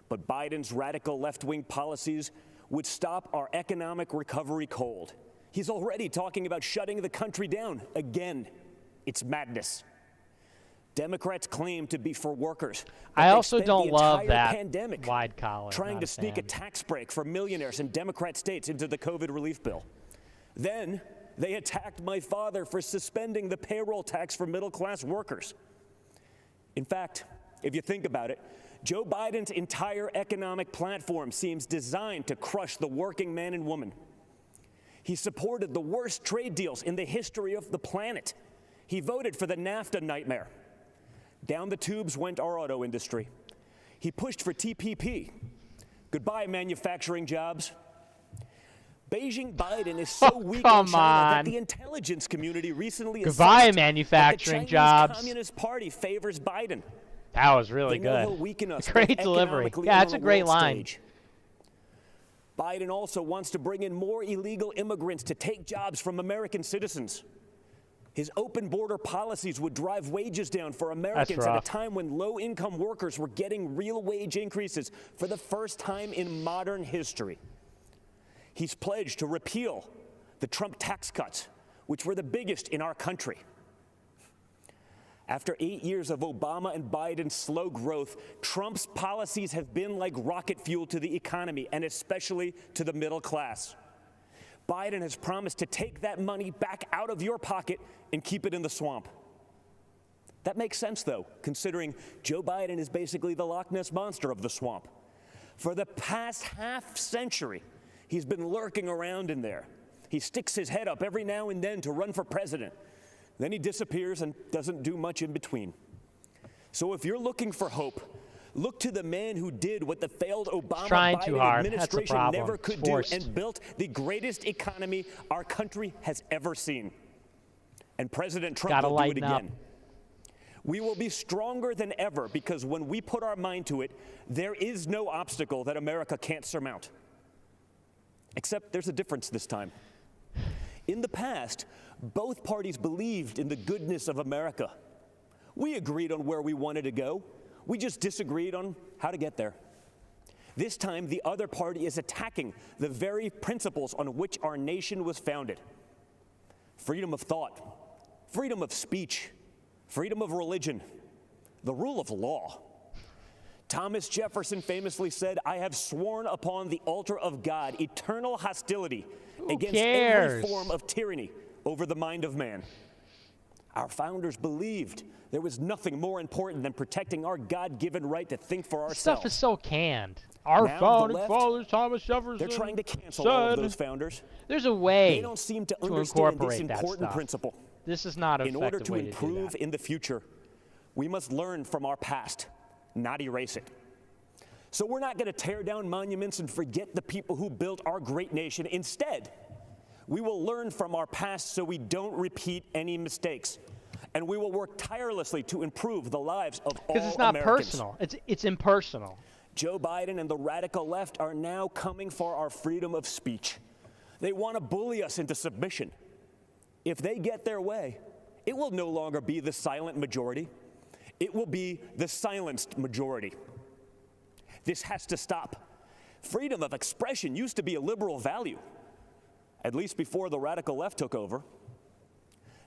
Speaker 4: But Biden's radical left-wing policies would stop our economic recovery cold. He's already talking about shutting the country down again. It's madness. Democrats claim to be for workers.
Speaker 5: I also don't love
Speaker 4: entire
Speaker 5: that
Speaker 4: pandemic
Speaker 5: wide collar.
Speaker 4: trying
Speaker 5: Not
Speaker 4: to
Speaker 5: a
Speaker 4: sneak a
Speaker 5: fan.
Speaker 4: tax break for millionaires in Democrat states into the COVID relief bill. Then they attacked my father for suspending the payroll tax for middle-class workers. In fact, if you think about it, Joe Biden's entire economic platform seems designed to crush the working man and woman. He supported the worst trade deals in the history of the planet. He voted for the NAFTA nightmare. Down the tubes went our auto industry. He pushed for TPP. Goodbye, manufacturing jobs. Beijing Biden is so weak in China that the intelligence community recently
Speaker 5: Goodbye,
Speaker 4: assessed
Speaker 5: manufacturing
Speaker 4: that the Chinese
Speaker 5: jobs.
Speaker 4: Communist Party favors Biden.
Speaker 5: That was really
Speaker 4: They know
Speaker 5: good.
Speaker 4: he'll weaken us
Speaker 5: Great
Speaker 4: both
Speaker 5: delivery.
Speaker 4: economically
Speaker 5: Yeah,
Speaker 4: and
Speaker 5: it's
Speaker 4: on
Speaker 5: a
Speaker 4: the
Speaker 5: great
Speaker 4: world
Speaker 5: line.
Speaker 4: stage. Biden also wants to bring in more illegal immigrants to take jobs from American citizens. His open border policies would drive wages down for Americans at a time when low-income workers were getting real wage increases for the first time in modern history. He's pledged to repeal the Trump tax cuts, which were the biggest in our country. After 8 years of Obama and Biden's slow growth, Trump's policies have been like rocket fuel to the economy, and especially to the middle class. Biden has promised to take that money back out of your pocket and keep it in the swamp. That makes sense, though, considering Joe Biden is basically the Loch Ness Monster of the swamp. For the past half-century, he's been lurking around in there. He sticks his head up every now and then to run for president. Then he disappears and doesn't do much in between. So if you're looking for hope, look to the man who did what the failed Obama-Biden administration never could do and built the greatest economy our country has ever seen. And President Trump will do it again. We will be stronger than ever because when we put our mind to it, there is no obstacle that America can't surmount. Except there's a difference this time. In the past, both parties believed in the goodness of America. We agreed on where we wanted to go. We just disagreed on how to get there. This time, the other party is attacking the very principles on which our nation was founded. Freedom of thought, freedom of speech, freedom of religion, the rule of law. Thomas Jefferson famously said, "I have sworn upon the altar of God eternal hostility against every form of tyranny over the mind of man." Our founders believed there was nothing more important than protecting our God-given right to think for ourselves.
Speaker 5: Stuff is so canned. Our founding fathers, Thomas Jefferson,
Speaker 4: they're trying to cancel all of those founders.
Speaker 5: There's a way
Speaker 4: they don't seem to understand this
Speaker 5: incorporate
Speaker 4: important principle.
Speaker 5: This is not an
Speaker 4: In order
Speaker 5: effective
Speaker 4: to
Speaker 5: way to do
Speaker 4: improve
Speaker 5: that.
Speaker 4: in the future, we must learn from our past, not erase it. So we're not going to tear down monuments and forget the people who built our great nation. Instead, we will learn from our past so we don't repeat any mistakes. And we will work tirelessly to improve the lives of all Americans.
Speaker 5: Because it's not personal. It's impersonal.
Speaker 4: Joe Biden and the radical left are now coming for our freedom of speech. They want to bully us into submission. If they get their way, it will no longer be the silent majority. It will be the silenced majority. This has to stop. Freedom of expression used to be a liberal value, at least before the radical left took over.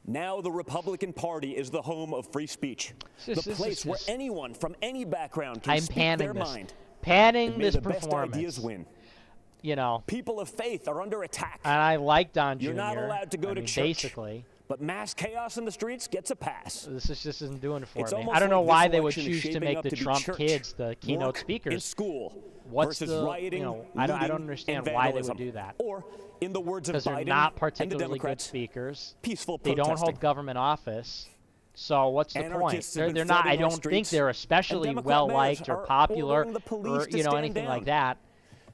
Speaker 4: Now the Republican Party is the home of free speech, the place where anyone from any background can speak their mind.
Speaker 5: Panning this
Speaker 4: the
Speaker 5: performance.
Speaker 4: Best ideas win.
Speaker 5: You know,
Speaker 4: people of faith are under attack.
Speaker 5: And I like Don Jr.
Speaker 4: You're not allowed to go to church.
Speaker 5: Basically.
Speaker 4: But mass chaos in the streets gets a pass.
Speaker 5: This isn't doing it for
Speaker 4: It's
Speaker 5: me. I don't know
Speaker 4: like
Speaker 5: why
Speaker 4: this
Speaker 5: they would
Speaker 4: election is
Speaker 5: choose to
Speaker 4: shaping
Speaker 5: make
Speaker 4: up
Speaker 5: the
Speaker 4: to be
Speaker 5: Trump
Speaker 4: church,
Speaker 5: kids the keynote
Speaker 4: work,
Speaker 5: speakers.
Speaker 4: in school
Speaker 5: What's
Speaker 4: versus
Speaker 5: the,
Speaker 4: rioting,
Speaker 5: you know, I don't understand why they would do that.
Speaker 4: Or, in the words of
Speaker 5: Because they're
Speaker 4: Biden
Speaker 5: not
Speaker 4: and the
Speaker 5: particularly good
Speaker 4: Democrats,
Speaker 5: speakers.
Speaker 4: peaceful
Speaker 5: They don't
Speaker 4: protesting.
Speaker 5: hold government office. So what's the point?
Speaker 4: Anarchists have been
Speaker 5: They're not. I
Speaker 4: flooding our
Speaker 5: don't think
Speaker 4: streets,
Speaker 5: they're
Speaker 4: and
Speaker 5: especially
Speaker 4: Democrat
Speaker 5: well
Speaker 4: mayors
Speaker 5: liked or
Speaker 4: are
Speaker 5: popular
Speaker 4: ordering the police
Speaker 5: or
Speaker 4: to
Speaker 5: you know
Speaker 4: stand
Speaker 5: anything
Speaker 4: down.
Speaker 5: like that.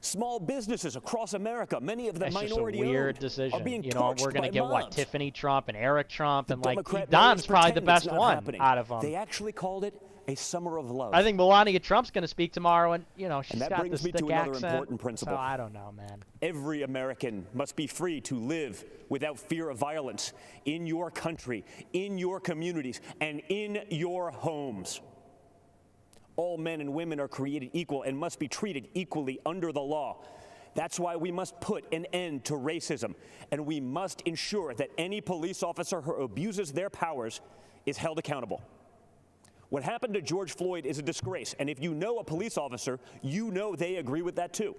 Speaker 4: Small businesses across America, many of them
Speaker 5: That's just a
Speaker 4: minority
Speaker 5: weird
Speaker 4: owned,
Speaker 5: decision.
Speaker 4: are being
Speaker 5: You know,
Speaker 4: torched
Speaker 5: we're going
Speaker 4: by
Speaker 5: to get what
Speaker 4: mobs.
Speaker 5: Tiffany Trump and Eric Trump and like
Speaker 4: Democrat
Speaker 5: Don's
Speaker 4: mayors
Speaker 5: probably the
Speaker 4: pretend
Speaker 5: best
Speaker 4: it's not
Speaker 5: one
Speaker 4: happening.
Speaker 5: out of them.
Speaker 4: They actually called it a summer of love.
Speaker 5: I think Melania Trump's going to speak tomorrow, and you know she's
Speaker 4: And that
Speaker 5: got
Speaker 4: brings
Speaker 5: this
Speaker 4: me to
Speaker 5: thick
Speaker 4: another
Speaker 5: accent.
Speaker 4: important principle.
Speaker 5: So I don't know, man.
Speaker 4: Every American must be free to live without fear of violence in your country, in your communities, and in your homes. All men and women are created equal and must be treated equally under the law. That's why we must put an end to racism, and we must ensure that any police officer who abuses their powers is held accountable. What happened to George Floyd is a disgrace, and if you know a police officer, you know they agree with that too.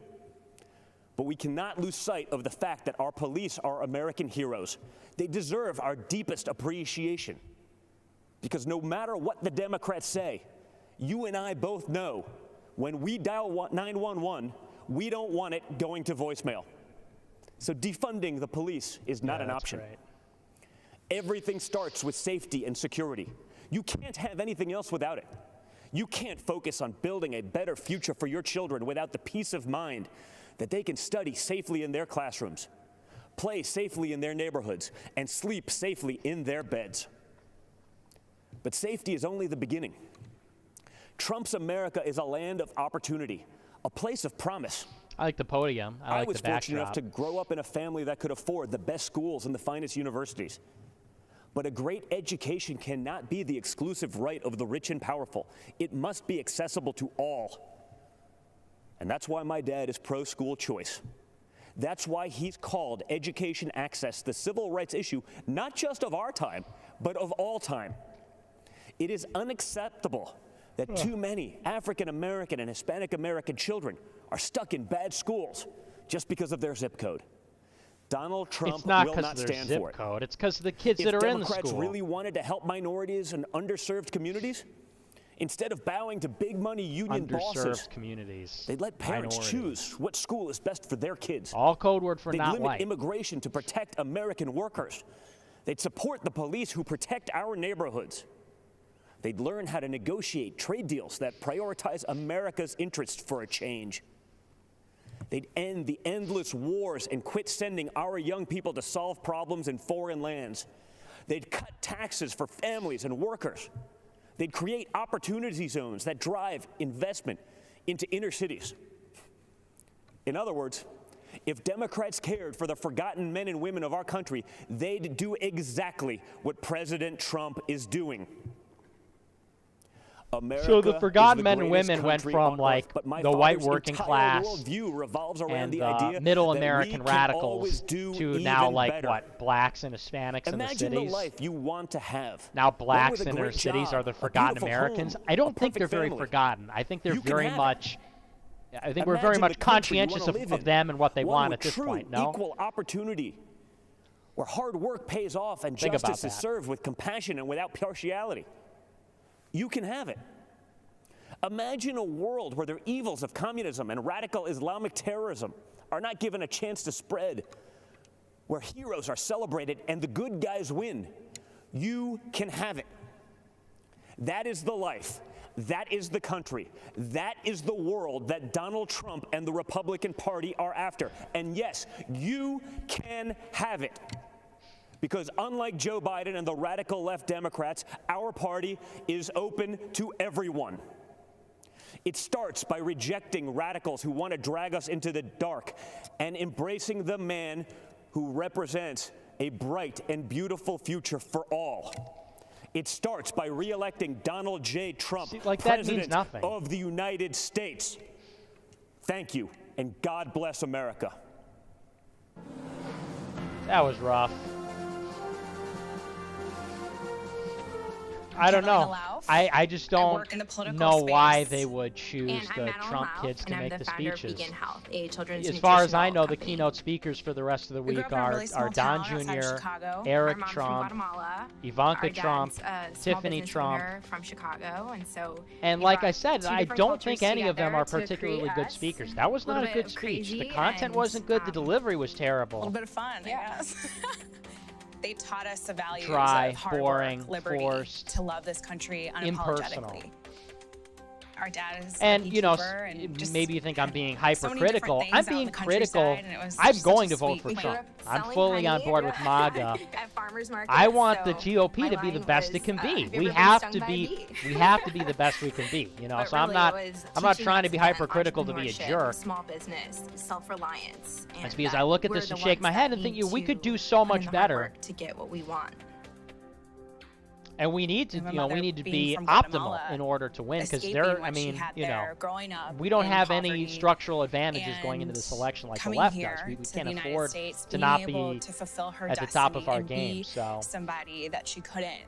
Speaker 4: But we cannot lose sight of the fact that our police are American heroes. They deserve our deepest appreciation. Because no matter what the Democrats say, you and I both know when we dial 911, we don't want it going to voicemail. So defunding the police is not an option.
Speaker 5: Right.
Speaker 4: Everything starts with safety and security. You can't have anything else without it. You can't focus on building a better future for your children without the peace of mind that they can study safely in their classrooms, play safely in their neighborhoods, and sleep safely in their beds. But safety is only the beginning. Trump's America is a land of opportunity, a place of promise.
Speaker 5: I like the podium. I like
Speaker 4: was
Speaker 5: the
Speaker 4: fortunate enough
Speaker 5: backdrop.
Speaker 4: to grow up in a family that could afford the best schools and the finest universities. But a great education cannot be the exclusive right of the rich and powerful. It must be accessible to all. And that's why my dad is pro-school choice. That's why he's called education access the civil rights issue, not just of our time, but of all time. It is unacceptable that too many African American and Hispanic American children are stuck in bad schools just because of their zip code. Donald Trump will not stand for it.
Speaker 5: Code. It's because of the kids that are in the school.
Speaker 4: If Democrats really wanted to help minorities and underserved communities, instead of bowing to big money union bosses,
Speaker 5: communities,
Speaker 4: they'd let parents choose what school is best for their kids.
Speaker 5: All code word for
Speaker 4: They'd
Speaker 5: not
Speaker 4: limit
Speaker 5: white.
Speaker 4: immigration to protect American workers. They'd support the police who protect our neighborhoods. They'd learn how to negotiate trade deals that prioritize America's interests for a change. They'd end the endless wars and quit sending our young people to solve problems in foreign lands. They'd cut taxes for families and workers. They'd create opportunity zones that drive investment into inner cities. In other words, if Democrats cared for the forgotten men and women of our country, they'd do exactly what President Trump is doing. America
Speaker 5: So the forgotten men and
Speaker 4: greatest
Speaker 5: women went
Speaker 4: country
Speaker 5: from
Speaker 4: on
Speaker 5: like
Speaker 4: earth, but my
Speaker 5: the white
Speaker 4: father's
Speaker 5: working
Speaker 4: entire
Speaker 5: class
Speaker 4: worldview revolves around
Speaker 5: and
Speaker 4: the idea
Speaker 5: middle
Speaker 4: that
Speaker 5: American
Speaker 4: we can
Speaker 5: radicals
Speaker 4: always do
Speaker 5: to
Speaker 4: even
Speaker 5: now like
Speaker 4: better.
Speaker 5: what, blacks and Hispanics in the
Speaker 4: Imagine
Speaker 5: cities.
Speaker 4: the life you want to have.
Speaker 5: Now
Speaker 4: One
Speaker 5: blacks
Speaker 4: with a
Speaker 5: in their
Speaker 4: great
Speaker 5: cities
Speaker 4: job,
Speaker 5: are the
Speaker 4: a
Speaker 5: forgotten
Speaker 4: beautiful
Speaker 5: Americans.
Speaker 4: home,
Speaker 5: I don't
Speaker 4: a
Speaker 5: think they're
Speaker 4: perfect
Speaker 5: very
Speaker 4: family.
Speaker 5: forgotten. I think they're
Speaker 4: You can
Speaker 5: very
Speaker 4: have it.
Speaker 5: much. I think we're very
Speaker 4: Imagine
Speaker 5: much
Speaker 4: the country you
Speaker 5: conscientious
Speaker 4: wanna live
Speaker 5: of
Speaker 4: in.
Speaker 5: them and what they
Speaker 4: One
Speaker 5: want
Speaker 4: with
Speaker 5: at this
Speaker 4: true,
Speaker 5: point. No.
Speaker 4: equal opportunity, where hard work pays off and
Speaker 5: Think about
Speaker 4: justice is
Speaker 5: that.
Speaker 4: served with compassion and without partiality. You can have it. Imagine a world where the evils of communism and radical Islamic terrorism are not given a chance to spread, where heroes are celebrated and the good guys win. You can have it. That is the life. That is the country. That is the world that Donald Trump and the Republican Party are after. And yes, you can have it. Because unlike Joe Biden and the radical left Democrats, our party is open to everyone. It starts by rejecting radicals who want to drag us into the dark and embracing the man who represents a bright and beautiful future for all. It starts by re-electing Donald J. Trump,
Speaker 5: See, like, that means
Speaker 4: President
Speaker 5: nothing.
Speaker 4: of the United States. Thank you, and God bless America.
Speaker 5: That was rough. I don't know. I just don't know why they would choose the Trump kids to make the speeches. As far as I know, the keynote speakers for the rest of the week are Don Jr., Eric Trump, Ivanka Trump, Tiffany Trump.
Speaker 6: From Chicago, and so.
Speaker 5: And like I said, I don't think any of them are particularly good speakers. That was not a good speech. The content wasn't good. The delivery was terrible.
Speaker 6: A little bit of fun, I guess. They taught us the values
Speaker 5: Dry,
Speaker 6: of hard
Speaker 5: boring,
Speaker 6: work, liberty,
Speaker 5: forced,
Speaker 6: to love this country
Speaker 5: impersonal.
Speaker 6: unapologetically. Our dad is
Speaker 5: And,
Speaker 6: a
Speaker 5: you know,
Speaker 6: beekeeper, and just
Speaker 5: maybe you think I'm being
Speaker 6: so many different
Speaker 5: hypercritical.
Speaker 6: things
Speaker 5: I'm
Speaker 6: out in
Speaker 5: being
Speaker 6: the
Speaker 5: critical.
Speaker 6: countryside, and it was
Speaker 5: I'm
Speaker 6: just
Speaker 5: going
Speaker 6: such
Speaker 5: to
Speaker 6: a
Speaker 5: vote
Speaker 6: sweet
Speaker 5: for
Speaker 6: week.
Speaker 5: Trump. I'm
Speaker 6: Selling
Speaker 5: fully on
Speaker 6: honey
Speaker 5: board with MAGA.
Speaker 6: at farmers markets,
Speaker 5: I want the
Speaker 6: so
Speaker 5: GOP
Speaker 6: my
Speaker 5: to be the
Speaker 6: line
Speaker 5: best it
Speaker 6: was,
Speaker 5: can be.
Speaker 6: have you
Speaker 5: We
Speaker 6: ever been
Speaker 5: have
Speaker 6: stung
Speaker 5: to
Speaker 6: by a
Speaker 5: be
Speaker 6: bee?
Speaker 5: we have to be the best we can be, you know.
Speaker 6: But
Speaker 5: So
Speaker 6: really,
Speaker 5: I'm
Speaker 6: it was
Speaker 5: not
Speaker 6: teaching
Speaker 5: trying to
Speaker 6: us
Speaker 5: be
Speaker 6: about
Speaker 5: hypercritical to be a
Speaker 6: entrepreneurship,
Speaker 5: jerk.
Speaker 6: small business, self-reliance. and
Speaker 5: It's because
Speaker 6: that
Speaker 5: I look at
Speaker 6: we're
Speaker 5: this
Speaker 6: the
Speaker 5: and shake my
Speaker 6: ones
Speaker 5: head
Speaker 6: that
Speaker 5: and think,
Speaker 6: need
Speaker 5: we could
Speaker 6: to
Speaker 5: do so
Speaker 6: put in
Speaker 5: much
Speaker 6: the hard
Speaker 5: better.
Speaker 6: work to get what we want.
Speaker 5: And we need to,
Speaker 6: My
Speaker 5: you know, we
Speaker 6: mother
Speaker 5: need to
Speaker 6: being
Speaker 5: be
Speaker 6: from
Speaker 5: optimal
Speaker 6: Guatemala,
Speaker 5: in order to win, because
Speaker 6: escaping
Speaker 5: they're,
Speaker 6: what
Speaker 5: I mean,
Speaker 6: she had
Speaker 5: you know,
Speaker 6: there, growing up
Speaker 5: we don't
Speaker 6: in
Speaker 5: have any
Speaker 6: poverty,
Speaker 5: structural advantages going into this
Speaker 6: and
Speaker 5: election like the
Speaker 6: coming
Speaker 5: left
Speaker 6: here
Speaker 5: does. We
Speaker 6: to the
Speaker 5: can't
Speaker 6: United
Speaker 5: afford
Speaker 6: States,
Speaker 5: to
Speaker 6: being
Speaker 5: not
Speaker 6: able
Speaker 5: be
Speaker 6: to fulfill her
Speaker 5: at the top of
Speaker 6: destiny
Speaker 5: our
Speaker 6: and
Speaker 5: game.
Speaker 6: be
Speaker 5: So,
Speaker 6: somebody that she couldn't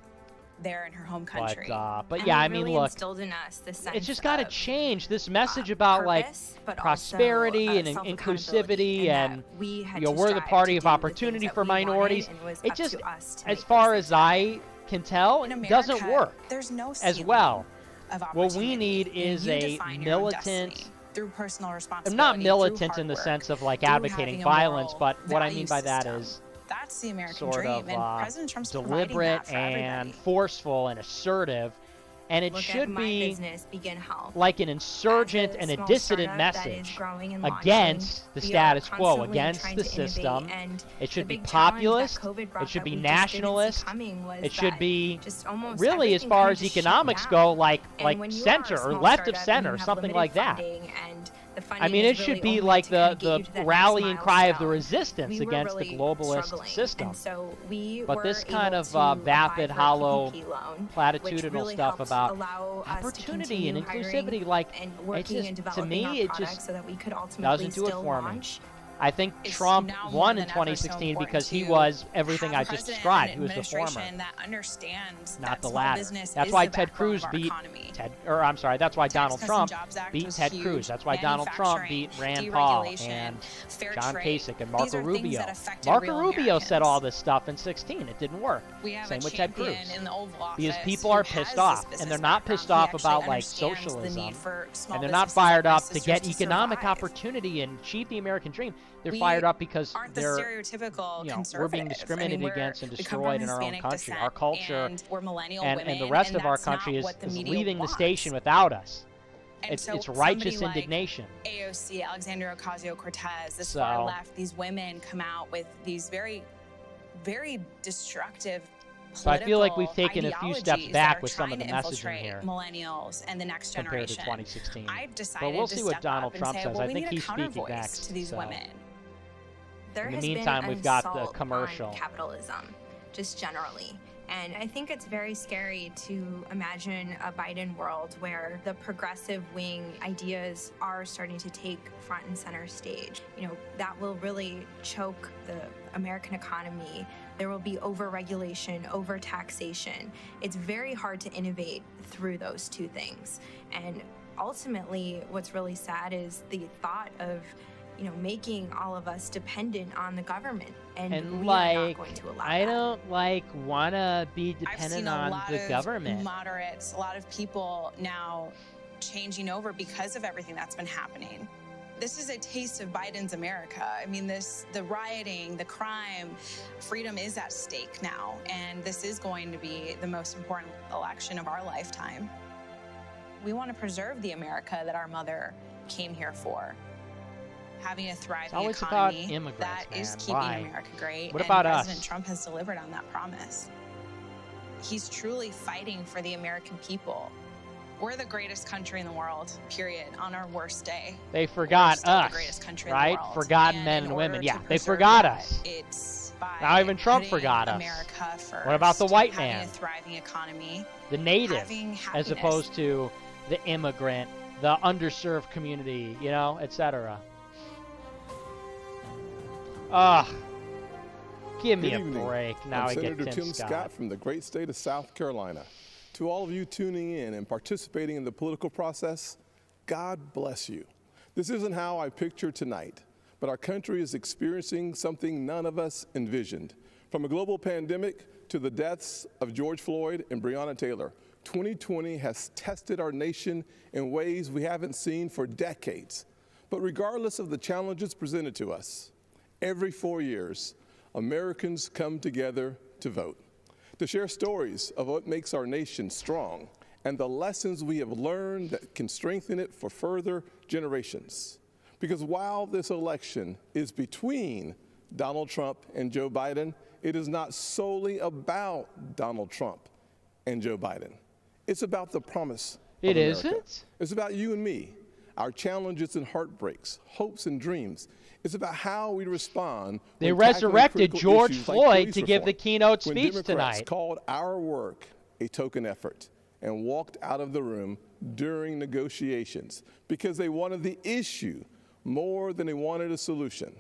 Speaker 6: there in her home country.
Speaker 5: but
Speaker 6: And
Speaker 5: yeah,
Speaker 6: it
Speaker 5: I mean,
Speaker 6: really
Speaker 5: look,
Speaker 6: instilled in us this sense
Speaker 5: it's just got to
Speaker 6: of
Speaker 5: change. This message about like
Speaker 6: purpose, but
Speaker 5: prosperity
Speaker 6: also,
Speaker 5: and
Speaker 6: self-accountability,
Speaker 5: inclusivity
Speaker 6: and
Speaker 5: and
Speaker 6: that we had
Speaker 5: you know,
Speaker 6: to
Speaker 5: we're the
Speaker 6: strive
Speaker 5: party
Speaker 6: to
Speaker 5: of
Speaker 6: do the
Speaker 5: opportunity
Speaker 6: things that
Speaker 5: for
Speaker 6: we wanted,
Speaker 5: minorities.
Speaker 6: and it was
Speaker 5: It
Speaker 6: up
Speaker 5: just,
Speaker 6: to us to
Speaker 5: as
Speaker 6: make
Speaker 5: far
Speaker 6: those
Speaker 5: as I can tell,
Speaker 6: In
Speaker 5: it doesn't
Speaker 6: America,
Speaker 5: work
Speaker 6: there's no
Speaker 5: as
Speaker 6: ceiling
Speaker 5: well.
Speaker 6: of
Speaker 5: What we
Speaker 6: opportunity.
Speaker 5: need is
Speaker 6: You
Speaker 5: a
Speaker 6: define your own
Speaker 5: militant.
Speaker 6: destiny through personal responsibility.
Speaker 5: I'm not
Speaker 6: through
Speaker 5: militant
Speaker 6: hard
Speaker 5: in the
Speaker 6: work,
Speaker 5: sense of like
Speaker 6: through
Speaker 5: advocating
Speaker 6: having a
Speaker 5: violence,
Speaker 6: moral
Speaker 5: but what I
Speaker 6: value
Speaker 5: mean by that
Speaker 6: system.
Speaker 5: is
Speaker 6: That's the American
Speaker 5: sort
Speaker 6: dream,
Speaker 5: of
Speaker 6: and President Trump's providing
Speaker 5: deliberate
Speaker 6: that for
Speaker 5: and
Speaker 6: everybody.
Speaker 5: forceful and assertive, and it
Speaker 6: Look
Speaker 5: should
Speaker 6: at my
Speaker 5: be
Speaker 6: business, Begin Health.
Speaker 5: like an insurgent
Speaker 6: As a
Speaker 5: and a
Speaker 6: small
Speaker 5: dissident
Speaker 6: startup that is
Speaker 5: message
Speaker 6: growing and launching,
Speaker 5: against the
Speaker 6: we are
Speaker 5: status quo,
Speaker 6: constantly
Speaker 5: against
Speaker 6: trying
Speaker 5: the
Speaker 6: to innovate,
Speaker 5: system.
Speaker 6: and
Speaker 5: It should
Speaker 6: the
Speaker 5: be
Speaker 6: big challenge that
Speaker 5: populist.
Speaker 6: COVID brought
Speaker 5: It should
Speaker 6: that
Speaker 5: be
Speaker 6: we just didn't see
Speaker 5: nationalist.
Speaker 6: coming was
Speaker 5: It should
Speaker 6: that
Speaker 5: be
Speaker 6: just almost
Speaker 5: really, as
Speaker 6: everything
Speaker 5: far
Speaker 6: kind
Speaker 5: as
Speaker 6: of shut
Speaker 5: economics
Speaker 6: down.
Speaker 5: go, like
Speaker 6: And when you are
Speaker 5: center
Speaker 6: a
Speaker 5: or
Speaker 6: small
Speaker 5: left of
Speaker 6: startup and
Speaker 5: center,
Speaker 6: you have
Speaker 5: something
Speaker 6: limited
Speaker 5: like that.
Speaker 6: funding and
Speaker 7: The funding
Speaker 5: I mean,
Speaker 7: is
Speaker 5: it should
Speaker 7: really
Speaker 5: be
Speaker 7: only
Speaker 5: like
Speaker 7: to kind of
Speaker 5: the
Speaker 7: get you to that
Speaker 5: rallying
Speaker 7: next
Speaker 5: cry of the
Speaker 7: milestone.
Speaker 5: resistance
Speaker 7: We were
Speaker 5: against
Speaker 7: really
Speaker 5: the globalist
Speaker 7: struggling,
Speaker 5: system.
Speaker 7: And so we
Speaker 5: But
Speaker 7: were
Speaker 5: this kind
Speaker 7: able
Speaker 5: of
Speaker 7: to apply
Speaker 5: vapid,
Speaker 7: for a
Speaker 5: hollow,
Speaker 7: PPP loan, which
Speaker 5: platitudinal
Speaker 7: really
Speaker 5: stuff
Speaker 7: helped
Speaker 5: about
Speaker 7: allow us to
Speaker 5: opportunity and
Speaker 7: continue
Speaker 5: inclusivity,
Speaker 7: hiring
Speaker 5: like
Speaker 7: and
Speaker 5: it's
Speaker 7: working
Speaker 5: just,
Speaker 7: and
Speaker 5: to
Speaker 7: developing
Speaker 5: me,
Speaker 7: our
Speaker 5: it
Speaker 7: products
Speaker 5: just
Speaker 7: so that we could ultimately
Speaker 5: doesn't do it
Speaker 7: still
Speaker 5: for me.
Speaker 7: launch.
Speaker 5: I think
Speaker 6: It's
Speaker 5: Trump
Speaker 6: now
Speaker 5: won
Speaker 6: more
Speaker 5: in
Speaker 6: than ever so
Speaker 5: 2016
Speaker 6: important
Speaker 5: because he
Speaker 6: to
Speaker 5: was everything
Speaker 6: have
Speaker 5: I
Speaker 6: a
Speaker 5: just
Speaker 6: president
Speaker 5: described.
Speaker 6: and
Speaker 5: He was the former,
Speaker 6: administration that understands
Speaker 5: not
Speaker 6: that
Speaker 5: the
Speaker 6: small
Speaker 5: latter.
Speaker 6: business
Speaker 5: That's
Speaker 6: is
Speaker 5: why
Speaker 6: the
Speaker 5: Ted
Speaker 6: backbone
Speaker 5: Cruz
Speaker 6: of our
Speaker 5: beat
Speaker 6: economy.
Speaker 5: that's why Donald
Speaker 6: Tax Cuts and
Speaker 5: Trump
Speaker 6: Jobs Act
Speaker 5: beat
Speaker 6: was
Speaker 5: Ted
Speaker 6: huge.
Speaker 5: Cruz. That's why Donald Trump beat Rand Paul and
Speaker 6: fair
Speaker 5: John
Speaker 6: trade.
Speaker 5: Kasich and
Speaker 6: These
Speaker 5: Marco
Speaker 6: are things
Speaker 5: Rubio.
Speaker 6: that affected
Speaker 5: Marco
Speaker 6: real
Speaker 5: Rubio said
Speaker 6: Americans.
Speaker 5: all this stuff in 2016. It didn't work.
Speaker 6: We have
Speaker 5: Same
Speaker 6: a
Speaker 5: with Ted Cruz.
Speaker 6: champion in the Oval Office
Speaker 5: Because people
Speaker 6: who
Speaker 5: are
Speaker 6: has
Speaker 5: pissed
Speaker 6: this
Speaker 5: off, and
Speaker 6: business
Speaker 5: they're not
Speaker 6: background.
Speaker 5: pissed
Speaker 6: He
Speaker 5: off
Speaker 6: actually
Speaker 5: about like
Speaker 6: understands the
Speaker 5: socialism,
Speaker 6: need for small
Speaker 5: and they're not
Speaker 6: businesses
Speaker 5: fired
Speaker 6: and
Speaker 5: up to
Speaker 6: business
Speaker 5: get
Speaker 6: to
Speaker 5: economic
Speaker 6: survive.
Speaker 5: opportunity and achieve the American dream. They're
Speaker 6: We
Speaker 5: fired up because
Speaker 6: aren't the
Speaker 5: they're
Speaker 6: stereotypical
Speaker 5: we're being
Speaker 6: conservative.
Speaker 5: discriminated against and
Speaker 6: We come
Speaker 5: destroyed
Speaker 6: from
Speaker 5: in our own
Speaker 6: Hispanic
Speaker 5: country.
Speaker 6: descent,
Speaker 5: Our culture
Speaker 6: and we're millennial
Speaker 5: and
Speaker 6: women,
Speaker 5: the rest
Speaker 6: and
Speaker 5: of our
Speaker 6: that's not
Speaker 5: country is
Speaker 6: what the
Speaker 5: is
Speaker 6: media
Speaker 5: leaving the
Speaker 6: wants.
Speaker 5: station without us.
Speaker 6: And
Speaker 5: It's
Speaker 6: so
Speaker 5: righteous
Speaker 6: somebody like
Speaker 5: indignation.
Speaker 6: AOC, Alexandria Ocasio-Cortez, this
Speaker 5: So-
Speaker 6: far left, these women come out with these very, very destructive
Speaker 5: So I feel like we've
Speaker 6: political
Speaker 5: taken a few steps
Speaker 6: ideologies that
Speaker 5: back
Speaker 6: are
Speaker 5: with some of
Speaker 6: trying
Speaker 5: the
Speaker 6: to
Speaker 5: messaging
Speaker 6: infiltrate
Speaker 5: here
Speaker 6: millennials and the next
Speaker 5: compared to
Speaker 6: generation.
Speaker 5: 2016.
Speaker 6: I've decided
Speaker 5: But we'll
Speaker 6: to
Speaker 5: see what
Speaker 6: step
Speaker 5: Donald
Speaker 6: up and
Speaker 5: Trump
Speaker 6: say,
Speaker 5: says.
Speaker 6: well,
Speaker 5: I
Speaker 6: we
Speaker 5: think
Speaker 6: need a
Speaker 5: he's speaking
Speaker 6: countervoice
Speaker 5: next.
Speaker 6: to these
Speaker 5: so.
Speaker 6: women.
Speaker 7: There
Speaker 5: In the
Speaker 7: has
Speaker 5: meantime,
Speaker 7: been
Speaker 5: we've
Speaker 7: an
Speaker 5: got the
Speaker 7: assault
Speaker 5: commercial.
Speaker 7: on capitalism, just generally. And I think it's very scary to imagine a Biden world where the progressive wing ideas are starting to take front and center stage. You know, that will really choke the American economy. There will be over-regulation, over-taxation. It's very hard to innovate through those two things. And ultimately, what's really sad is the thought of making all of us dependent on the government, and we are not going to allow
Speaker 5: I
Speaker 7: that.
Speaker 5: don't wanna be
Speaker 6: I've
Speaker 5: dependent
Speaker 6: seen a
Speaker 5: on
Speaker 6: lot
Speaker 5: the
Speaker 6: of
Speaker 5: government.
Speaker 6: moderates, a lot of people now changing over because of everything that's been happening. This is a taste of Biden's America. I mean, the rioting, the crime, freedom is at stake now, and this is going to be the most important election of our lifetime. We want to preserve the America that our mother came here for. Having a thriving
Speaker 5: always about
Speaker 6: economy
Speaker 5: immigrants,
Speaker 6: that is
Speaker 5: man.
Speaker 6: keeping
Speaker 5: Why?
Speaker 6: America great.
Speaker 5: What
Speaker 6: and
Speaker 5: about
Speaker 6: President
Speaker 5: us?
Speaker 6: Trump has delivered on that promise. He's truly fighting for the American people. We're the greatest country in the world, period, on our worst day.
Speaker 5: They forgot
Speaker 6: still the
Speaker 5: us,
Speaker 6: greatest country in the
Speaker 5: right?
Speaker 6: world.
Speaker 5: Forgotten
Speaker 6: And
Speaker 5: men
Speaker 6: in
Speaker 5: and women.
Speaker 6: order
Speaker 5: Yeah,
Speaker 6: to
Speaker 5: they
Speaker 6: preserve
Speaker 5: forgot
Speaker 6: that,
Speaker 5: us.
Speaker 6: It's by
Speaker 5: Now even Trump
Speaker 6: putting
Speaker 5: forgot us.
Speaker 6: America first,
Speaker 5: What about the white
Speaker 6: having
Speaker 5: man?
Speaker 6: a thriving economy,
Speaker 5: The native,
Speaker 6: having
Speaker 5: as
Speaker 6: happiness.
Speaker 5: opposed to the immigrant, the underserved community, etc. Give me
Speaker 22: Good
Speaker 5: a
Speaker 22: evening.
Speaker 5: break. Now
Speaker 22: I'm
Speaker 5: I
Speaker 22: Senator
Speaker 5: get
Speaker 22: Tim Scott from the great state of South Carolina. To all of you tuning in and participating in the political process, God bless you. This isn't how I picture tonight, but our country is experiencing something none of us envisioned. From a global pandemic to the deaths of George Floyd and Breonna Taylor, 2020 has tested our nation in ways we haven't seen for decades. But regardless of the challenges presented to us, every 4 years, Americans come together to vote, to share stories of what makes our nation strong and the lessons we have learned that can strengthen it for further generations. Because while this election is between Donald Trump and Joe Biden, it is not solely about Donald Trump and Joe Biden. It's about the promise of
Speaker 5: It
Speaker 22: America.
Speaker 5: isn't?
Speaker 22: It's about you and me, our challenges and heartbreaks, hopes and dreams. It's about how we respond.
Speaker 5: They
Speaker 22: when tackling
Speaker 5: resurrected
Speaker 22: critical
Speaker 5: George
Speaker 22: issues like
Speaker 5: Floyd
Speaker 22: police
Speaker 5: to give
Speaker 22: reform,
Speaker 5: the keynote
Speaker 22: when
Speaker 5: speech
Speaker 22: Democrats
Speaker 5: tonight.
Speaker 22: called our work a token effort and walked out of the room during negotiations because they wanted the issue more than they wanted a solution.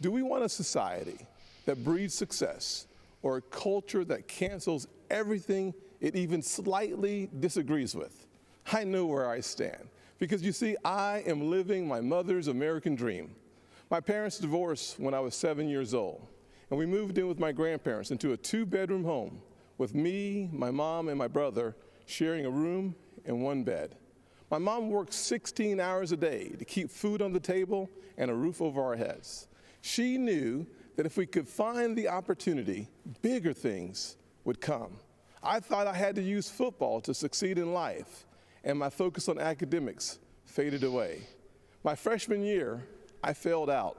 Speaker 22: Do we want a society that breeds success or a culture that cancels everything it even slightly disagrees with? I know where I stand because you see, I am living my mother's American dream. My parents divorced when I was 7 years old, and we moved in with my grandparents into a 2-bedroom home with me, my mom, and my brother sharing a room and one bed. My mom worked 16 hours a day to keep food on the table and a roof over our heads. She knew that if we could find the opportunity, bigger things would come. I thought I had to use football to succeed in life, and my focus on academics faded away. My freshman year, I failed out.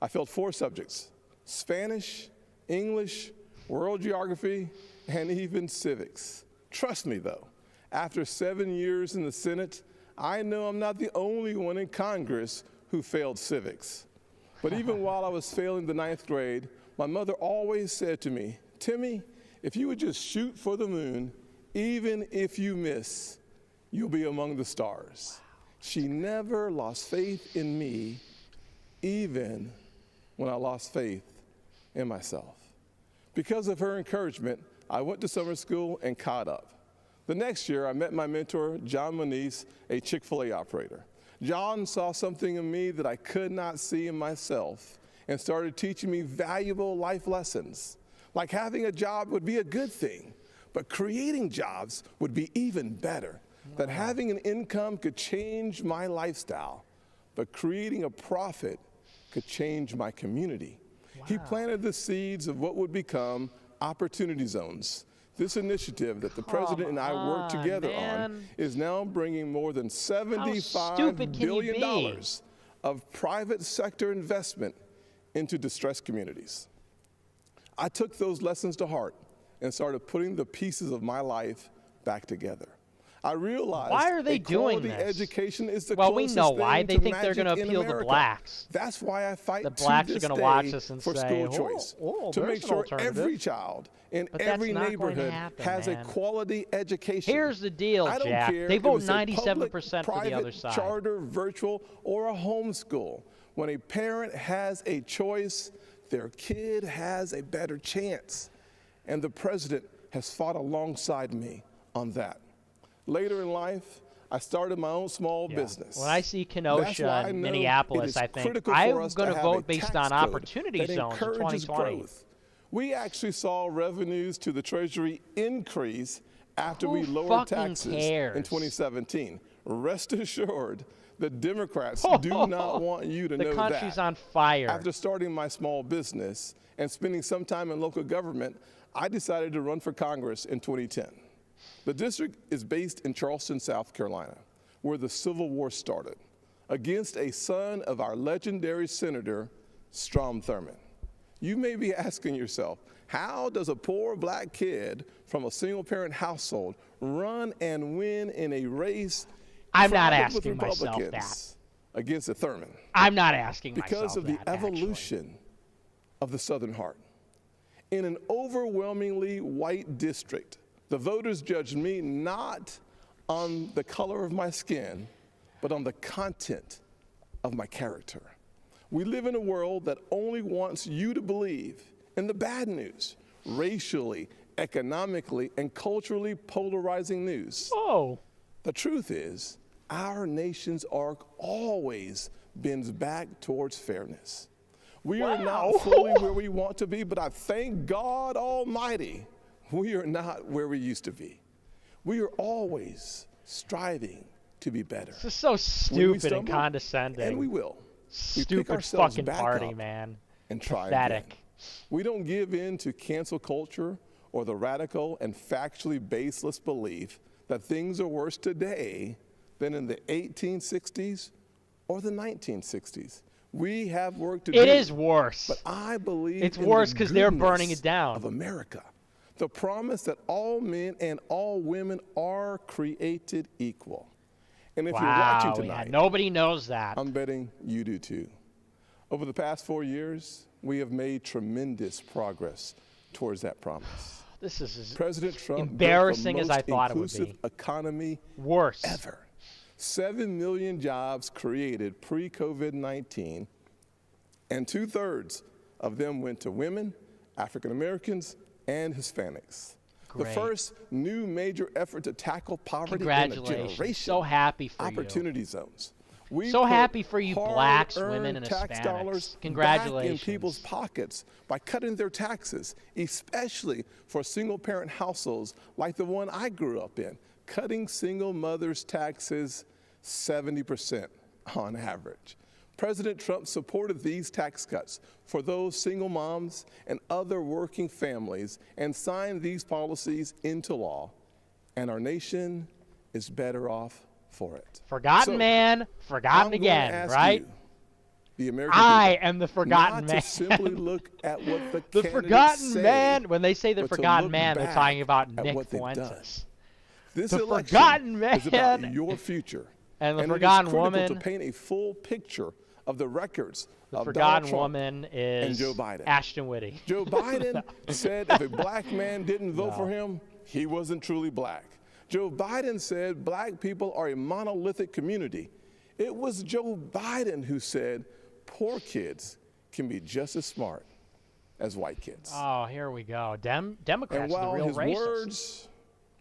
Speaker 22: I failed 4 subjects: Spanish, English, world geography, and even civics. Trust me though, after 7 years in the Senate, I know I'm not the only one in Congress who failed civics. But even while I was failing the 9th grade, my mother always said to me, Timmy, if you would just shoot for the moon, even if you miss, you'll be among the stars. She never lost faith in me, even when I lost faith in myself. Because of her encouragement, I went to summer school and caught up. The next year, I met my mentor, John Moniz, a Chick-fil-A operator. John saw something in me that I could not see in myself and started teaching me valuable life lessons. Like having a job would be a good thing, but creating jobs would be even better. That having an income could change my lifestyle, but creating a profit could change my community. He planted the seeds of what would become opportunity zones. This initiative that the president and I worked together on is now bringing more than $75 billion of private sector investment into distressed communities. I took those lessons to heart and started putting the pieces of my life back together. I realized
Speaker 5: why are they doing
Speaker 22: quality
Speaker 5: this?
Speaker 22: education is the
Speaker 5: well, we
Speaker 22: closest
Speaker 5: know
Speaker 22: thing
Speaker 5: why. They
Speaker 22: to
Speaker 5: think they're
Speaker 22: magic
Speaker 5: going to
Speaker 22: in
Speaker 5: appeal to
Speaker 22: America.
Speaker 5: blacks.
Speaker 22: That's why I fight
Speaker 5: The blacks
Speaker 22: to
Speaker 5: are
Speaker 22: this
Speaker 5: going to watch
Speaker 22: day
Speaker 5: this and
Speaker 22: for
Speaker 5: say,
Speaker 22: school choice, to
Speaker 5: there's
Speaker 22: make
Speaker 5: an
Speaker 22: sure
Speaker 5: alternative.
Speaker 22: every child in
Speaker 5: But that's
Speaker 22: every
Speaker 5: not going to
Speaker 22: neighborhood
Speaker 5: happen,
Speaker 22: has
Speaker 5: man.
Speaker 22: a quality education.
Speaker 5: Here's the deal,
Speaker 22: I don't
Speaker 5: Jack.
Speaker 22: care
Speaker 5: They
Speaker 22: if
Speaker 5: vote
Speaker 22: it's a
Speaker 5: 97%
Speaker 22: public,
Speaker 5: for the
Speaker 22: private,
Speaker 5: other side.
Speaker 22: charter, virtual, or a homeschool. When a parent has a choice, their kid has a better chance. And the president has fought alongside me on that. Later in life, I started my own small business.
Speaker 5: When I see Kenosha and Minneapolis, I think I'm going to vote based on opportunity zones in 2020.
Speaker 22: Growth. We actually saw revenues to the Treasury increase after we lowered taxes in 2017. Rest assured, the Democrats do not want you to know that.
Speaker 5: The country's on fire.
Speaker 22: After starting my small business and spending some time in local government, I decided to run for Congress in 2010. The district is based in Charleston, South Carolina, where the Civil War started, against a son of our legendary Senator, Strom Thurmond. You may be asking yourself, how does a poor black kid from a single-parent household run and win in a race
Speaker 5: I'm not
Speaker 22: crowded
Speaker 5: asking
Speaker 22: with
Speaker 5: myself
Speaker 22: Republicans against a Thurmond?
Speaker 5: I'm not asking myself
Speaker 22: because of the
Speaker 5: that,
Speaker 22: evolution of the Southern heart. In an overwhelmingly white district, the voters judged me not on the color of my skin, but on the content of my character. We live in a world that only wants you to believe in the bad news, racially, economically, and culturally polarizing news.
Speaker 5: Oh.
Speaker 22: The truth is, our nation's arc always bends back towards fairness. We are not fully where we want to be, but I thank God Almighty, we are not where we used to be. We are always striving to be better.
Speaker 5: This is so stupid and condescending.
Speaker 22: And we will.
Speaker 5: Stupid fucking party, man.
Speaker 22: And try
Speaker 5: Pathetic.
Speaker 22: again. We don't give in to cancel culture or the radical and factually baseless belief that things are worse today than in the 1860s or the 1960s. We have work to do.
Speaker 5: It is worse.
Speaker 22: But I believe
Speaker 5: it's worse because they're burning it down.
Speaker 22: Of America. The promise that all men and all women are created equal. And if you're watching tonight,
Speaker 5: nobody knows that.
Speaker 22: I'm betting you do too. Over the past 4 years, we have made tremendous progress towards that promise.
Speaker 5: This is as
Speaker 22: President Trump
Speaker 5: embarrassing
Speaker 22: built the
Speaker 5: as I thought it would
Speaker 22: inclusive
Speaker 5: be.
Speaker 22: Economy
Speaker 5: worse
Speaker 22: ever. 7 million jobs created pre-COVID-19, and 2/3 of them went to women, African Americans, and Hispanics.
Speaker 5: Great.
Speaker 22: The first new major effort to tackle poverty in a
Speaker 5: Congratulations.
Speaker 22: generation.
Speaker 5: So happy for
Speaker 22: Opportunity
Speaker 5: you.
Speaker 22: zones. We
Speaker 5: So
Speaker 22: put
Speaker 5: happy for you blacks,
Speaker 22: hard-earned
Speaker 5: women, and
Speaker 22: tax dollars
Speaker 5: Hispanics. Congratulations.
Speaker 22: back in people's pockets by cutting their taxes, especially for single-parent households like the one I grew up in, cutting single mothers' taxes 70% on average. President Trump supported these tax cuts for those single moms and other working families and signed these policies into law, and our nation is better off for it.
Speaker 5: Forgotten man, forgotten again, right?
Speaker 22: You, the American
Speaker 5: I
Speaker 22: people,
Speaker 5: am the forgotten
Speaker 22: not
Speaker 5: man.
Speaker 22: to simply look at what the candidates
Speaker 5: forgotten
Speaker 22: say,
Speaker 5: man. When they say the
Speaker 22: but to
Speaker 5: forgotten
Speaker 22: look
Speaker 5: man, they're
Speaker 22: back
Speaker 5: talking about
Speaker 22: at
Speaker 5: Nick
Speaker 22: what they've done.
Speaker 5: Fuentes.
Speaker 22: This
Speaker 5: The
Speaker 22: election
Speaker 5: forgotten man.
Speaker 22: is about your future
Speaker 5: And the
Speaker 22: and
Speaker 5: forgotten
Speaker 22: it is critical
Speaker 5: woman.
Speaker 22: to paint a full picture of the records
Speaker 5: The
Speaker 22: of
Speaker 5: forgotten
Speaker 22: Donald Trump
Speaker 5: woman is
Speaker 22: and Joe Biden.
Speaker 5: Ashton Whitty.
Speaker 22: Joe Biden said if a black man didn't vote
Speaker 5: No.
Speaker 22: for him, he wasn't truly black. Joe Biden said black people are a monolithic community. It was Joe Biden who said poor kids can be just as smart as white kids.
Speaker 5: Oh, here we go. Democrats
Speaker 22: And
Speaker 5: are the
Speaker 22: while
Speaker 5: real
Speaker 22: his
Speaker 5: racists.
Speaker 22: words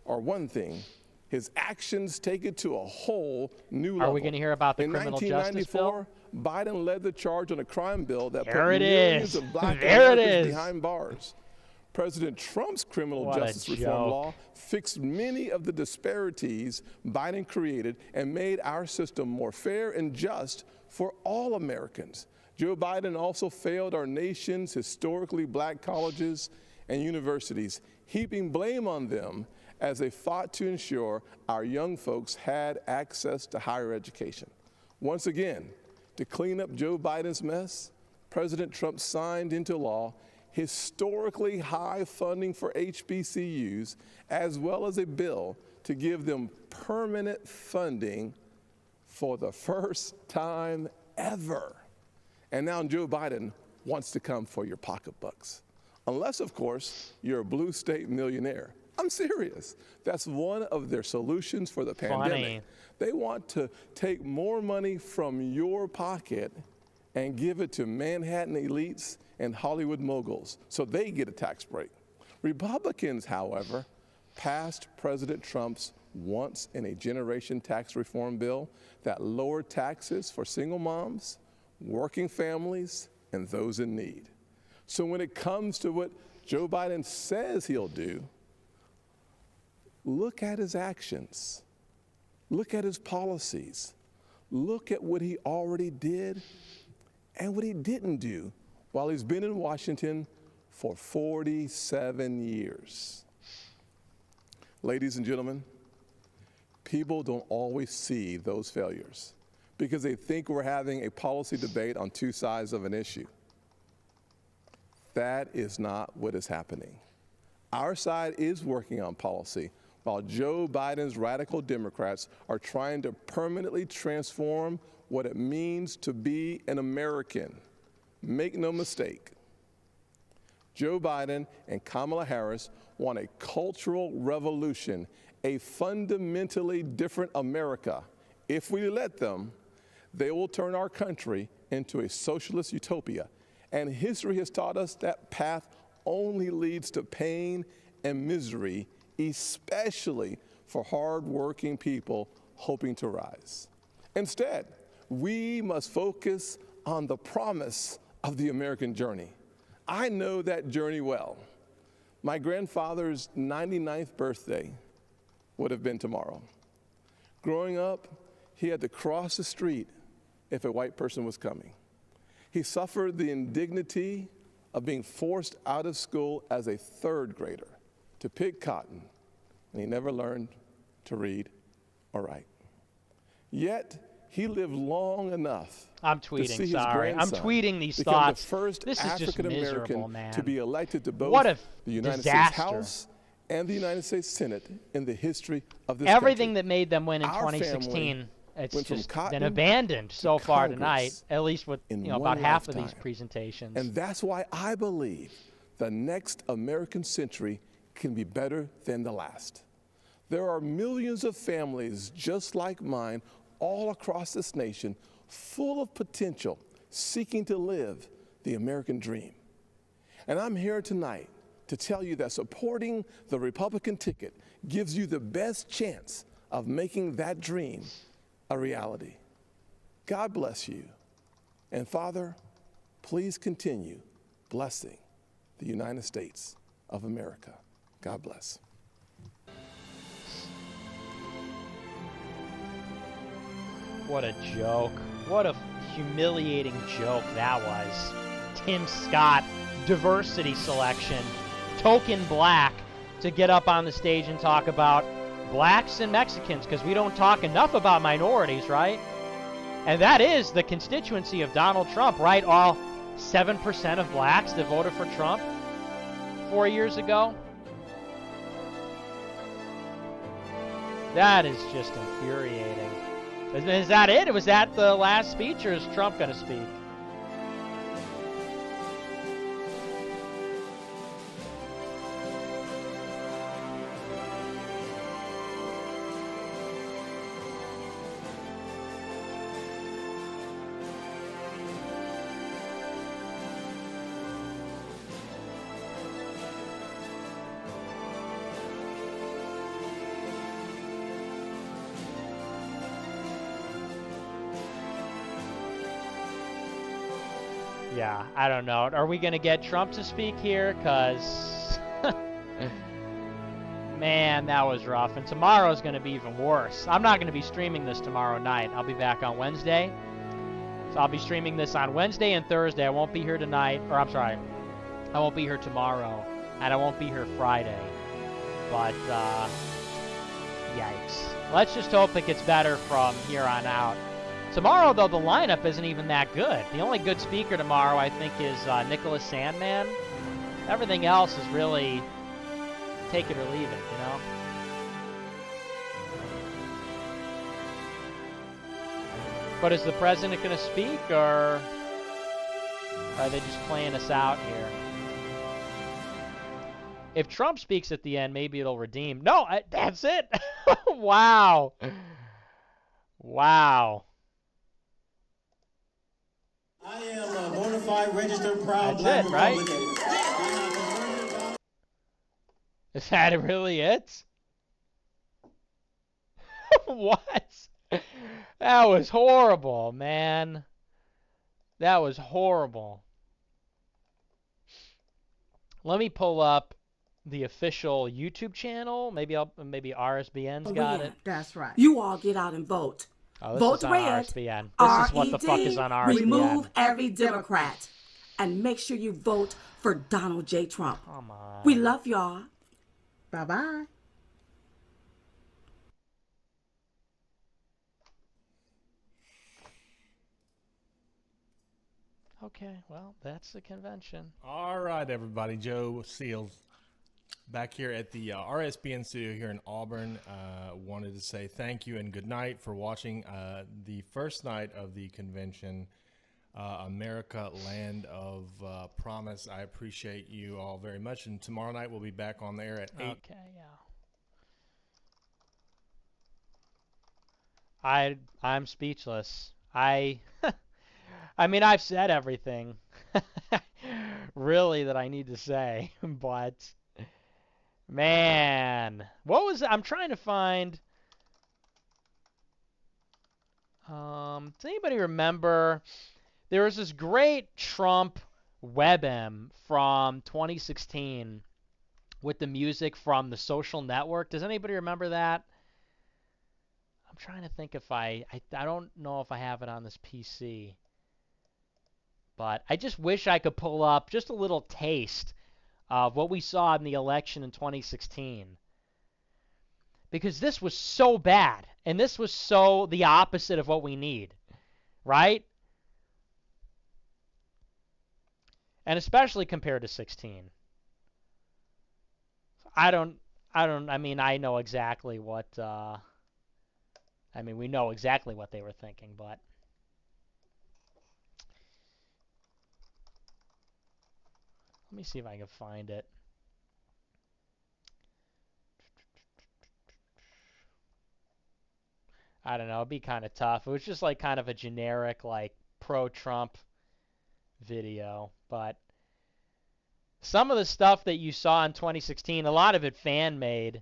Speaker 22: are one thing, his actions take it to a whole new level.
Speaker 5: Are we going to hear about the
Speaker 22: In
Speaker 5: criminal justice bill?
Speaker 22: 1994, Biden led the charge on a crime bill that
Speaker 5: There
Speaker 22: put
Speaker 5: it
Speaker 22: millions
Speaker 5: is.
Speaker 22: of black
Speaker 5: There it
Speaker 22: Americans
Speaker 5: is.
Speaker 22: behind bars. President Trump's criminal
Speaker 5: What a
Speaker 22: justice reform
Speaker 5: joke.
Speaker 22: law fixed many of the disparities Biden created and made our system more fair and just for all Americans. Joe Biden also failed our nation's historically black colleges and universities, heaping blame on them as they fought to ensure our young folks had access to higher education. Once again, to clean up Joe Biden's mess, President Trump signed into law historically high funding for HBCUs, as well as a bill to give them permanent funding for the first time ever. And now Joe Biden wants to come for your pocketbooks. Unless, of course, you're a blue state millionaire. I'm serious. That's one of their solutions for the pandemic.
Speaker 5: Funny.
Speaker 22: They want to take more money from your pocket and give it to Manhattan elites and Hollywood moguls so they get a tax break. Republicans, however, passed President Trump's once-in-a-generation tax reform bill that lowered taxes for single moms, working families, and those in need. So when it comes to what Joe Biden says he'll do, look at his actions. Look at his policies. Look at what he already did and what he didn't do while he's been in Washington for 47 years. Ladies and gentlemen, people don't always see those failures because they think we're having a policy debate on two sides of an issue. That is not what is happening. Our side is working on policy, while Joe Biden's radical Democrats are trying to permanently transform what it means to be an American. Make no mistake, Joe Biden and Kamala Harris want a cultural revolution, a fundamentally different America. If we let them, they will turn our country into a socialist utopia. And history has taught us that path only leads to pain and misery, especially for hardworking people hoping to rise. Instead, we must focus on the promise of the American journey. I know that journey well. My grandfather's 99th birthday would have been tomorrow. Growing up, he had to cross the street if a white person was coming. He suffered the indignity of being forced out of school as a third grader to pick cotton, and he never learned to read or write. Yet, he lived long enough
Speaker 5: I'm
Speaker 22: to
Speaker 5: tweeting,
Speaker 22: see his
Speaker 5: sorry. I'm
Speaker 22: grandson
Speaker 5: tweeting these
Speaker 22: become
Speaker 5: thoughts.
Speaker 22: the first
Speaker 5: This is just
Speaker 22: African
Speaker 5: miserable,
Speaker 22: American
Speaker 5: man.
Speaker 22: to be elected to both
Speaker 5: What a
Speaker 22: the United
Speaker 5: disaster.
Speaker 22: States House and the United States Senate in the history of this
Speaker 5: Everything
Speaker 22: country.
Speaker 5: that made them win in
Speaker 22: Our
Speaker 5: 2016,
Speaker 22: family
Speaker 5: it's
Speaker 22: went from
Speaker 5: just
Speaker 22: cotton
Speaker 5: been abandoned so
Speaker 22: to
Speaker 5: far
Speaker 22: Congress
Speaker 5: tonight, at least with
Speaker 22: in
Speaker 5: about
Speaker 22: one
Speaker 5: half of
Speaker 22: lifetime.
Speaker 5: these presentations.
Speaker 22: And that's why I believe the next American century can be better than the last. There are millions of families just like mine all across this nation, full of potential, seeking to live the American dream. And I'm here tonight to tell you that supporting the Republican ticket gives you the best chance of making that dream a reality. God bless you. And Father, please continue blessing the United States of America. God bless.
Speaker 5: What a joke. What a humiliating joke that was. Tim Scott, diversity selection, token black, to get up on the stage and talk about blacks and Mexicans, because we don't talk enough about minorities, right? And that is the constituency of Donald Trump, right? All 7% of blacks that voted for Trump 4 years ago. That is just infuriating. Is that it? Was that the last speech, or is Trump going to speak? Yeah, I don't know. Are we going to get Trump to speak here? Because, man, that was rough. And tomorrow's going to be even worse. I'm not going to be streaming this tomorrow night. I'll be back on Wednesday. So I'll be streaming this on Wednesday and Thursday. I won't be here tonight. Or, I'm sorry. I won't be here tomorrow. And I won't be here Friday. But, yikes. Let's just hope it gets better from here on out. Tomorrow, though, the lineup isn't even that good. The only good speaker tomorrow, I think, is Nicholas Sandman. Everything else is really take it or leave it, you know? But is the president going to speak, or are they just playing us out here? If Trump speaks at the end, maybe it'll redeem. No, that's it. Wow. Wow.
Speaker 1: I am a bona fide, registered, proud black Republican. Right?
Speaker 5: Is that really it? What? That was horrible, man. That was horrible. Let me pull up the official YouTube channel. Maybe RSBN's got it.
Speaker 8: That's right. You all get out and vote.
Speaker 5: Oh, this
Speaker 8: vote
Speaker 5: is on
Speaker 8: red.
Speaker 5: RSBN. This is what the fuck is on RSBN.
Speaker 8: Remove every Democrat. And make sure you vote for Donald J. Trump.
Speaker 5: Come on.
Speaker 8: We love y'all. Bye-bye.
Speaker 5: Okay, well, that's the convention.
Speaker 23: All right, everybody. Joe Seals back here at the RSBN studio here in Auburn. Wanted to say thank you and good night for watching the first night of the convention, America, Land of Promise. I appreciate you all very much. And tomorrow night we'll be back on the air at 8.
Speaker 5: Okay, yeah. I'm speechless. I mean, I've said everything really that I need to say, but man, what was I'm trying to find? Does anybody remember? There was this great Trump WebM from 2016 with the music from The Social Network. Does anybody remember that? I'm trying to think if I don't know if I have it on this PC. But I just wish I could pull up just a little taste of what we saw in the election in 2016. Because this was so bad. And this was so the opposite of what we need. Right? And especially compared to 16. I mean, I know exactly what, we know exactly what they were thinking, but. Let me see if I can find it. I don't know. It'd be kind of tough. It was just like kind of a generic, like, pro-Trump video. But some of the stuff that you saw in 2016, a lot of it fan-made,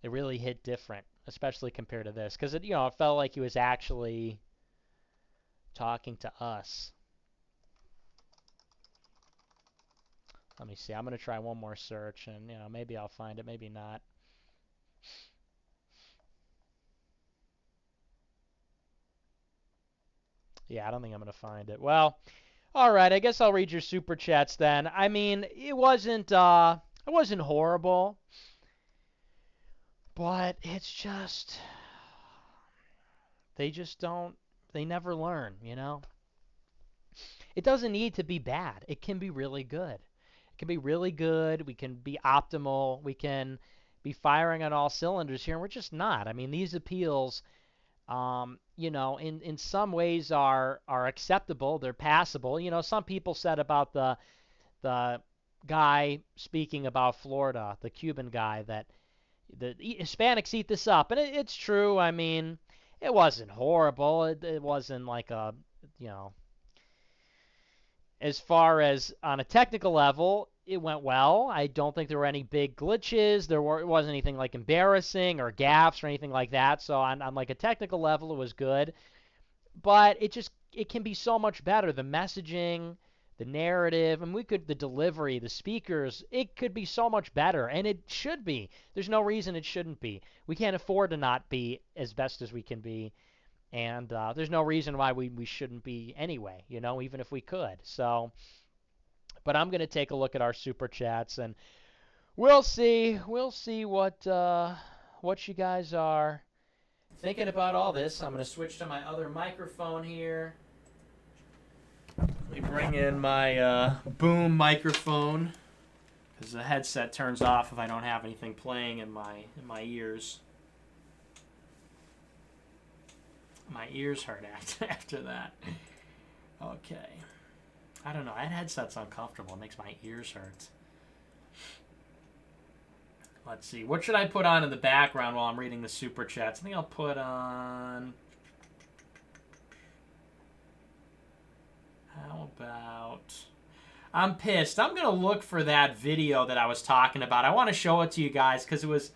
Speaker 5: it really hit different, especially compared to this. Because, it felt like he was actually talking to us. Let me see. I'm going to try one more search, and, maybe I'll find it, maybe not. Yeah, I don't think I'm going to find it. Well, all right. I guess I'll read your super chats then. I mean, it wasn't horrible, but it's just they never learn, It doesn't need to be bad. It can be really good. It can be really good. We can be optimal. We can be firing on all cylinders here, and we're just not. I mean, these appeals, in some ways are acceptable. They're passable. Some people said about the guy speaking about Florida, the Cuban guy, that the Hispanics eat this up, and it's true. I mean, it wasn't horrible. It wasn't like as far as on a technical level, it went well. I don't think there were any big glitches. It wasn't anything like embarrassing or gaffes or anything like that. So on like a technical level, it was good. But it can be so much better. The messaging, the narrative, and the delivery, the speakers, it could be so much better, and it should be. There's no reason it shouldn't be. We can't afford to not be as best as we can be, and there's no reason why we shouldn't be anyway, even if we could. So, but I'm going to take a look at our super chats, and we'll see what you guys are thinking about all this. I'm going to switch to my other microphone here. Let me bring in my boom microphone, because the headset turns off if I don't have anything playing in my ears. My ears hurt after that. Okay. I don't know. That headset's uncomfortable. It makes my ears hurt. Let's see. What should I put on in the background while I'm reading the super chats? I think I'll put on... How about... I'm pissed. I'm going to look for that video that I was talking about. I want to show it to you guys because it was...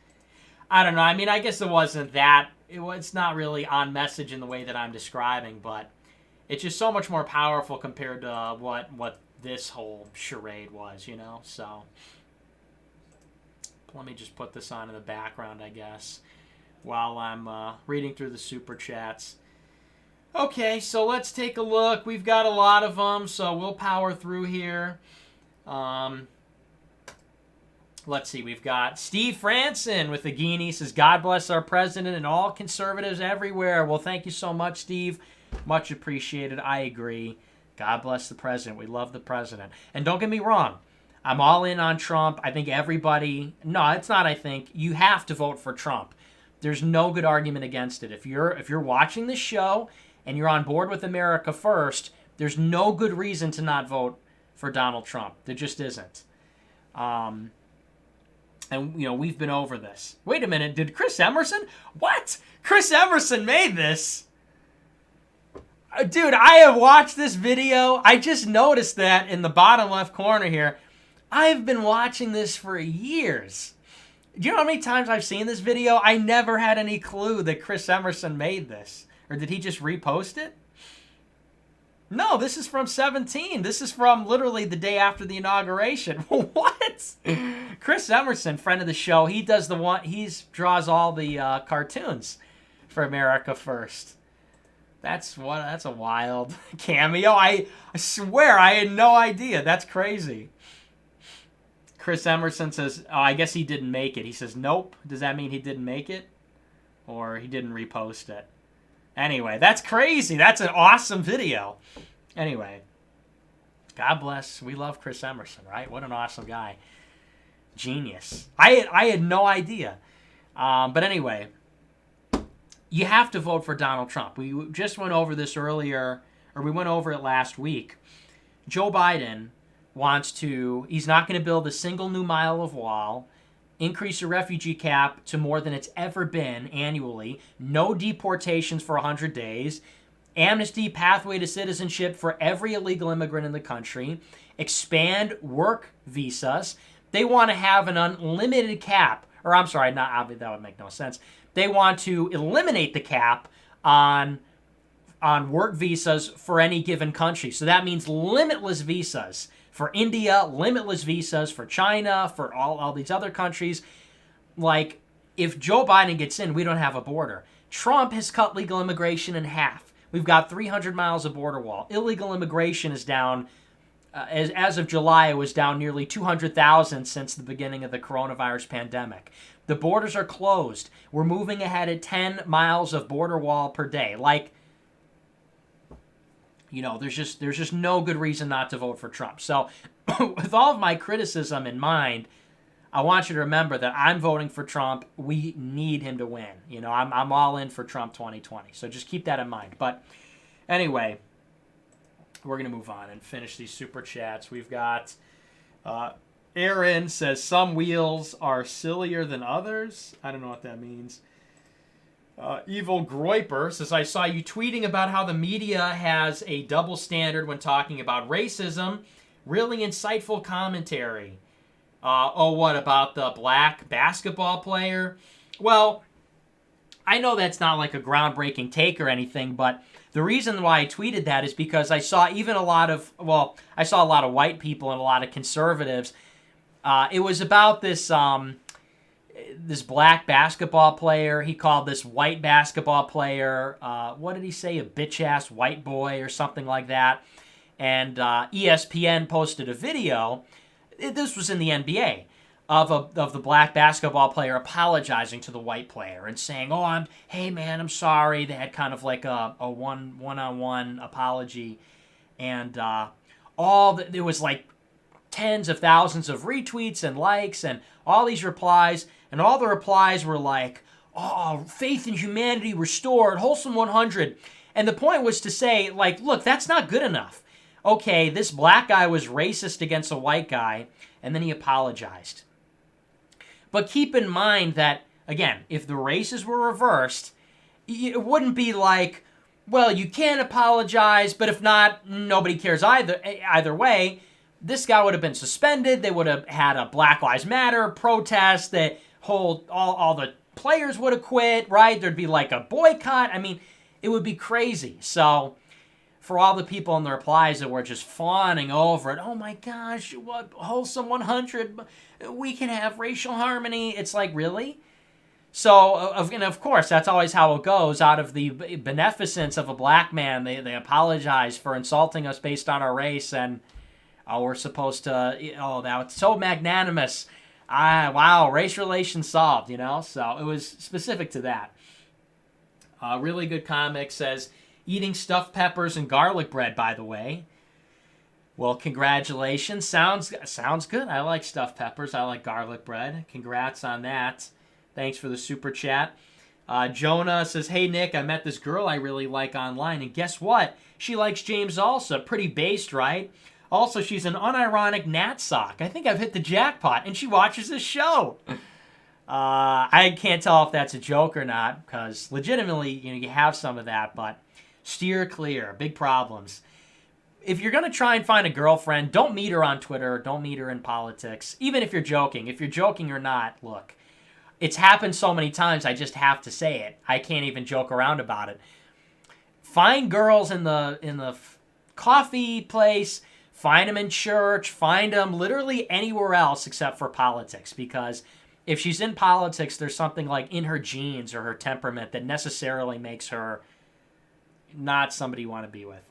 Speaker 5: I don't know. I mean, I guess it wasn't that... It's not really on message in the way that I'm describing, but it's just so much more powerful compared to what this whole charade was, So let me just put this on in the background, I guess, while I'm reading through the super chats. Okay, so let's take a look. We've got a lot of them, so we'll power through here. Let's see. We've got Steve Franson with the Guinea says, God bless our president and all conservatives everywhere. Well, thank you so much, Steve. Much appreciated. I agree. God bless the president. We love the president. And don't get me wrong. I'm all in on Trump. I think everybody... No, it's not I think. You have to vote for Trump. There's no good argument against it. If you're watching this show and you're on board with America First, there's no good reason to not vote for Donald Trump. There just isn't. And, we've been over this. Wait a minute. Did Chris Emerson? What? Chris Emerson made this? Dude, I have watched this video. I just noticed that in the bottom left corner here. I've been watching this for years. Do you know how many times I've seen this video? I never had any clue that Chris Emerson made this. Or did he just repost it? No, this is from 17. This is from literally the day after the inauguration. What? Chris Emerson, friend of the show, he does he draws all the cartoons for America First. That's a wild cameo. I swear I had no idea. That's crazy. Chris Emerson says, oh, I guess he didn't make it. He says, nope. Does that mean he didn't make it? Or he didn't repost it? Anyway, that's crazy. That's an awesome video. Anyway, God bless. We love Chris Emerson, right? What an awesome guy. Genius. I had no idea. But anyway, you have to vote for Donald Trump. We just went over this earlier, or we went over it last week. Joe Biden he's not going to build a single new mile of wall, increase the refugee cap to more than it's ever been annually, no deportations for 100 days, amnesty pathway to citizenship for every illegal immigrant in the country, expand work visas. They want to have an unlimited cap, or I'm sorry, that would make no sense. They want to eliminate the cap on work visas for any given country. So that means limitless visas for India, limitless visas for China, for all these other countries. Like, if Joe Biden gets in, we don't have a border. Trump has cut legal immigration in half. We've got 300 miles of border wall. Illegal immigration is down, as of July, it was down nearly 200,000 since the beginning of the coronavirus pandemic. The borders are closed. We're moving ahead at 10 miles of border wall per day. Like, there's just no good reason not to vote for Trump. So with all of my criticism in mind, I want you to remember that I'm voting for Trump. We need him to win. You know, I'm all in for Trump 2020. So just keep that in mind. But anyway, we're going to move on and finish these super chats. We've got Aaron says, some wheels are sillier than others. I don't know what that means. Evil Groiper says, I saw you tweeting about how the media has a double standard when talking about racism. Really insightful commentary. What about the black basketball player? Well, I know that's not like a groundbreaking take or anything, but the reason why I tweeted that is because I saw even a lot of white people and a lot of conservatives. It was about this this black basketball player. He called this white basketball player, what did he say, a bitch-ass white boy or something like that. And ESPN posted a video, this was in the NBA, of the black basketball player apologizing to the white player and saying, hey man, I'm sorry. They had kind of like a one-on-one apology. And there was like tens of thousands of retweets and likes and all these replies. And all the replies were like, faith in humanity restored, wholesome 100. And the point was to say, like, look, that's not good enough. Okay, this black guy was racist against a white guy, and then he apologized. But keep in mind that, again, if the races were reversed, it wouldn't be like, well, you can't apologize, but if not, nobody cares either way. This guy would have been suspended. They would have had a Black Lives Matter protest. All the players would have quit, right? There'd be like a boycott. I mean, it would be crazy. So for all the people in the replies that were just fawning over it, oh my gosh, what wholesome 100, we can have racial harmony. It's like, really? So, and of course, that's always how it goes. Out of the beneficence of a black man, they apologize for insulting us based on our race, and we're supposed to, that's so magnanimous. Wow, race relations solved, you know? So it was specific to that. Really good comic says, eating stuffed peppers and garlic bread, by the way. Well, congratulations. Sounds good. I like stuffed peppers. I like garlic bread. Congrats on that. Thanks for the super chat. Jonah says, hey, Nick, I met this girl I really like online, and guess what? She likes James also. Pretty based, right? Also, she's an unironic Nat sock. I think I've hit the jackpot, and she watches this show. I can't tell if that's a joke or not, because legitimately, you have some of that, but steer clear. Big problems. If you're going to try and find a girlfriend, don't meet her on Twitter. Don't meet her in politics, even if you're joking. If you're joking or not, look, it's happened so many times, I just have to say it. I can't even joke around about it. Find girls in the coffee place. Find them in church, find them literally anywhere else except for politics, because if she's in politics, there's something like in her genes or her temperament that necessarily makes her not somebody you want to be with.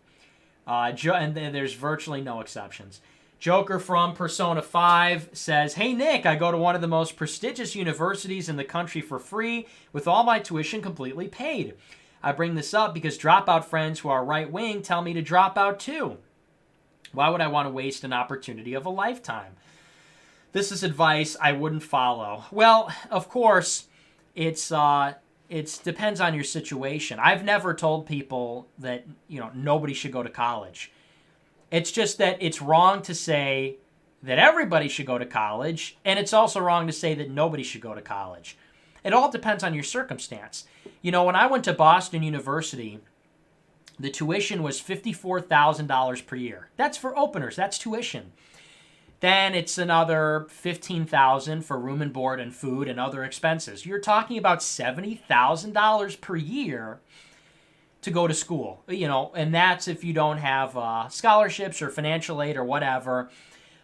Speaker 5: And there's virtually no exceptions. Joker from Persona 5 says, hey, Nick, I go to one of the most prestigious universities in the country for free with all my tuition completely paid. I bring this up because dropout friends who are right-wing tell me to drop out too. Why would I want to waste an opportunity of a lifetime? This is advice I wouldn't follow. Well, of course, it depends on your situation. I've never told people that, nobody should go to college. It's just that it's wrong to say that everybody should go to college, and it's also wrong to say that nobody should go to college. It all depends on your circumstance. When I went to Boston University, the tuition was $54,000 per year. That's for openers. That's tuition. Then it's another $15,000 for room and board and food and other expenses. You're talking about $70,000 per year to go to school. And that's if you don't have scholarships or financial aid or whatever.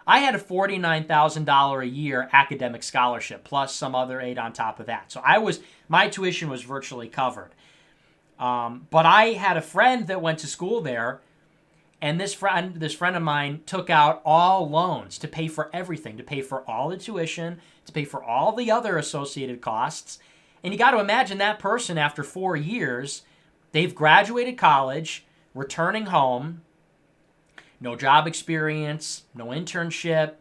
Speaker 5: I had a $49,000 a year academic scholarship plus some other aid on top of that. So my tuition was virtually covered. But I had a friend that went to school there, and this friend of mine took out all loans to pay for everything, to pay for all the tuition, to pay for all the other associated costs. And you got to imagine that person after 4 years, they've graduated college, returning home, no job experience, no internship,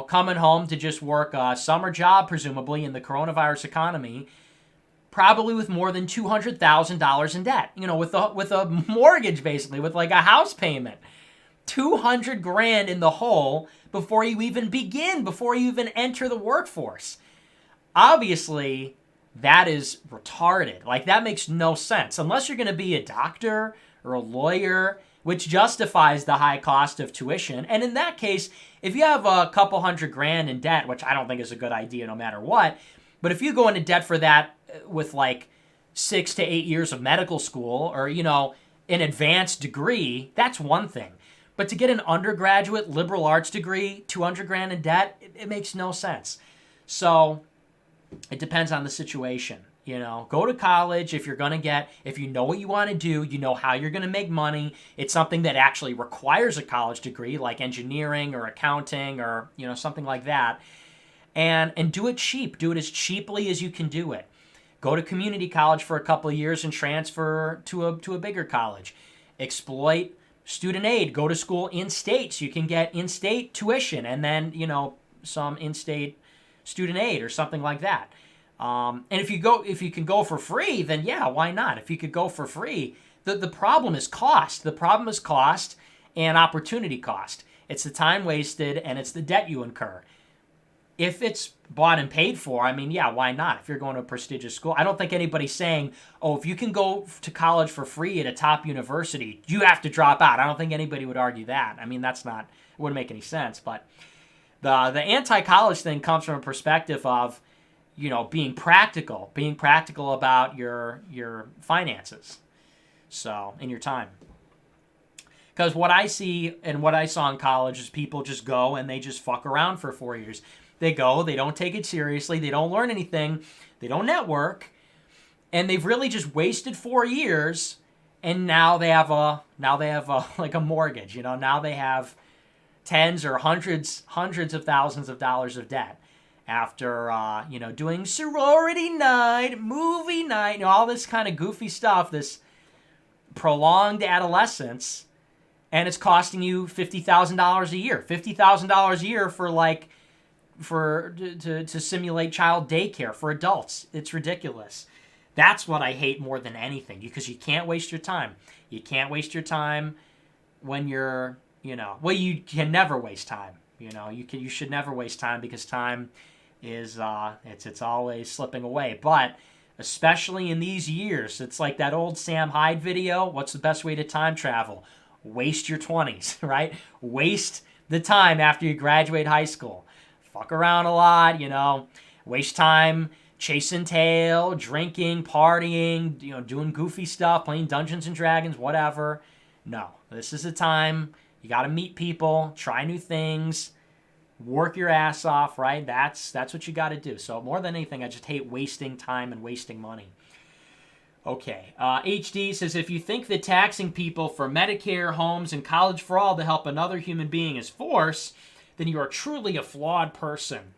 Speaker 5: coming home to just work a summer job, presumably in the coronavirus economy, probably with more than $200,000 in debt, with a mortgage, basically, with like a house payment. 200 grand in the hole before you even begin, before you even enter the workforce. Obviously, that is retarded. Like, that makes no sense. Unless you're going to be a doctor or a lawyer, which justifies the high cost of tuition. And in that case, if you have a couple $100 grand in debt, which I don't think is a good idea no matter what, but if you go into debt for that with like 6 to 8 years of medical school or, an advanced degree, that's one thing. But to get an undergraduate liberal arts degree, 200 grand in debt, it makes no sense. So it depends on the situation. Go to college if if you know what you want to do, you know how you're going to make money. It's something that actually requires a college degree like engineering or accounting or, something like that. And do it cheap. Do it as cheaply as you can do it. Go to community college for a couple of years and transfer to a bigger college. Exploit student aid. Go to school in-state so you can get in-state tuition and then, some in-state student aid or something like that. And if you can go for free, then yeah, why not? If you could go for free, the problem is cost. The problem is cost and opportunity cost. It's the time wasted and it's the debt you incur. If it's bought and paid for, yeah, why not? If you're going to a prestigious school, I don't think anybody's saying, if you can go to college for free at a top university, you have to drop out. I don't think anybody would argue that. It wouldn't make any sense. But the anti-college thing comes from a perspective of, being practical about your finances, and your time. Because what I see and what I saw in college is people just go and they just fuck around for 4 years. They go, they don't take it seriously, they don't learn anything, they don't network, and they've really just wasted 4 years. And now they have a like a mortgage. Now they have tens or hundreds of thousands of dollars of debt after doing sorority night, movie night, all this kind of goofy stuff, this prolonged adolescence, and it's costing you $50,000 a year. $50,000 a year to simulate child daycare for adults. It's ridiculous. That's what I hate more than anything, because you can't waste your time. You can't waste your time when you're, you can never waste time. You should never waste time, because time is it's always slipping away. But especially in these years, it's like that old Sam Hyde video. What's the best way to time travel? Waste your 20s, right? Waste the time after you graduate high school. Fuck around a lot, waste time chasing tail, drinking, partying, doing goofy stuff, playing Dungeons and Dragons, whatever. No, this is a time you got to meet people, try new things, work your ass off, right? That's what you got to do. So more than anything, I just hate wasting time and wasting money. Okay, HD says, if you think that taxing people for Medicare, homes, and college for all to help another human being is force, then you are truly a flawed person.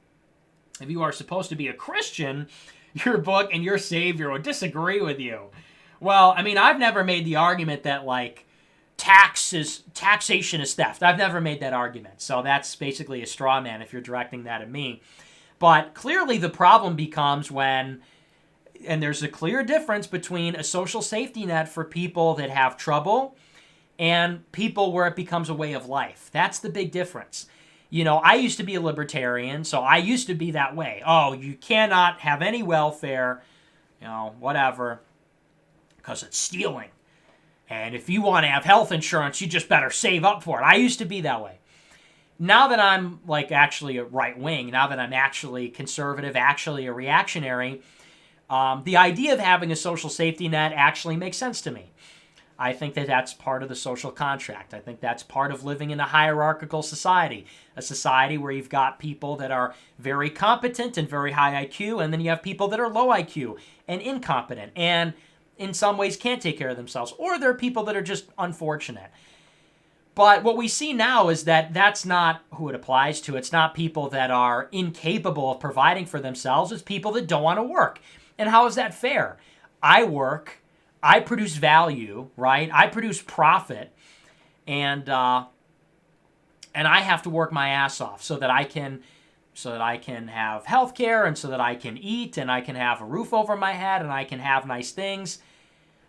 Speaker 5: If you are supposed to be a Christian, your book and your Savior would disagree with you. Well, I've never made the argument that, taxation is theft. I've never made that argument. So that's basically a straw man if you're directing that at me. But clearly the problem becomes when, and there's a clear difference between a social safety net for people that have trouble and people where it becomes a way of life. That's the big difference. I used to be a libertarian, so I used to be that way. Oh, you cannot have any welfare, whatever, because it's stealing. And if you want to have health insurance, you just better save up for it. I used to be that way. Now that I'm actually a right wing, now that I'm actually conservative, actually a reactionary, the idea of having a social safety net actually makes sense to me. I think that that's part of the social contract. I think that's part of living in a hierarchical society, a society where you've got people that are very competent and very high IQ, and then you have people that are low IQ and incompetent and in some ways can't take care of themselves, or there are people that are just unfortunate. But what we see now is that that's not who it applies to. It's not people that are incapable of providing for themselves. It's people that don't want to work. And how is that fair? I work. I produce value, right? I produce profit, and and I have to work my ass off so that I can have health care, and so that I can eat, and I can have a roof over my head, and I can have nice things.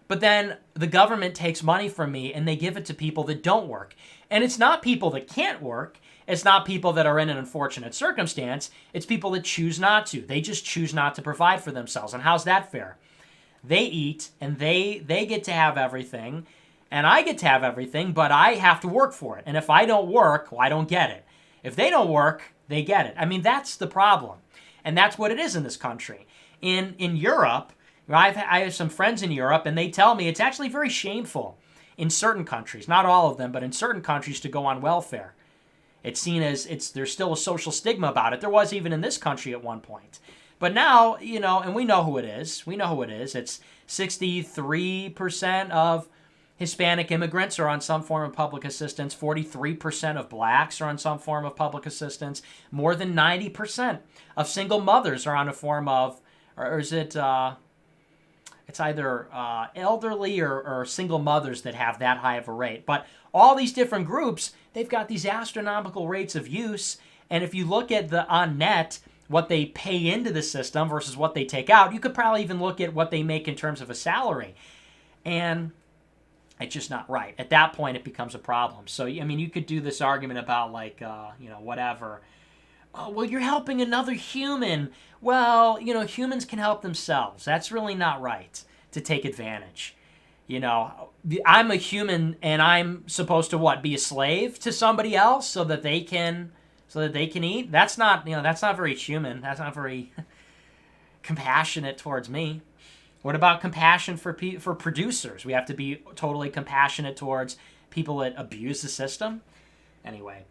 Speaker 5: But then the government takes money from me and they give it to people that don't work. And it's not people that can't work. It's not people that are in an unfortunate circumstance. It's people that choose not to. They just choose not to provide for themselves. And how's that fair? They eat and they get to have everything, and I get to have everything, but I have to work for it. And if I don't work, well, I don't get it. If they don't work, they get it. I mean, that's the problem. And that's what it is in this country. In Europe, I have some friends in Europe, and they tell me it's actually very shameful in certain countries, not all of them, but in certain countries, to go on welfare. It's seen as there's still a social stigma about it. There was even in this country at one point. But now, and we know who it is. We know who it is. It's 63% of Hispanic immigrants are on some form of public assistance. 43% of blacks are on some form of public assistance. More than 90% of single mothers are on a form of, or is it... it's either elderly or single mothers that have that high of a rate. But all these different groups, they've got these astronomical rates of use. And if you look at on net, what they pay into the system versus what they take out, you could probably even look at what they make in terms of a salary. And it's just not right. At that point, it becomes a problem. So, I mean, you could do this argument about whatever. Oh, well, you're helping another human. Well, humans can help themselves. That's really not right to take advantage. I'm a human, and I'm supposed to be a slave to somebody else so that they can eat. That's not very human. That's not very compassionate towards me. What about compassion for producers? We have to be totally compassionate towards people that abuse the system. Anyway.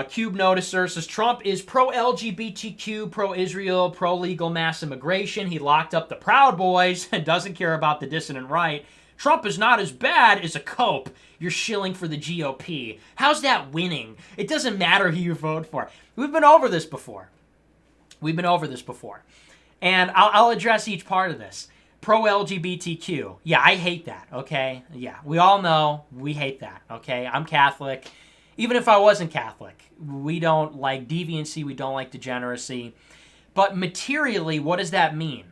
Speaker 5: Cube Noticer says Trump is pro-LGBTQ, pro-Israel, pro-legal mass immigration. He locked up the Proud Boys and doesn't care about the dissident right. Trump is not as bad as a cope. You're shilling for the GOP. How's that winning? It doesn't matter who you vote for. We've been over this before. And I'll address each part of this. Pro-LGBTQ. Yeah, I hate that, okay? Yeah, we all know we hate that, okay? I'm Catholic. Even if I wasn't Catholic, we don't like deviancy, we don't like degeneracy. But materially, what does that mean?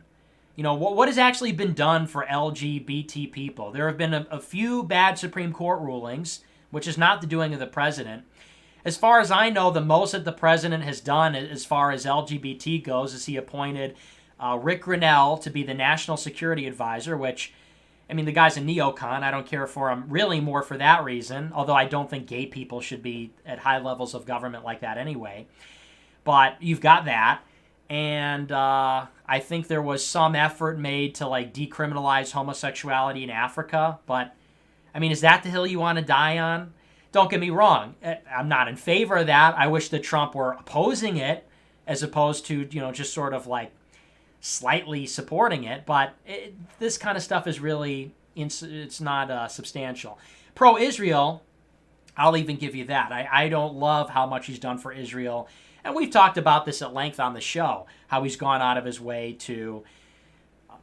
Speaker 5: What has actually been done for LGBT people? There have been a few bad Supreme Court rulings, which is not the doing of the president. As far as I know, the most that the president has done as far as LGBT goes is he appointed Rick Grinnell to be the National Security Advisor, which... I mean, the guy's a neocon. I don't care for him really more for that reason, although I don't think gay people should be at high levels of government like that anyway. But you've got that. And I think there was some effort made to, decriminalize homosexuality in Africa. But, I mean, is that the hill you want to die on? Don't get me wrong. I'm not in favor of that. I wish that Trump were opposing it as opposed to, just sort of slightly supporting it, but this kind of stuff is really, it's not substantial. Pro-Israel, I'll even give you that. I don't love how much he's done for Israel, and we've talked about this at length on the show, how he's gone out of his way to,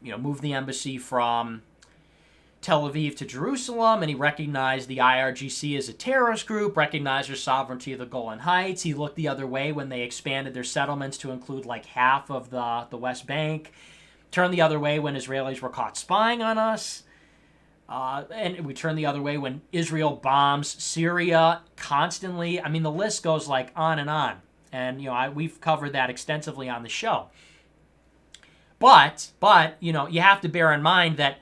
Speaker 5: move the embassy from Tel Aviv to Jerusalem, and he recognized the IRGC as a terrorist group, recognized their sovereignty of the Golan Heights. He looked the other way when they expanded their settlements to include half of the West Bank, turned the other way when Israelis were caught spying on us, and we turned the other way when Israel bombs Syria constantly. I mean, the list goes on and on, and we've covered that extensively on the show. But you have to bear in mind that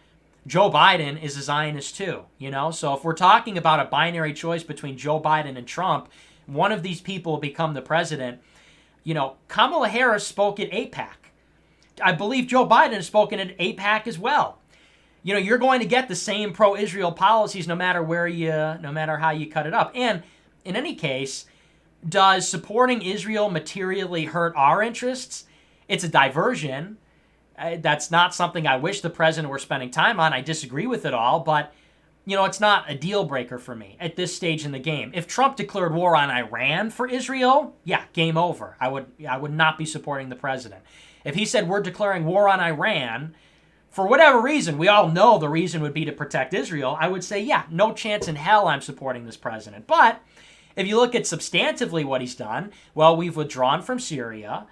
Speaker 5: Joe Biden is a Zionist too, So if we're talking about a binary choice between Joe Biden and Trump, one of these people will become the president. Kamala Harris spoke at AIPAC. I believe Joe Biden has spoken at AIPAC as well. You're going to get the same pro-Israel policies no matter how you cut it up. And in any case, does supporting Israel materially hurt our interests? It's a diversion. That's not something I wish the president were spending time on. I disagree with it all, but, it's not a deal breaker for me at this stage in the game. If Trump declared war on Iran for Israel, yeah, game over. I would not be supporting the president. If he said we're declaring war on Iran, for whatever reason, we all know the reason would be to protect Israel, I would say, yeah, no chance in hell I'm supporting this president. But If you look at substantively what he's done, well, we've withdrawn from Syria.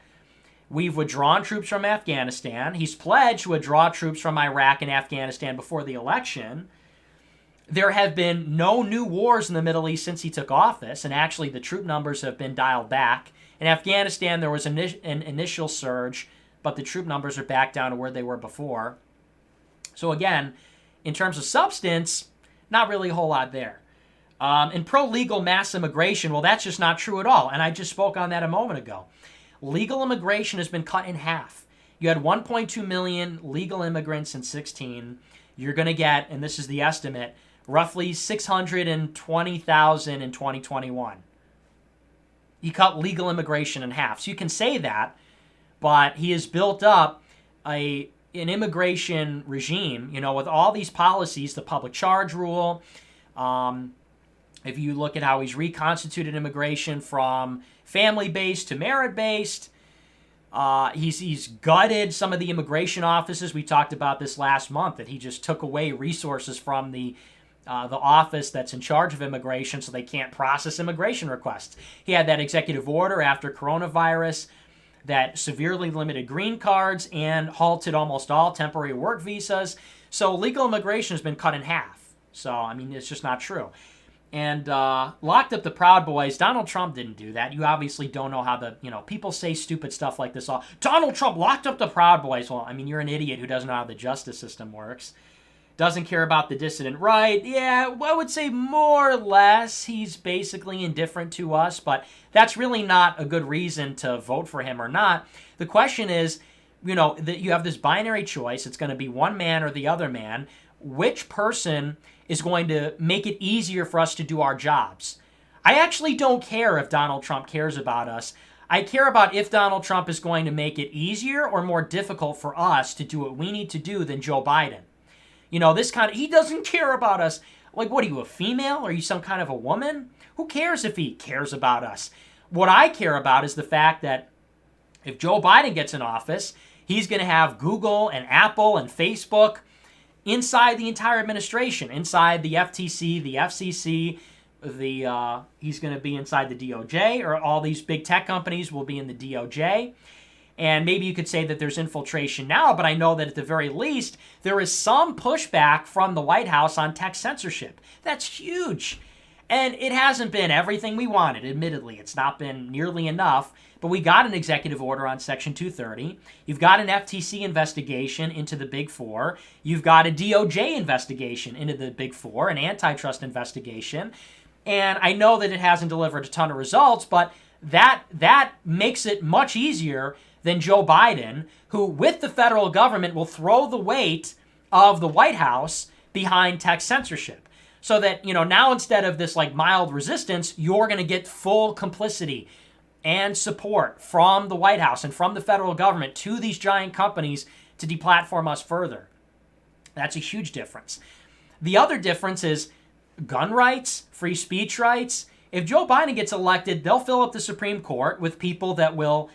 Speaker 5: We've withdrawn troops from Afghanistan. He's pledged to withdraw troops from Iraq and Afghanistan before the election. There have been no new wars in the Middle East since he took office, and actually the troop numbers have been dialed back. In Afghanistan, there was an initial surge, but the troop numbers are back down to where they were before. So again, in terms of substance, not really a whole lot there. And pro-legal mass immigration, well, that's just not true at all, and I just spoke on that a moment ago. Legal immigration has been cut in half. You had 1.2 million legal immigrants in 2016. You're going to get, and this is the estimate, roughly 620,000 in 2021. He cut legal immigration in half. So you can say that, but he has built up an immigration regime, with all these policies, the public charge rule. If you look at how he's reconstituted immigration from family-based to merit-based, he's gutted some of the immigration offices. We talked about this last month, that he just took away resources from the office that's in charge of immigration so they can't process immigration requests. He had that executive order after coronavirus that severely limited green cards and halted almost all temporary work visas. So legal immigration has been cut in half. So, I mean, it's just not true. And locked up the Proud Boys. Donald Trump didn't do that. You obviously don't know how people say stupid stuff like this. Donald Trump locked up the Proud Boys. Well, I mean, you're an idiot who doesn't know how the justice system works. Doesn't care about the dissident right. Yeah, I would say more or less he's basically indifferent to us, but that's really not a good reason to vote for him or not. The question is, that you have this binary choice. It's going to be one man or the other man. Which person is going to make it easier for us to do our jobs? I actually don't care if Donald Trump cares about us. I care about if Donald Trump is going to make it easier or more difficult for us to do what we need to do than Joe Biden. He doesn't care about us. Like, what are you, a female? Are you some kind of a woman? Who cares if he cares about us? What I care about is the fact that if Joe Biden gets in office, he's going to have Google and Apple and Facebook inside the entire administration, inside the FTC, the FCC, he's going to be inside the DOJ, or all these big tech companies will be in the DOJ. And maybe you could say that there's infiltration now, but I know that at the very least, there is some pushback from the White House on tech censorship. That's huge. And it hasn't been everything we wanted, admittedly. It's not been nearly enough, but we got an executive order on Section 230. You've got an FTC investigation into the Big Four. You've got a DOJ investigation into the Big Four, an antitrust investigation. And I know that it hasn't delivered a ton of results, but that makes it much easier than Joe Biden, who with the federal government will throw the weight of the White House behind tech censorship. So that, now instead of this mild resistance, you're going to get full complicity and support from the White House and from the federal government to these giant companies to deplatform us further. That's a huge difference. The other difference is gun rights, free speech rights. If Joe Biden gets elected, they'll fill up the Supreme Court with people that will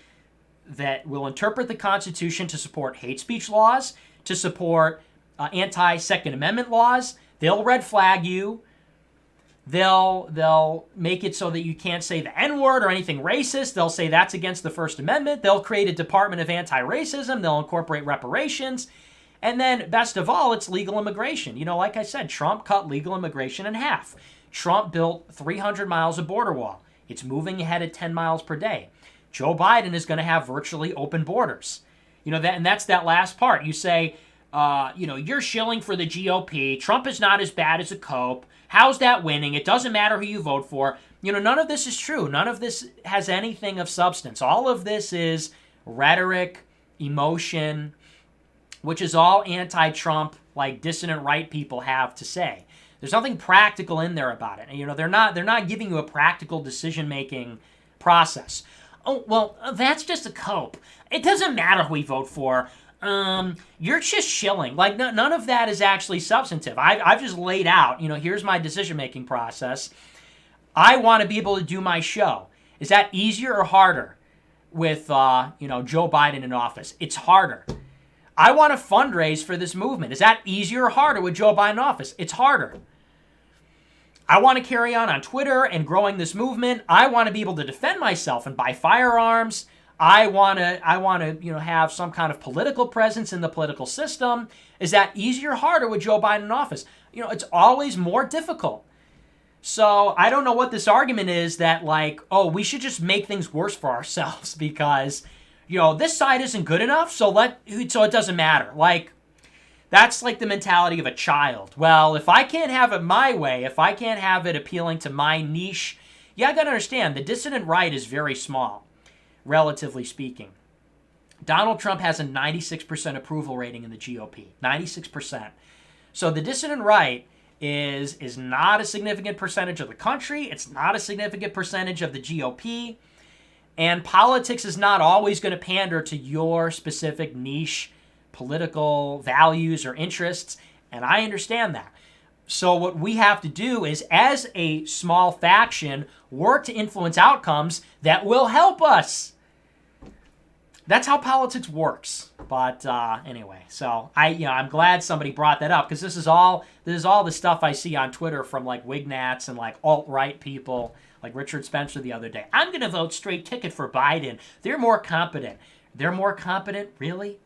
Speaker 5: interpret the Constitution to support hate speech laws, to support anti-Second Amendment laws. They'll red flag you. They'll make it so that you can't say the N-word or anything racist. They'll say that's against the First Amendment. They'll create a Department of Anti-Racism. They'll incorporate reparations. And then, best of all, it's legal immigration. Like I said, Trump cut legal immigration in half. Trump built 300 miles of border wall. It's moving ahead at 10 miles per day. Joe Biden is going to have virtually open borders. And that's that last part. You say, you're shilling for the GOP. Trump is not as bad as a cope. How's that winning? It doesn't matter who you vote for. None of this is true. None of this has anything of substance. All of this is rhetoric, emotion, which is all anti-Trump, dissident right people have to say. There's nothing practical in there about it. They're not giving you a practical decision-making process. Oh, well, that's just a cope. It doesn't matter who we vote for. You're just shilling. None of that is actually substantive. I've just laid out, here's my decision-making process. I want to be able to do my show. Is that easier or harder with, Joe Biden in office? It's harder. I want to fundraise for this movement. Is that easier or harder with Joe Biden in office? It's harder. I want to carry on Twitter and growing this movement. I want to be able to defend myself and buy firearms. I want to, have some kind of political presence in the political system. Is that easier or harder with Joe Biden in office? It's always more difficult. So I don't know what this argument is that we should just make things worse for ourselves because, this side isn't good enough, so it doesn't matter. That's like the mentality of a child. Well, if I can't have it my way, if I can't have it appealing to my niche, I got to understand, the dissident right is very small, relatively speaking. Donald Trump has a 96% approval rating in the GOP. 96%. So the dissident right is not a significant percentage of the country. It's not a significant percentage of the GOP. And politics is not always going to pander to your specific niche political values or interests. And I understand that. So what we have to do is, as a small faction, work to influence outcomes that will help us. That's how politics works. But anyway, so I'm glad somebody brought that up because this is all the stuff I see on Twitter from Wignats and alt-right people like Richard Spencer the other day. I'm going to vote straight ticket for Biden. They're more competent. They're more competent? Really?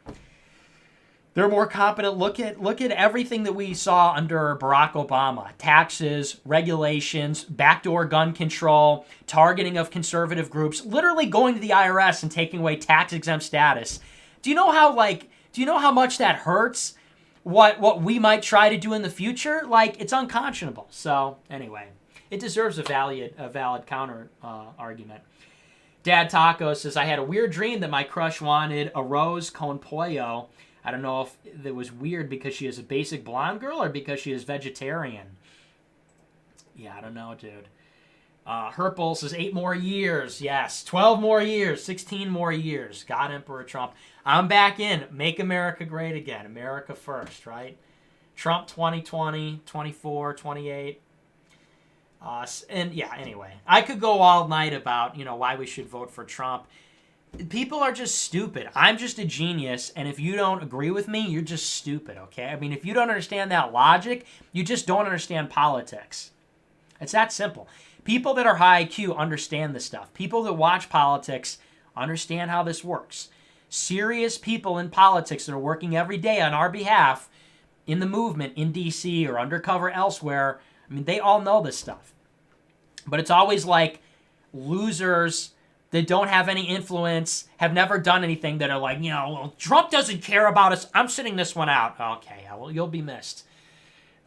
Speaker 5: They're more competent. Look at everything that we saw under Barack Obama. Taxes, regulations, backdoor gun control, targeting of conservative groups, literally going to the IRS and taking away tax-exempt status. Do you know how much that hurts? What we might try to do in the future? It's unconscionable. So, anyway, it deserves a valid counter argument. Dad Taco says, I had a weird dream that my crush wanted a rose con pollo. I don't know if it was weird because she is a basic blonde girl or because she is vegetarian. Yeah, I don't know, dude. Herpel says 8 more years. Yes, 12 more years, 16 more years. God, Emperor Trump. I'm back in. Make America great again. America first, right? Trump 2020, 24, 28. And yeah, anyway. I could go all night about, why we should vote for Trump. People are just stupid. I'm just a genius, and if you don't agree with me, you're just stupid, okay? I mean, if you don't understand that logic, you just don't understand politics. It's that simple. People that are high IQ understand this stuff. People that watch politics understand how this works. Serious people in politics that are working every day on our behalf in the movement in D.C. or undercover elsewhere, I mean, they all know this stuff. But it's always like losers that don't have any influence, have never done anything, that are like, well, Trump doesn't care about us. I'm sitting this one out. Okay, well, you'll be missed.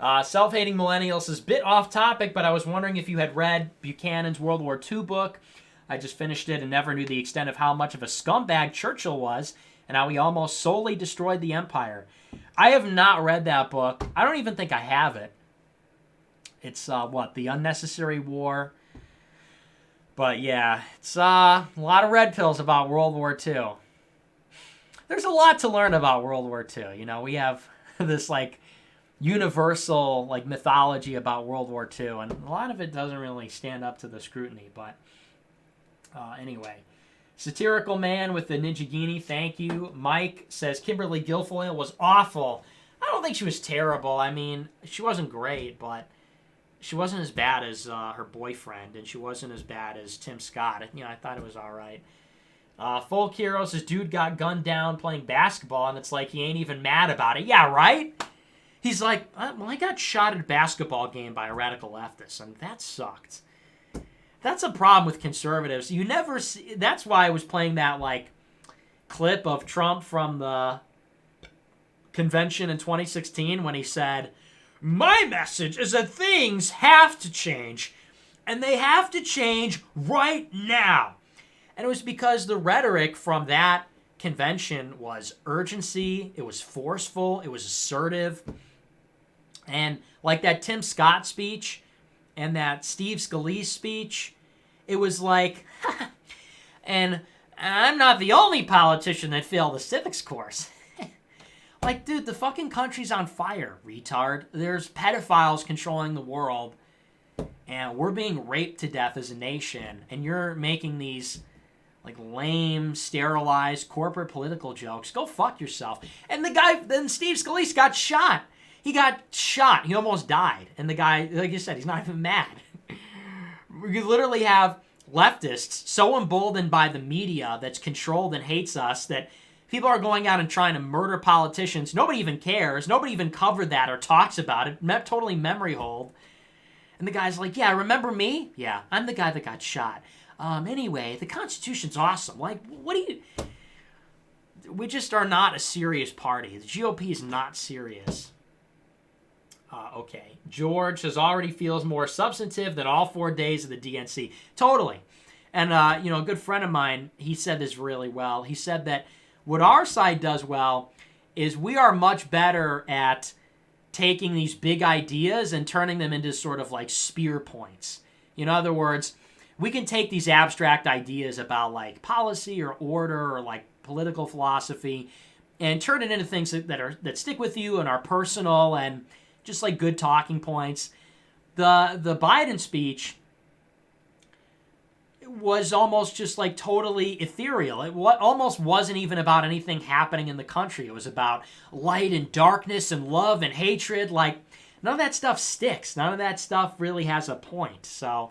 Speaker 5: Self-Hating Millennials is a bit off topic, but I was wondering if you had read Buchanan's World War II book. I just finished it and never knew the extent of how much of a scumbag Churchill was and how he almost solely destroyed the empire. I have not read that book. I don't even think I have it. It's, The Unnecessary War. But yeah, it's a lot of red pills about World War II. There's a lot to learn about World War II. We have this universal mythology about World War II, and a lot of it doesn't really stand up to the scrutiny. But anyway, Satirical Man with the Ninjagini, thank you. Mike says Kimberly Guilfoyle was awful. I don't think she was terrible. I mean, she wasn't great, but she wasn't as bad as her boyfriend, and she wasn't as bad as Tim Scott. I thought it was all right. Folk Hero says, dude got gunned down playing basketball, and it's like he ain't even mad about it. Yeah, right? He's like, well, I got shot at a basketball game by a radical leftist, and that sucked. That's a problem with conservatives. You never see... That's why I was playing that, clip of Trump from the convention in 2016 when he said, my message is that things have to change, and they have to change right now. And it was because the rhetoric from that convention was urgency, it was forceful, it was assertive. And like that Tim Scott speech and that Steve Scalise speech, it was like, and I'm not the only politician that failed the civics course. Dude, the fucking country's on fire, retard. There's pedophiles controlling the world, and we're being raped to death as a nation, and you're making these, lame, sterilized corporate political jokes. Go fuck yourself. And then Steve Scalise got shot. He got shot. He almost died. And the guy, like you said, he's not even mad. You literally have leftists so emboldened by the media that's controlled and hates us that people are going out and trying to murder politicians. Nobody even cares. Nobody even covered that or talks about it. Totally memory hold. And the guy's like, yeah, remember me? Yeah, I'm the guy that got shot. Anyway, the Constitution's awesome. Like, what do you... We just are not a serious party. The GOP is not serious. Okay. George says already feels more substantive than all 4 days of the DNC. Totally. And, a good friend of mine, he said this really well. He said that what our side does well is we are much better at taking these big ideas and turning them into sort of like spear points. In other words, we can take these abstract ideas about like policy or order or like political philosophy and turn it into things that stick with you and are personal and just like good talking points. The Biden speech was almost just like totally ethereal. It almost wasn't even about anything happening in the country. It was about light and darkness and love and hatred. Like, none of that stuff sticks. None of that stuff really has a point. So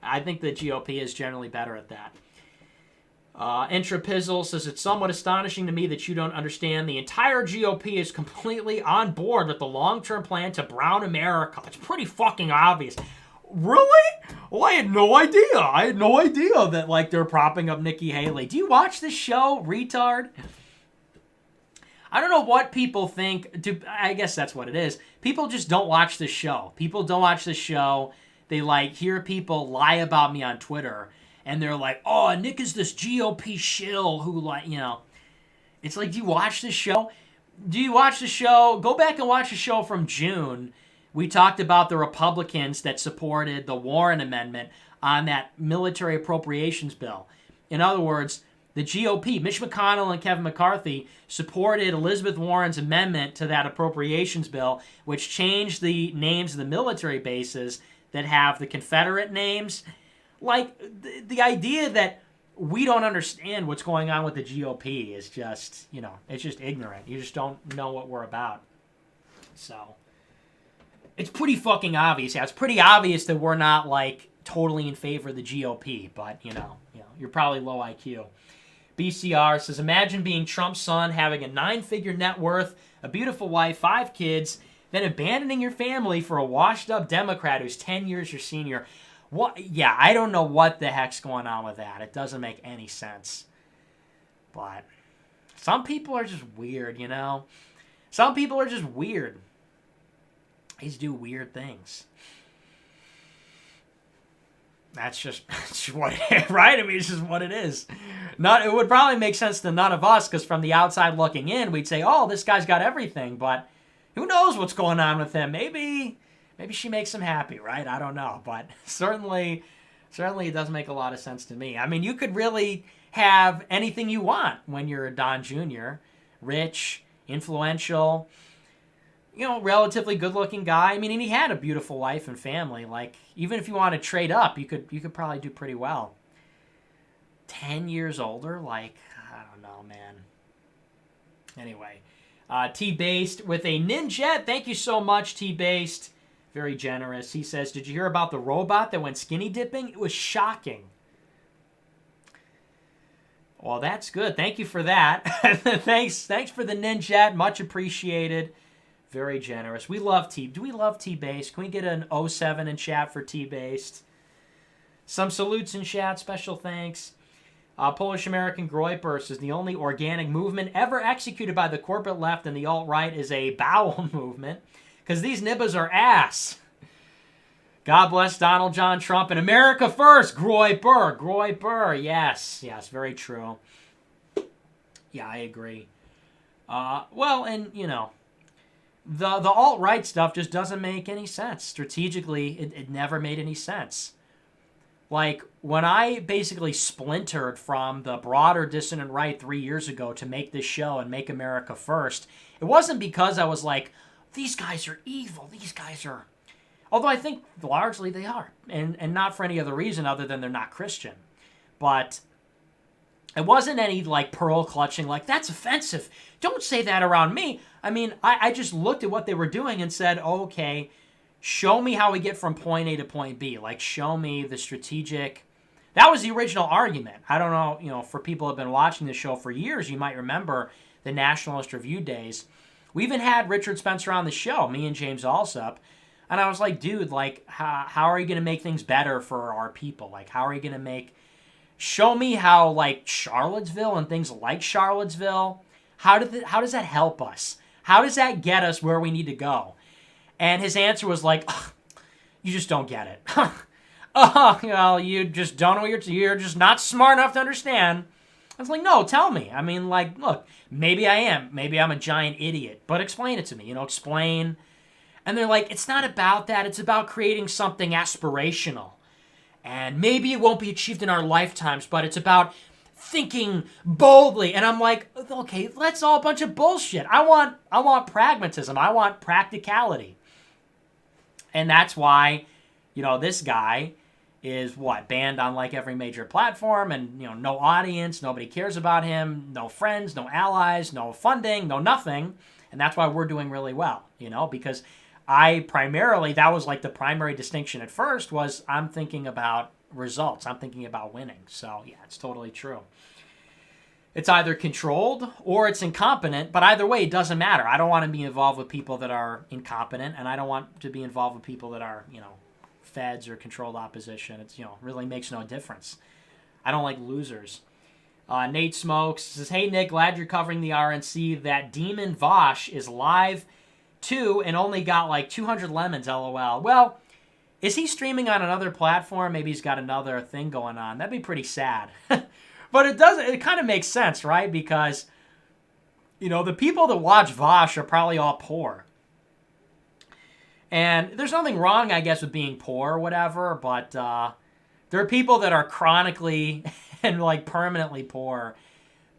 Speaker 5: I think the GOP is generally better at that. Intrapizzle says, it's somewhat astonishing to me that you don't understand the entire GOP is completely on board with the long-term plan to brown America. It's pretty fucking obvious. Really? Well, I had no idea that, like, they're propping up Nikki Haley. Do you watch this show, retard? I don't know what people think. I guess that's what it is. People just don't watch this show. People don't watch this show. They, like, hear people lie about me on Twitter. And they're like, oh, Nick is this GOP shill who, like, it's like, do you watch this show? Do you watch the show? Go back and watch the show from June. We talked about the Republicans that supported the Warren Amendment on that military appropriations bill. In other words, the GOP, Mitch McConnell and Kevin McCarthy, supported Elizabeth Warren's amendment to that appropriations bill, which changed the names of the military bases that have the Confederate names. Like, the idea that we don't understand what's going on with the GOP is just, it's just ignorant. You just don't know what we're about. So, it's pretty fucking obvious. Yeah, it's pretty obvious that we're not, like, totally in favor of the GOP, but, you're probably low IQ. BCR says, imagine being Trump's son, having a 9-figure net worth, a beautiful wife, 5 kids, then abandoning your family for a washed-up Democrat who's 10 years your senior. What? Yeah, I don't know what the heck's going on with that. It doesn't make any sense. But some people are just weird, Some people are just weird. They just do weird things. That's just what it is, right? I mean, it's just what it is. It would probably make sense to none of us, because from the outside looking in, we'd say, oh, this guy's got everything, but who knows what's going on with him? Maybe she makes him happy, right? I don't know. But certainly it doesn't make a lot of sense to me. I mean, you could really have anything you want when you're a Don Jr. Rich, influential, relatively good-looking guy. I mean, and he had a beautiful wife and family. Like, even if you want to trade up, you could probably do pretty well. 10 years older? Like, I don't know, man. Anyway, T-Based with a Ninjet. Thank you so much, T-Based. Very generous. He says, did you hear about the robot that went skinny dipping? It was shocking. Well, that's good. Thank you for that. Thanks for the Ninjet. Much appreciated. Very generous. We love T. Do we love T-Based? Can we get an 07 in chat for T-Based? Some salutes in chat. Special thanks. Polish American Groyper says, the only organic movement ever executed by the corporate left and the alt-right is a bowel movement. Because these nibbas are ass. God bless Donald John Trump and America first. Groyper. Yes, very true. Yeah, I agree. Well, and, the alt-right stuff just doesn't make any sense. Strategically, it never made any sense. Like, when I basically splintered from the broader dissident right 3 years ago to make this show and make America first, it wasn't because I was like, these guys are evil. These guys are... Although I think largely they are. And not for any other reason other than they're not Christian. But it wasn't any, like, pearl clutching, like, that's offensive. Don't say that around me. I mean, I just looked at what they were doing and said, okay, show me how we get from point A to point B. Like, show me the strategic. That was the original argument. I don't know, for people who have been watching the show for years, you might remember the Nationalist Review days. We even had Richard Spencer on the show, me and James Alsop, and I was like, dude, like, how are you going to make things better for our people? Like, how are you going to show me how, like, Charlottesville and things like Charlottesville, how does that help us? How does that get us where we need to go? And his answer was like, you just don't get it. Well, you just don't know what you're just not smart enough to understand. I was like, no, tell me. I mean, like, look, maybe I am. Maybe I'm a giant idiot. But explain it to me. Explain. And they're like, it's not about that. It's about creating something aspirational. And maybe it won't be achieved in our lifetimes, but it's about thinking boldly. And I'm like, okay, that's all a bunch of bullshit. I want pragmatism. I want practicality. And that's why, this guy is banned on like every major platform, and no audience, nobody cares about him, no friends, no allies, no funding, no nothing. And that's why we're doing really well, because that was like the primary distinction at first was I'm thinking about results. I'm thinking about winning. So yeah, it's totally true. It's either controlled or it's incompetent, but either way, it doesn't matter. I don't want to be involved with people that are incompetent, and I don't want to be involved with people that are, feds or controlled opposition. It's, really makes no difference. I don't like losers. Nate Smokes says, hey, Nick, glad you're covering the RNC. That Demon Vosh is live, too, and only got like 200 lemons, LOL. Well, is he streaming on another platform? Maybe he's got another thing going on. That'd be pretty sad. But it kind of makes sense, right? Because, the people that watch Vosh are probably all poor. And there's nothing wrong, I guess, with being poor or whatever, but there are people that are chronically and, like, permanently poor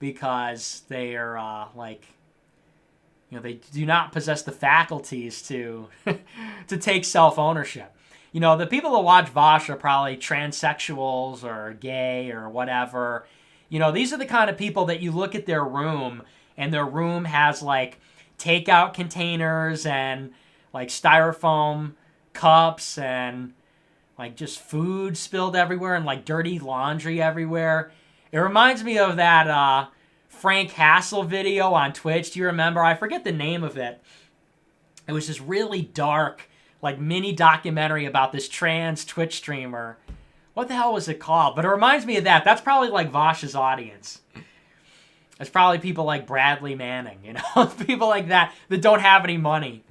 Speaker 5: because they are, they do not possess the faculties to to take self-ownership. The people that watch Vosh are probably transsexuals or gay or whatever. These are the kind of people that you look at their room, and their room has, like, takeout containers and, like, styrofoam cups and, like, just food spilled everywhere and, like, dirty laundry everywhere. It reminds me of that Frank Hassel video on Twitch. Do you remember? I forget the name of it. It was this really dark, like, mini documentary about this trans Twitch streamer. What the hell was it called? But it reminds me of that. That's probably, like, Vosh's audience. It's probably people like Bradley Manning, people like that don't have any money.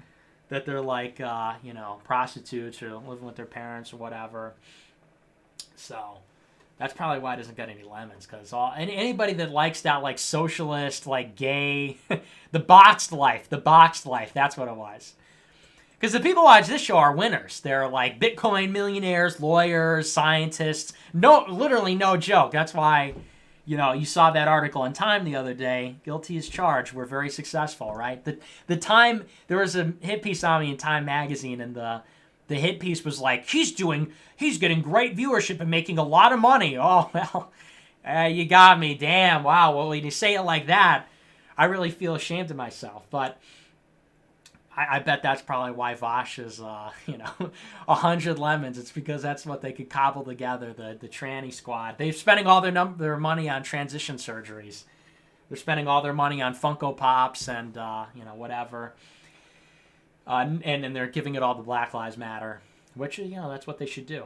Speaker 5: That they're like, prostitutes or living with their parents or whatever. So that's probably why it doesn't get any lemons. Because anybody that likes that, like, socialist, like, gay, the boxed life, that's what it was. Because the people who watch this show are winners. They're like Bitcoin millionaires, lawyers, scientists. No, literally no joke. That's why, you saw that article in Time the other day. Guilty as charged. We're very successful, right? The Time, there was a hit piece on me in Time magazine, and the hit piece was like, he's getting great viewership and making a lot of money. Oh, well, you got me. Damn, wow. Well, when you say it like that, I really feel ashamed of myself. But I bet that's probably why Vosh is, 100 lemons. It's because that's what they could cobble together, the tranny squad. They're spending all their money on transition surgeries. They're spending all their money on Funko Pops and, whatever. And they're giving it all to Black Lives Matter, which, that's what they should do.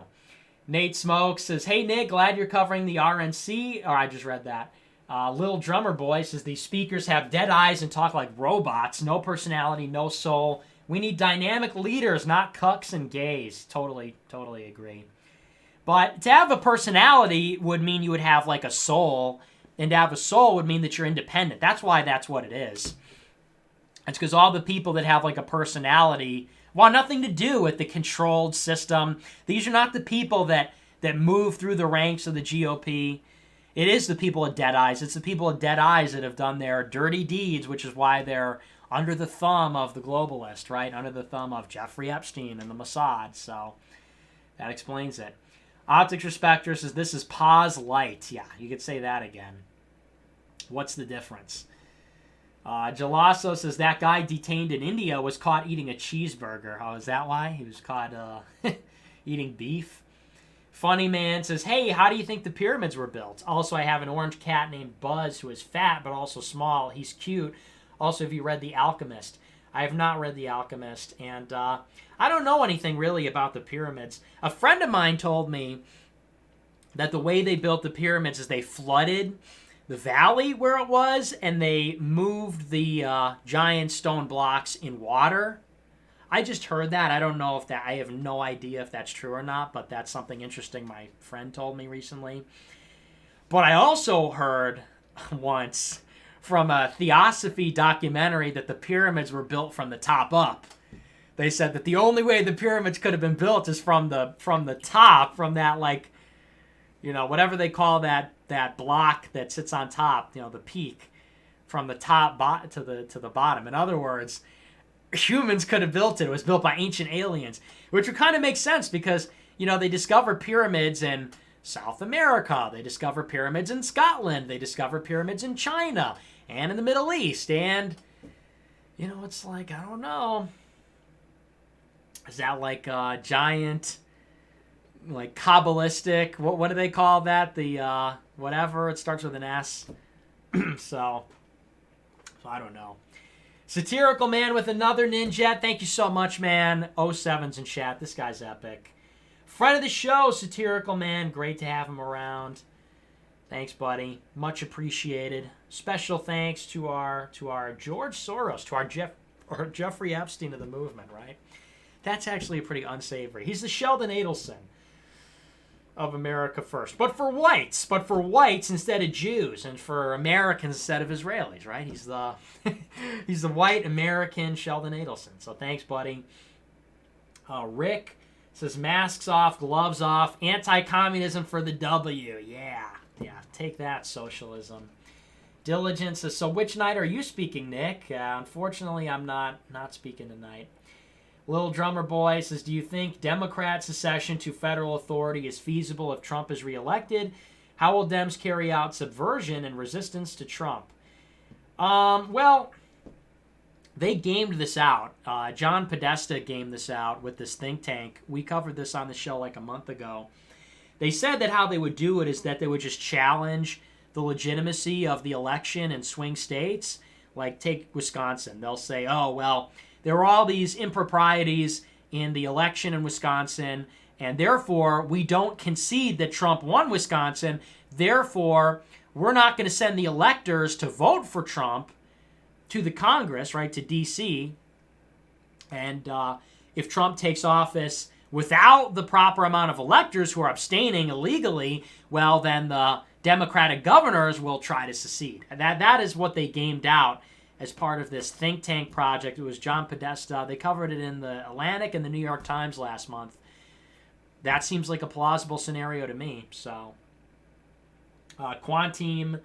Speaker 5: Nate Smoke says, hey, Nick, glad you're covering the RNC. Oh, I just read that. Little Drummer Boy says these speakers have dead eyes and talk like robots. No personality, no soul. We need dynamic leaders, not cucks and gays. Totally agree. But to have a personality would mean you would have like a soul, and to have a soul would mean that you're independent. That's why that's what it is. It's because all the people that have like a personality want nothing to do with the controlled system. These are not the people that move through the ranks of the GOP. It is the people with dead eyes. It's the people with dead eyes that have done their dirty deeds, which is why they're under the thumb of the globalist, right? Under the thumb of Jeffrey Epstein and the Mossad. So that explains it. Optics Respecter says this is pause light. Yeah, you could say that again. What's the difference? Gelasso says that guy detained in India was caught eating a cheeseburger. Oh, is that why? He was caught eating beef. Funny Man says, hey, how do you think the pyramids were built? Also, I have an orange cat named Buzz who is fat but also small. He's cute. Also, have you read The Alchemist? I have not read The Alchemist, and I don't know anything really about the pyramids. A friend of mine told me that the way they built the pyramids is they flooded the valley where it was, and they moved the giant stone blocks in water. I just heard that. I don't know if that, I have no idea if that's true or not, but that's something interesting my friend told me recently. But I also heard once from a Theosophy documentary that the pyramids were built from the top up. They said that the only way the pyramids could have been built is from the top, from that, like, you know, whatever they call that block that sits on top, you know, the peak, from the top to the bottom. In other words, humans could have built it. It was built by ancient aliens, which would kind of make sense because, you know, they discovered pyramids in South America. They discovered pyramids in Scotland. They discovered pyramids in China and in the Middle East. And, you know, it's like, I don't know. Is that like a giant, like Kabbalistic, what do they call that? The, whatever, it starts with an S. So I don't know. Satirical Man with another Ninja. Thank you so much, man. 07's in chat. This guy's epic. Friend of the show, Satirical Man. Great to have him around. Thanks, buddy. Much appreciated. Special thanks to our George Soros, to our Jeffrey Epstein of the movement, right? That's actually a pretty unsavory. He's the Sheldon Adelson of America First. But for whites instead of Jews, and for Americans instead of Israelis, right? He's the he's the white American Sheldon Adelson. So thanks, buddy. Rick says, masks off, gloves off, anti-communism for the W. Yeah, take that, socialism. Diligence says, so which night are you speaking, Nick? Unfortunately, I'm not speaking tonight. Little Drummer Boy says, do you think Democrat secession to federal authority is feasible if Trump is reelected? How will Dems carry out subversion and resistance to Trump? Well, they gamed this out. John Podesta gamed this out with this think tank. We covered this on the show like a month ago. They said that how they would do it is that they would just challenge the legitimacy of the election in swing states. Like, take Wisconsin. They'll say, oh, well, there were all these improprieties in the election in Wisconsin, and therefore we don't concede that Trump won Wisconsin. Therefore, we're not going to send the electors to vote for Trump to the Congress, right, to D.C. And if Trump takes office without the proper amount of electors who are abstaining illegally, well, then the Democratic governors will try to secede. That is what they gamed out as part of this think tank project. It was John Podesta. They covered it in the Atlantic and the New York Times last month. That seems like a plausible scenario to me. So, Quanteam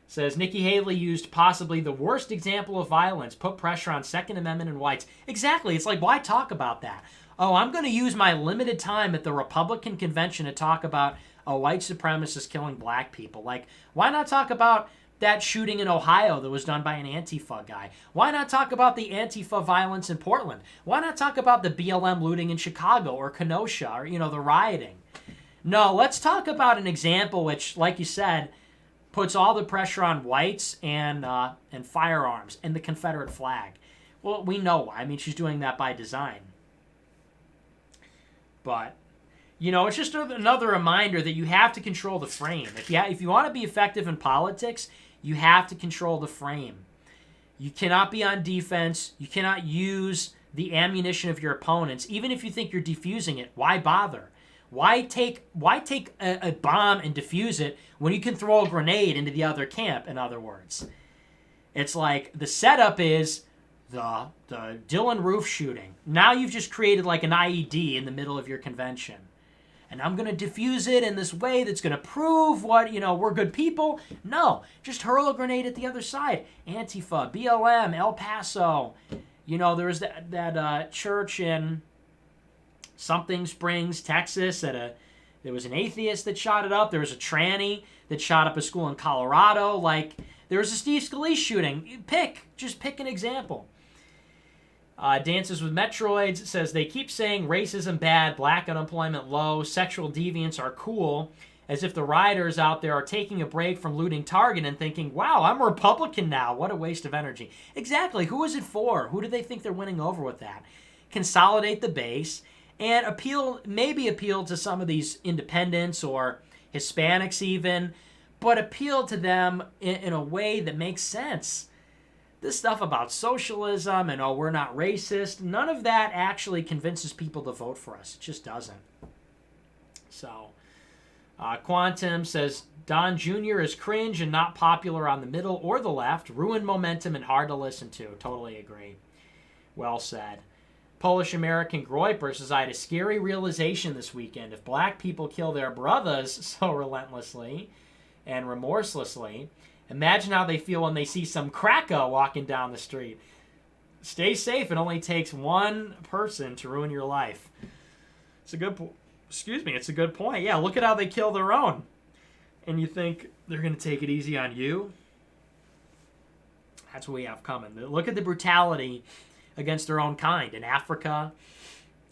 Speaker 5: says, Nikki Haley used possibly the worst example of violence, put pressure on Second Amendment and whites. Exactly. It's like, why talk about that? Oh, I'm going to use my limited time at the Republican convention to talk about a white supremacist killing black people. Like, why not talk about that shooting in Ohio that was done by an Antifa guy? Why not talk about the Antifa violence in Portland? Why not talk about the BLM looting in Chicago or Kenosha or, you know, the rioting? No, let's talk about an example which, like you said, puts all the pressure on whites and firearms and the Confederate flag. Well, we know why. I mean, she's doing that by design. But, you know, it's just another reminder that you have to control the frame. If you want to be effective in politics, you have to control the frame. You cannot be on defense. You cannot use the ammunition of your opponents. Even if you think you're defusing it, why bother? Why take a bomb and defuse it when you can throw a grenade into the other camp, in other words? It's like the setup is the Dylan Roof shooting. Now you've just created like an IED in the middle of your convention. And I'm going to diffuse it in this way that's going to prove what, you know, we're good people. No, just hurl a grenade at the other side. Antifa, BLM, El Paso. You know, there was that church in Something Springs, Texas. There was an atheist that shot it up. There was a tranny that shot up a school in Colorado. Like, There was a Steve Scalise shooting. Just pick an example. Dances with Metroids says they keep saying racism bad, black unemployment low, sexual deviants are cool, as if the rioters out there are taking a break from looting Target and thinking, wow, I'm a Republican now. What a waste of energy. Exactly. Who is it for? Who do they think they're winning over with that? Consolidate the base and maybe appeal to some of these independents or Hispanics even, but appeal to them in a way that makes sense. This stuff about socialism and, we're not racist, none of that actually convinces people to vote for us. It just doesn't. So, Quantum says, Don Jr. is cringe and not popular on the middle or the left, ruined momentum and hard to listen to. Totally agree. Well said. Polish American Groiper says, I had a scary realization this weekend. If black people kill their brothers so relentlessly and remorselessly, imagine how they feel when they see some cracker walking down the street. Stay safe. It only takes one person to ruin your life. It's a good point. Yeah, look at how they kill their own. And you think they're going to take it easy on you? That's what we have coming. Look at the brutality against their own kind in Africa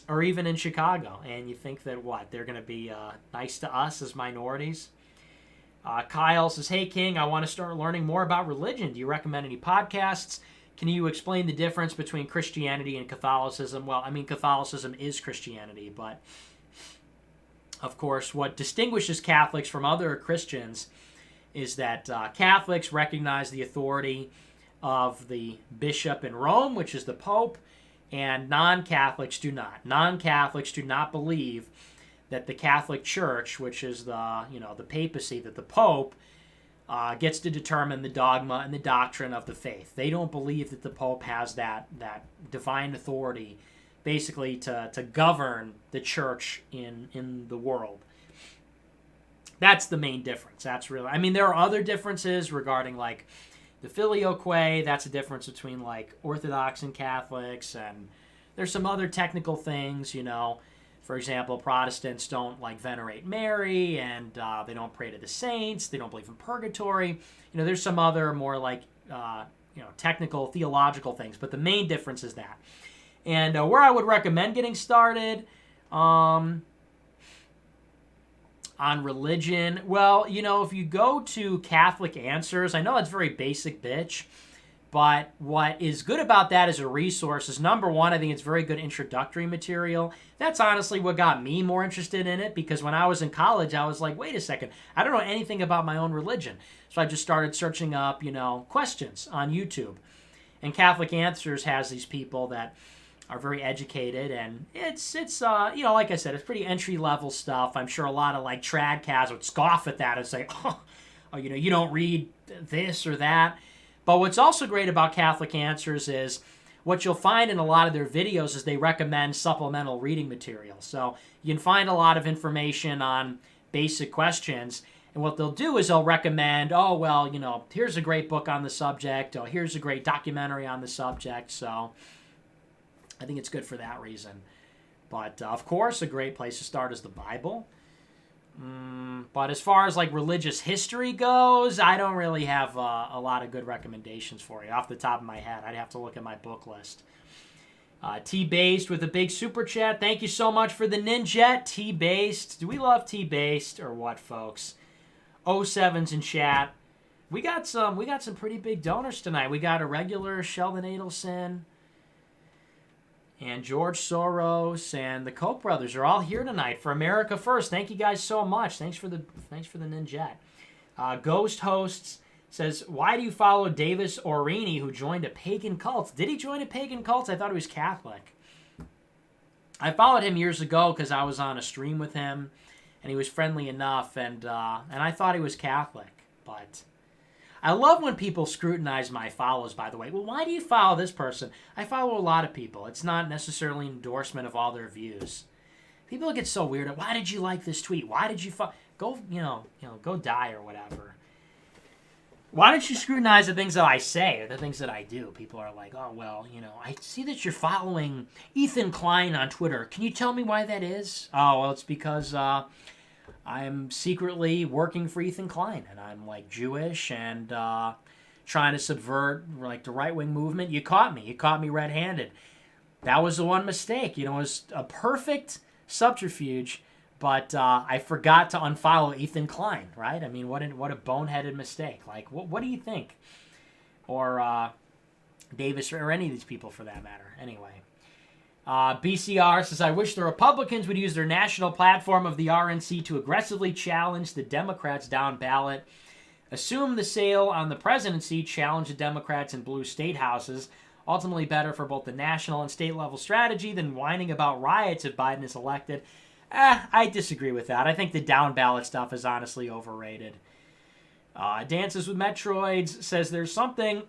Speaker 5: or even in Chicago. And you think that, they're going to be nice to us as minorities? Kyle says, hey, King, I want to start learning more about religion. Do you recommend any podcasts? Can you explain the difference between Christianity and Catholicism? Well, Catholicism is Christianity, but of course, what distinguishes Catholics from other Christians is that Catholics recognize the authority of the bishop in Rome, which is the Pope, and non-Catholics do not. Non-Catholics do not believe that the Catholic Church, which is the papacy, that the Pope gets to determine the dogma and the doctrine of the faith. They don't believe that the Pope has that divine authority, basically to govern the church in the world. That's the main difference. That's really, there are other differences regarding the filioque. That's a difference between Orthodox and Catholics, and there's some other technical things, For example, Protestants don't venerate Mary, and they don't pray to the saints. They don't believe in purgatory. There's some other more technical theological things, but the main difference is that. And where I would recommend getting started on religion, well, if you go to Catholic Answers, I know that's very basic, bitch. But what is good about that as a resource is, number one, I think it's very good introductory material. That's honestly what got me more interested in it, because when I was in college, I was like, wait a second, I don't know anything about my own religion. So I just started searching up, questions on YouTube. And Catholic Answers has these people that are very educated, and it's like I said, it's pretty entry-level stuff. I'm sure a lot of tradcasts would scoff at that and say, you don't read this or that. But what's also great about Catholic Answers is what you'll find in a lot of their videos is they recommend supplemental reading material. So you can find a lot of information on basic questions. And what they'll do is they'll recommend, here's a great book on the subject. Oh, here's a great documentary on the subject. So I think it's good for that reason. But, of course, a great place to start is the Bible. But as far as religious history goes, I don't really have a lot of good recommendations for you off the top of my head. I'd have to look at my book list. T-Based with a big super chat. Thank you so much for the Ninjet. T-Based. Do we love T-Based or what, folks? 07's in chat. We got some pretty big donors tonight. We got a regular Sheldon Adelson and George Soros and the Koch brothers are all here tonight for America First. Thank you guys so much. Thanks for the Ninjet. Ghost Hosts says, why do you follow Davis Orini, who joined a pagan cult? Did he join a pagan cult? I thought he was Catholic. I followed him years ago because I was on a stream with him, and he was friendly enough, and I thought he was Catholic. But I love when people scrutinize my follows, by the way. Well, why do you follow this person? I follow a lot of people. It's not necessarily an endorsement of all their views. People get so weird. Why did you like this tweet? Why did you go, go die or whatever. Why don't you scrutinize the things that I say or the things that I do? People are like, oh, well, I see that you're following Ethan Klein on Twitter. Can you tell me why that is? Oh, well, it's because I'm secretly working for Ethan Klein, and I'm Jewish, and trying to subvert like the right-wing movement. You caught me. You caught me red-handed. That was the one mistake. It was a perfect subterfuge, but I forgot to unfollow Ethan Klein, right? I mean, what a boneheaded mistake. Like, what do you think? Or Davis, or any of these people for that matter. Anyway. BCR says, I wish the Republicans would use their national platform of the RNC to aggressively challenge the Democrats down ballot. Assume the sale on the presidency, challenge the Democrats in blue state houses. Ultimately better for both the national and state level strategy than whining about riots if Biden is elected. I disagree with that. I think the down ballot stuff is honestly overrated. Dances with Metroids says there's something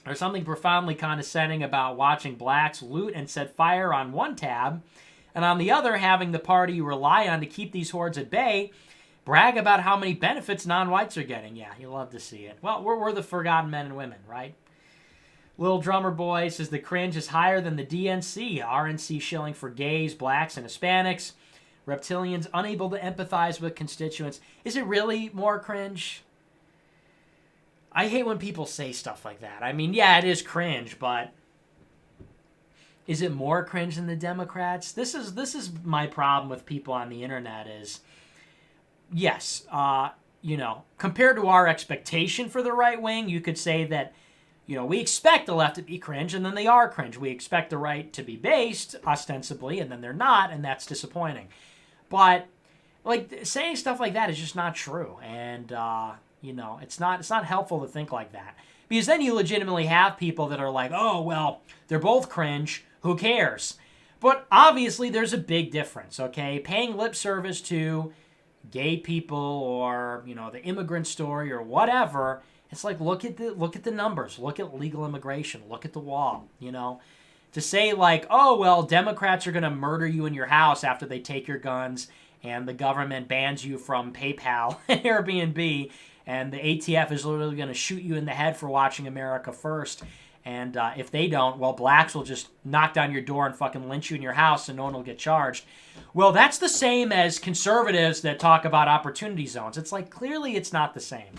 Speaker 5: profoundly condescending about watching blacks loot and set fire on one tab, and on the other having the party you rely on to keep these hordes at bay brag about how many benefits non-whites are getting. Yeah, you love to see it. Well, we're the forgotten men and women, right? Little Drummer Boy says the cringe is higher than the DNC. RNC shilling for gays, blacks, and Hispanics. Reptilians unable to empathize with constituents. Is it really more cringe? I hate when people say stuff like that. I mean, yeah, it is cringe, but is it more cringe than the Democrats? This is my problem with people on the internet is, yes, compared to our expectation for the right wing, you could say that, we expect the left to be cringe, and then they are cringe. We expect the right to be based, ostensibly, and then they're not, and that's disappointing. But, saying stuff like that is just not true, and, it's not helpful to think like that. Because then you legitimately have people that are like, oh, well, they're both cringe, who cares? But obviously there's a big difference, okay? Paying lip service to gay people or, the immigrant story or whatever, it's like, look at the numbers, look at legal immigration, look at the wall, To say like, oh, well, Democrats are going to murder you in your house after they take your guns and the government bans you from PayPal and Airbnb, and the ATF is literally going to shoot you in the head for watching America First. And if they don't, well, blacks will just knock down your door and fucking lynch you in your house and no one will get charged. Well, that's the same as conservatives that talk about opportunity zones. It's like, clearly it's not the same.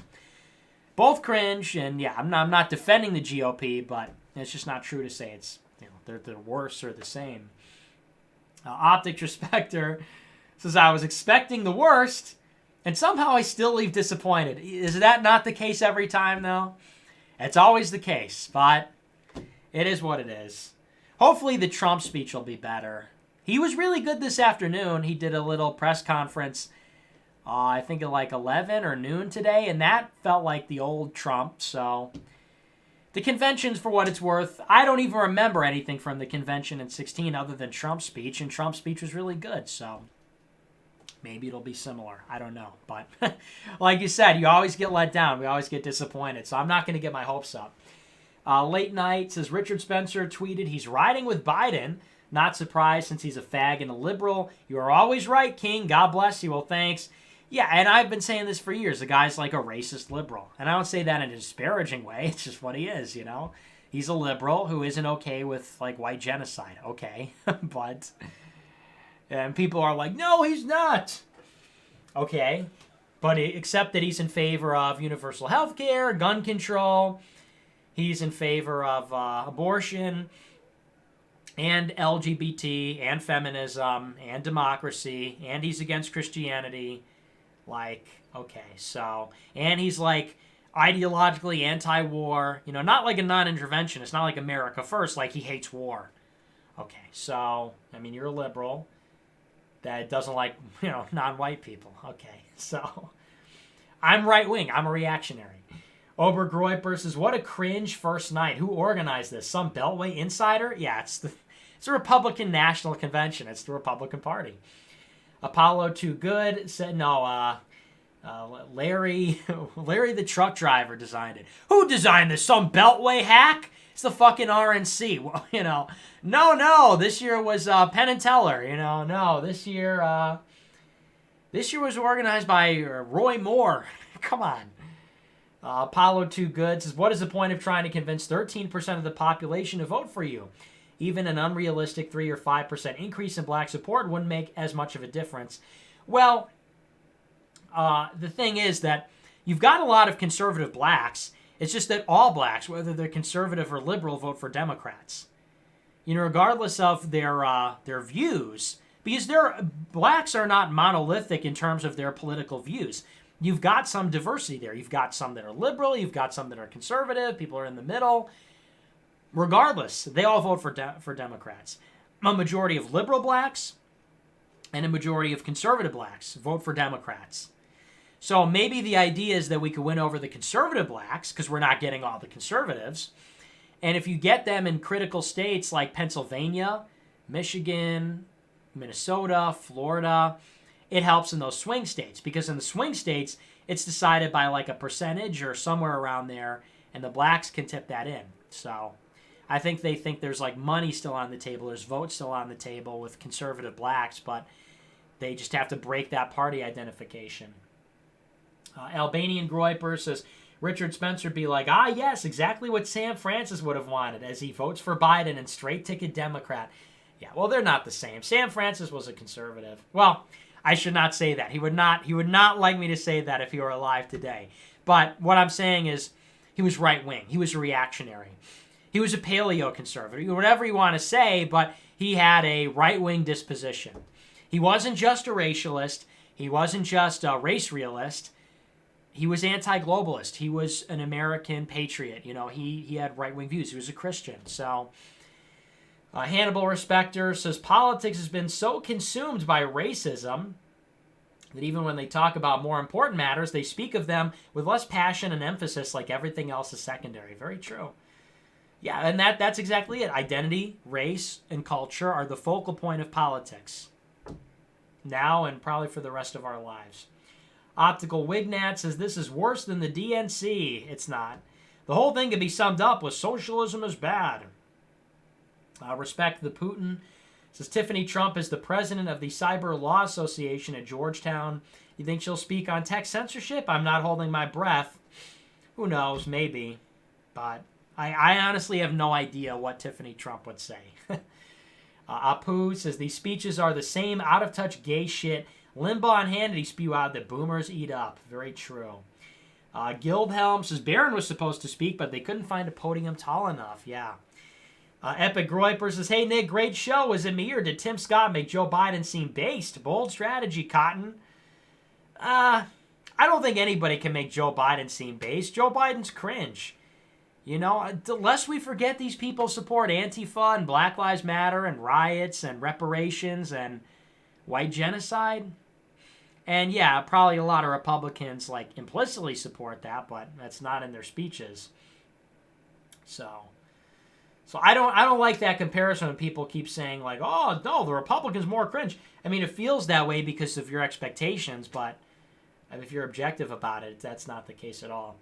Speaker 5: Both cringe, and yeah, I'm not defending the GOP, but it's just not true to say it's, they're worse or the same. Optic Respecter says, I was expecting the worst, and somehow I still leave disappointed. Is that not the case every time, though? It's always the case, but it is what it is. Hopefully the Trump speech will be better. He was really good this afternoon. He did a little press conference, I think at like 11 or noon today, and that felt like the old Trump, so... The conventions, for what it's worth, I don't even remember anything from the convention in 2016 other than Trump's speech, and Trump's speech was really good, so... Maybe it'll be similar. I don't know. But like you said, you always get let down. We always get disappointed. So I'm not going to get my hopes up. Late Night says, Richard Spencer tweeted, he's riding with Biden. Not surprised since he's a fag and a liberal. You are always right, King. God bless you. Well, thanks. Yeah, and I've been saying this for years. The guy's like a racist liberal. And I don't say that in a disparaging way. It's just what he is, He's a liberal who isn't okay with, like, white genocide. Okay. But... And people are like, no, he's not. Okay. But except that he's in favor of universal health care, gun control. He's in favor of abortion and LGBT and feminism and democracy. And he's against Christianity. Like, okay, so. And he's like ideologically anti-war. Not like a non-interventionist. Not like America First. Like he hates war. Okay, so, I mean, you're a liberal that doesn't like, non-white people. Okay, so I'm right-wing. I'm a reactionary. Obergroiper says, what a cringe first night. Who organized this? Some Beltway insider? Yeah, it's a Republican National Convention. It's the Republican Party. Apollo Too Good said, no, Larry the truck driver designed it. Who designed this? Some Beltway hack? It's the fucking RNC. Well, no. This year was Penn and Teller. No. This year was organized by Roy Moore. Come on. Apollo Too Good says, what is the point of trying to convince 13% of the population to vote for you? Even an unrealistic 3 or 5% increase in black support wouldn't make as much of a difference. Well, the thing is that you've got a lot of conservative blacks. It's just that all blacks, whether they're conservative or liberal, vote for Democrats. You know, regardless of their views, because blacks are not monolithic in terms of their political views. You've got some diversity there. You've got some that are liberal. You've got some that are conservative. People are in the middle. Regardless, they all vote for Democrats. A majority of liberal blacks and a majority of conservative blacks vote for Democrats. So maybe the idea is that we could win over the conservative blacks because we're not getting all the conservatives. And if you get them in critical states like Pennsylvania, Michigan, Minnesota, Florida, it helps in those swing states. Because in the swing states, it's decided by like a percentage or somewhere around there, and the blacks can tip that in. So I think they think there's like money still on the table, there's votes still on the table with conservative blacks, but they just have to break that party identification. Albanian Groiper says, Richard Spencer be like, yes, exactly what Sam Francis would have wanted as he votes for Biden and straight ticket Democrat. Yeah, well, they're not the same. Sam Francis was a conservative. Well, I should not say that. He would not like me to say that if he were alive today. But what I'm saying is he was right-wing. He was a reactionary. He was a paleo-conservative, whatever you want to say, but he had a right-wing disposition. He wasn't just a racialist. He wasn't just a race realist. He was anti-globalist. He was an American patriot. You know, he had right-wing views. He was a Christian. So Hannibal Respecter says, politics has been so consumed by racism that even when they talk about more important matters, they speak of them with less passion and emphasis, like everything else is secondary. Very true. Yeah, and that's exactly it. Identity, race, and culture are the focal point of politics now and probably for the rest of our lives. Optical Wignat says, this is worse than the DNC. It's not. The whole thing can be summed up with socialism is bad. Respect the Putin says, Tiffany Trump is the president of the Cyber Law Association at Georgetown. You think she'll speak on tech censorship? I'm not holding my breath. Who knows? Maybe. But I honestly have no idea what Tiffany Trump would say. Apu says, these speeches are the same out-of-touch gay shit Limbaugh and Hannity spew out that boomers eat up. Very true. Guildhelm says, Barron was supposed to speak, but they couldn't find a podium tall enough. Yeah. Epic Groiper says, hey, Nick, great show. Was it me or did Tim Scott make Joe Biden seem based? Bold strategy, Cotton. I don't think anybody can make Joe Biden seem based. Joe Biden's cringe. You know, lest we forget these people support Antifa and Black Lives Matter and riots and reparations and white genocide. And yeah, probably a lot of Republicans like implicitly support that, but that's not in their speeches. So I don't like that comparison when people keep saying like, oh no, the Republicans more cringe. I mean, it feels that way because of your expectations, but if you're objective about it, that's not the case at all.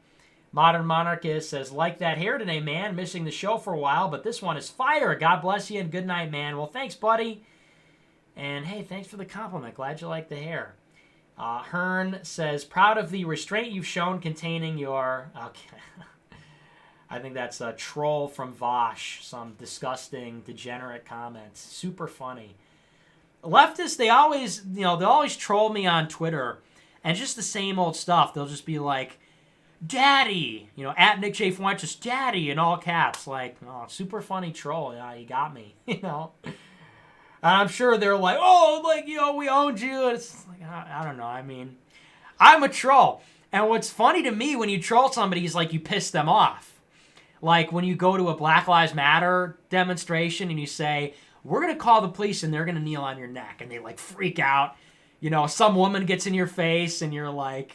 Speaker 5: Modern Monarchist says, like that hair today, man. Missing the show for a while, but this one is fire. God bless you and good night, man. Well, thanks, buddy. And hey, thanks for the compliment. Glad you like the hair. Hearn says, proud of the restraint you've shown containing your... Okay. I think that's a troll from Vosh. Some disgusting, degenerate comments. Super funny. Leftists, they always troll me on Twitter. And just the same old stuff. They'll just be like, Daddy, at Nick J. Fuentes, Daddy, in all caps. Like, oh, super funny troll. Yeah, you got me, And I'm sure they're like, oh, like, we owned you. And it's like, I don't know. I mean, I'm a troll. And what's funny to me when you troll somebody is like you piss them off. Like when you go to a Black Lives Matter demonstration and you say, we're going to call the police and they're going to kneel on your neck. And they like freak out. Some woman gets in your face and you're like,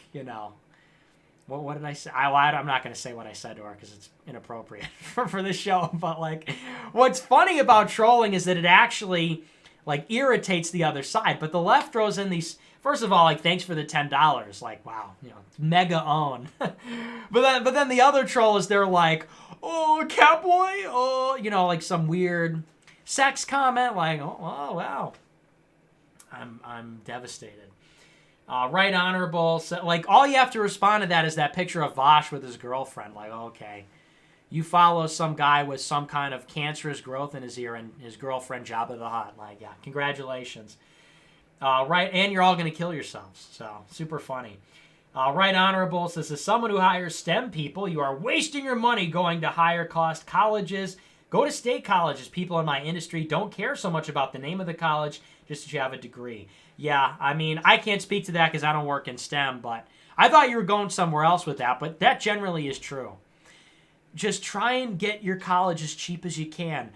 Speaker 5: what did I say? I'm not going to say what I said to her because it's inappropriate for this show. But like, what's funny about trolling is that it actually like irritates the other side. But the left throws in these. First of all, like, thanks for the $10. Like, wow, mega own. but then the other troll is they're like, oh, Catboy, oh, like some weird sex comment. Like, oh wow, I'm devastated. Right honorable. So, like, all you have to respond to that is that picture of Vosh with his girlfriend. Like, okay, you follow some guy with some kind of cancerous growth in his ear and his girlfriend Jabba the Hutt. Like, yeah, congratulations. Right, and you're all going to kill yourselves. So, super funny. Right Honorable says, as someone who hires STEM people, you are wasting your money going to higher cost colleges. Go to state colleges. People in my industry don't care so much about the name of the college, just that you have a degree. Yeah, I mean, I can't speak to that because I don't work in STEM, but I thought you were going somewhere else with that, but that generally is true. Just try and get your college as cheap as you can.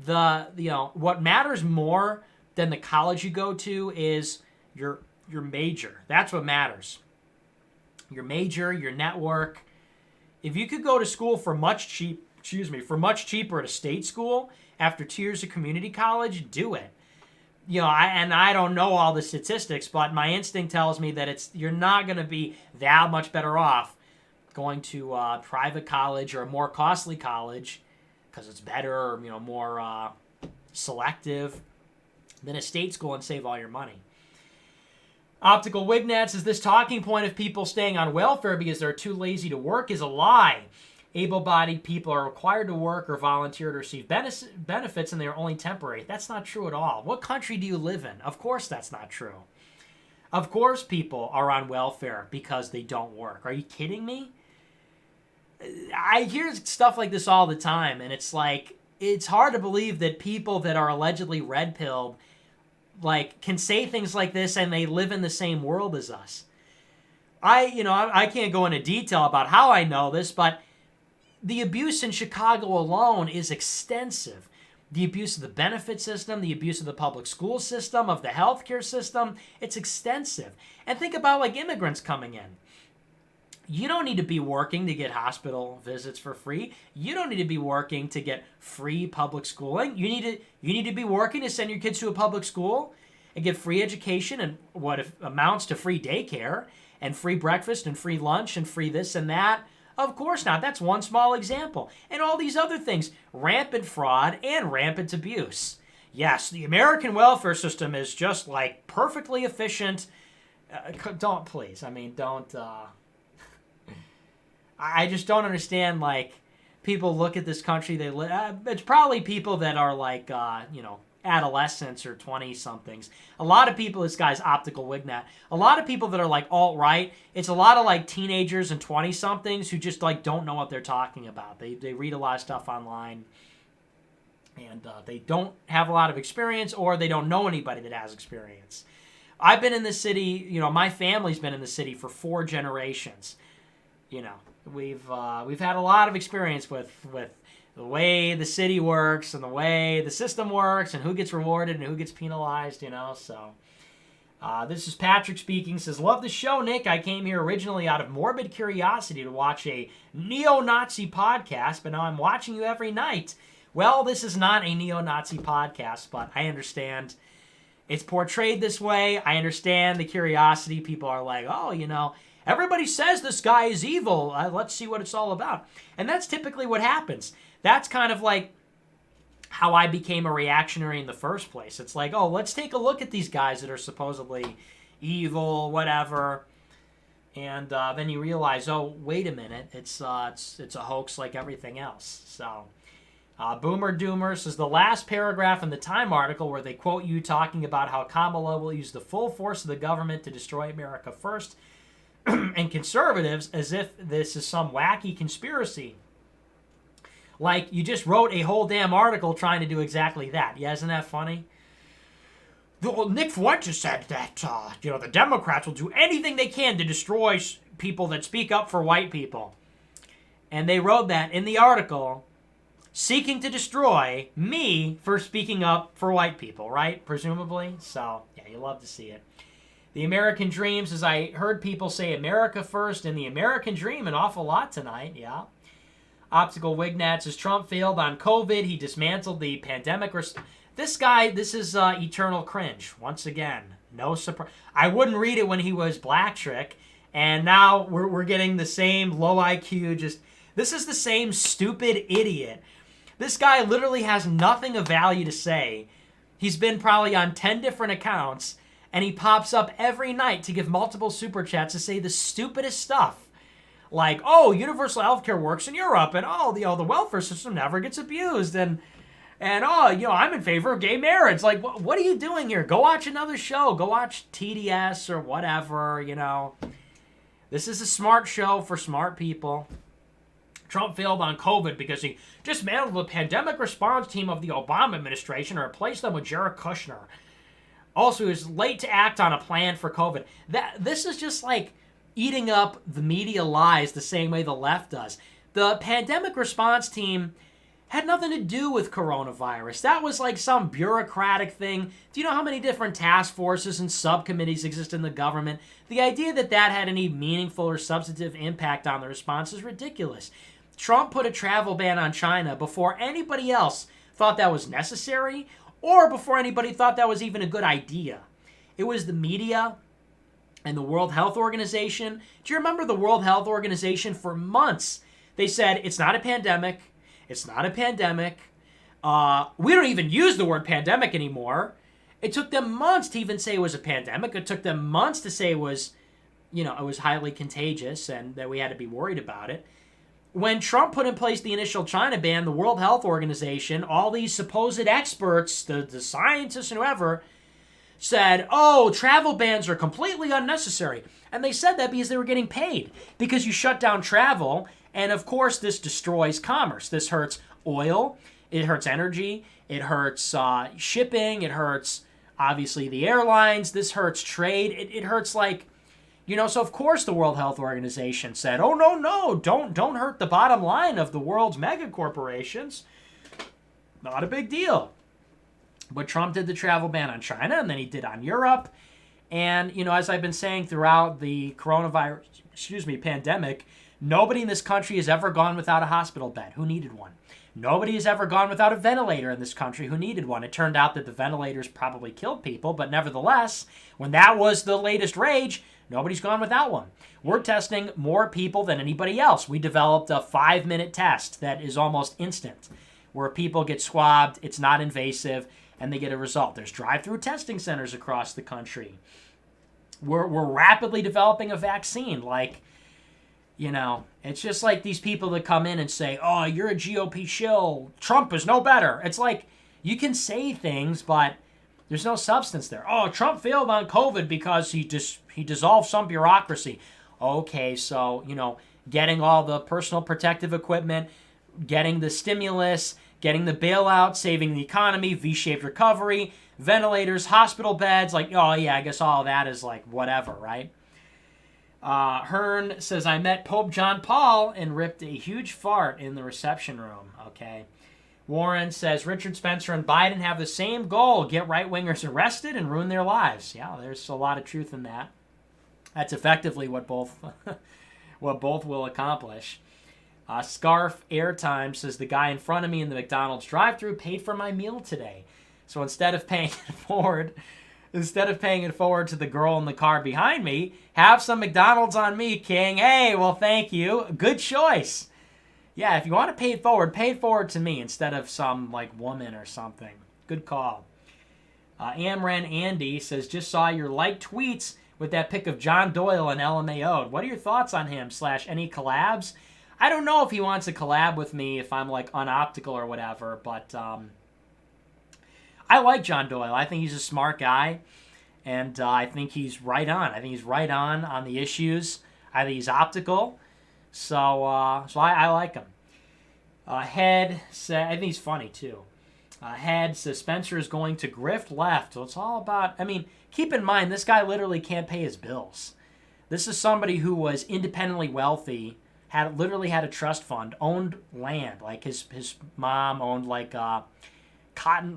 Speaker 5: What matters more than the college you go to is your major. That's what matters. Your major, your network. If you could go to school for much cheaper at a state school after 2 years of community college, do it. I don't know all the statistics, but my instinct tells me that you're not going to be that much better off going to a private college or a more costly college because it's better or more selective than a state school and save all your money. Optical Wignat says this talking point of people staying on welfare because they're too lazy to work is a lie. Able-bodied people are required to work or volunteer to receive benefits, and they are only temporary. That's not true at all. What country do you live in? Of course that's not true. Of course people are on welfare because they don't work. Are you kidding me? I hear stuff like this all the time, and it's like, it's hard to believe that people that are allegedly red-pilled can say things like this and they live in the same world as us. I can't go into detail about how I know this, but the abuse in Chicago alone is extensive. The abuse of the benefit system, the abuse of the public school system, of the healthcare system, it's extensive. And think about immigrants coming in. You don't need to be working to get hospital visits for free. You don't need to be working to get free public schooling. You need to be working to send your kids to a public school and get free education and what amounts to free daycare and free breakfast and free lunch and free this and that. Of course not. That's one small example. And all these other things, rampant fraud and rampant abuse. Yes, the American welfare system is just perfectly efficient. Don't, please. I mean, don't. I just don't understand, people look at this country, it's probably people that are adolescents or 20-somethings. A lot of people, this guy's Optical Wignat, a lot of people that are alt-right, it's a lot of teenagers and 20-somethings who just don't know what they're talking about. They read a lot of stuff online, and they don't have a lot of experience, or they don't know anybody that has experience. I've been in the city, my family's been in the city for 4 generations. We've had a lot of experience with the way the city works and the way the system works and who gets rewarded and who gets penalized, so. This is Patrick speaking, says, love the show, Nick. I came here originally out of morbid curiosity to watch a neo-Nazi podcast, but now I'm watching you every night. Well, this is not a neo-Nazi podcast, but I understand it's portrayed this way. I understand the curiosity. People are like, oh, everybody says this guy is evil. Let's see what it's all about. And that's typically what happens. That's kind of how I became a reactionary in the first place. It's let's take a look at these guys that are supposedly evil, whatever. And then you realize, oh, wait a minute. It's a hoax like everything else. So, Boomer Doomer says, the last paragraph in the Time article where they quote you talking about how Kamala will use the full force of the government to destroy America first, and conservatives as if this is some wacky conspiracy. You just wrote a whole damn article trying to do exactly that. Yeah, isn't that funny? Well, Nick Fuentes said that, the Democrats will do anything they can to destroy people that speak up for white people. And they wrote that in the article, seeking to destroy me for speaking up for white people, right? Presumably. So, yeah, you love to see it. The American Dreams, as I heard people say America first and the American Dream an awful lot tonight, yeah. Optical Wignat says Trump failed on COVID. He dismantled the pandemic. This guy, this is eternal cringe. Once again, no surprise. I wouldn't read it when he was Black Trick, and now we're getting the same low IQ. This is the same stupid idiot. This guy literally has nothing of value to say. He's been probably on 10 different accounts, and he pops up every night to give multiple super chats to say the stupidest stuff. Oh, universal healthcare works in Europe, and the welfare system never gets abused, and I'm in favor of gay marriage. What are you doing here? Go watch another show. Go watch TDS or whatever,
Speaker 9: This is a smart show for smart people. Trump failed on COVID because he dismantled the pandemic response team of the Obama administration and replaced them with Jared Kushner. Also, he was late to act on a plan for COVID. This is just like eating up the media lies the same way the left does. The pandemic response team had nothing to do with coronavirus. That was like some bureaucratic thing. Do you know how many different task forces and subcommittees exist in the government? The idea that that had any meaningful or substantive impact on the response is ridiculous. Trump put a travel ban on China before anybody else thought that was necessary or before anybody thought that was even a good idea. It was the media and the World Health Organization. Do you remember the World Health Organization? For months, they said, it's not a pandemic. It's not a pandemic. We don't even use the word pandemic anymore. It took them months to even say it was a pandemic. It took them months to say it was, it was highly contagious and that we had to be worried about it. When Trump put in place the initial China ban, the World Health Organization, all these supposed experts, the scientists and whoever, said, oh, travel bans are completely unnecessary. And they said that because they were getting paid. Because you shut down travel, and of course this destroys commerce. This hurts oil, it hurts energy, it hurts shipping, it hurts, obviously, the airlines, this hurts trade, it hurts so of course the World Health Organization said, oh, no, don't hurt the bottom line of the world's mega corporations. Not a big deal. But Trump did the travel ban on China, and then he did on Europe. And, as I've been saying throughout the coronavirus, pandemic, nobody in this country has ever gone without a hospital bed. Who needed one? Nobody has ever gone without a ventilator in this country. Who needed one? It turned out that the ventilators probably killed people, but nevertheless, when that was the latest rage, nobody's gone without one. We're testing more people than anybody else. We developed a 5-minute test that is almost instant, where people get swabbed, it's not invasive, and they get a result. There's drive-through testing centers across the country. We're rapidly developing a vaccine. It's just like these people that come in and say, oh, you're a GOP shill. Trump is no better. It's like, you can say things, but there's no substance there. Oh, Trump failed on COVID because he dissolved some bureaucracy. Okay, so, getting all the personal protective equipment, getting the stimulus, getting the bailout, saving the economy, V-shaped recovery, ventilators, hospital beds, oh yeah, I guess all of that is whatever, right? Hearn says, I met Pope John Paul and ripped a huge fart in the reception room. Okay. Warren says, Richard Spencer and Biden have the same goal, get right-wingers arrested and ruin their lives. Yeah, there's a lot of truth in that. That's effectively what both will accomplish. Scarf Airtime says, the guy in front of me in the McDonald's drive-thru paid for my meal today. So instead of paying it forward to the girl in the car behind me, have some McDonald's on me, King. Hey, well, thank you. Good choice. Yeah, if you want to pay it forward to me instead of some, woman or something. Good call. Amran Andy says, just saw your liked tweets with that pic of John Doyle and LMAO. What are your thoughts on him / any collabs? I don't know if he wants to collab with me if I'm, unoptical or whatever, but I like John Doyle. I think he's a smart guy, and I think he's right on. I think he's right on the issues. I think he's optical. So I like him. Head said, I think he's funny too. Head says Spencer is going to grift left. So it's all about, keep in mind, this guy literally can't pay his bills. This is somebody who was independently wealthy, literally had a trust fund, owned land. His mom owned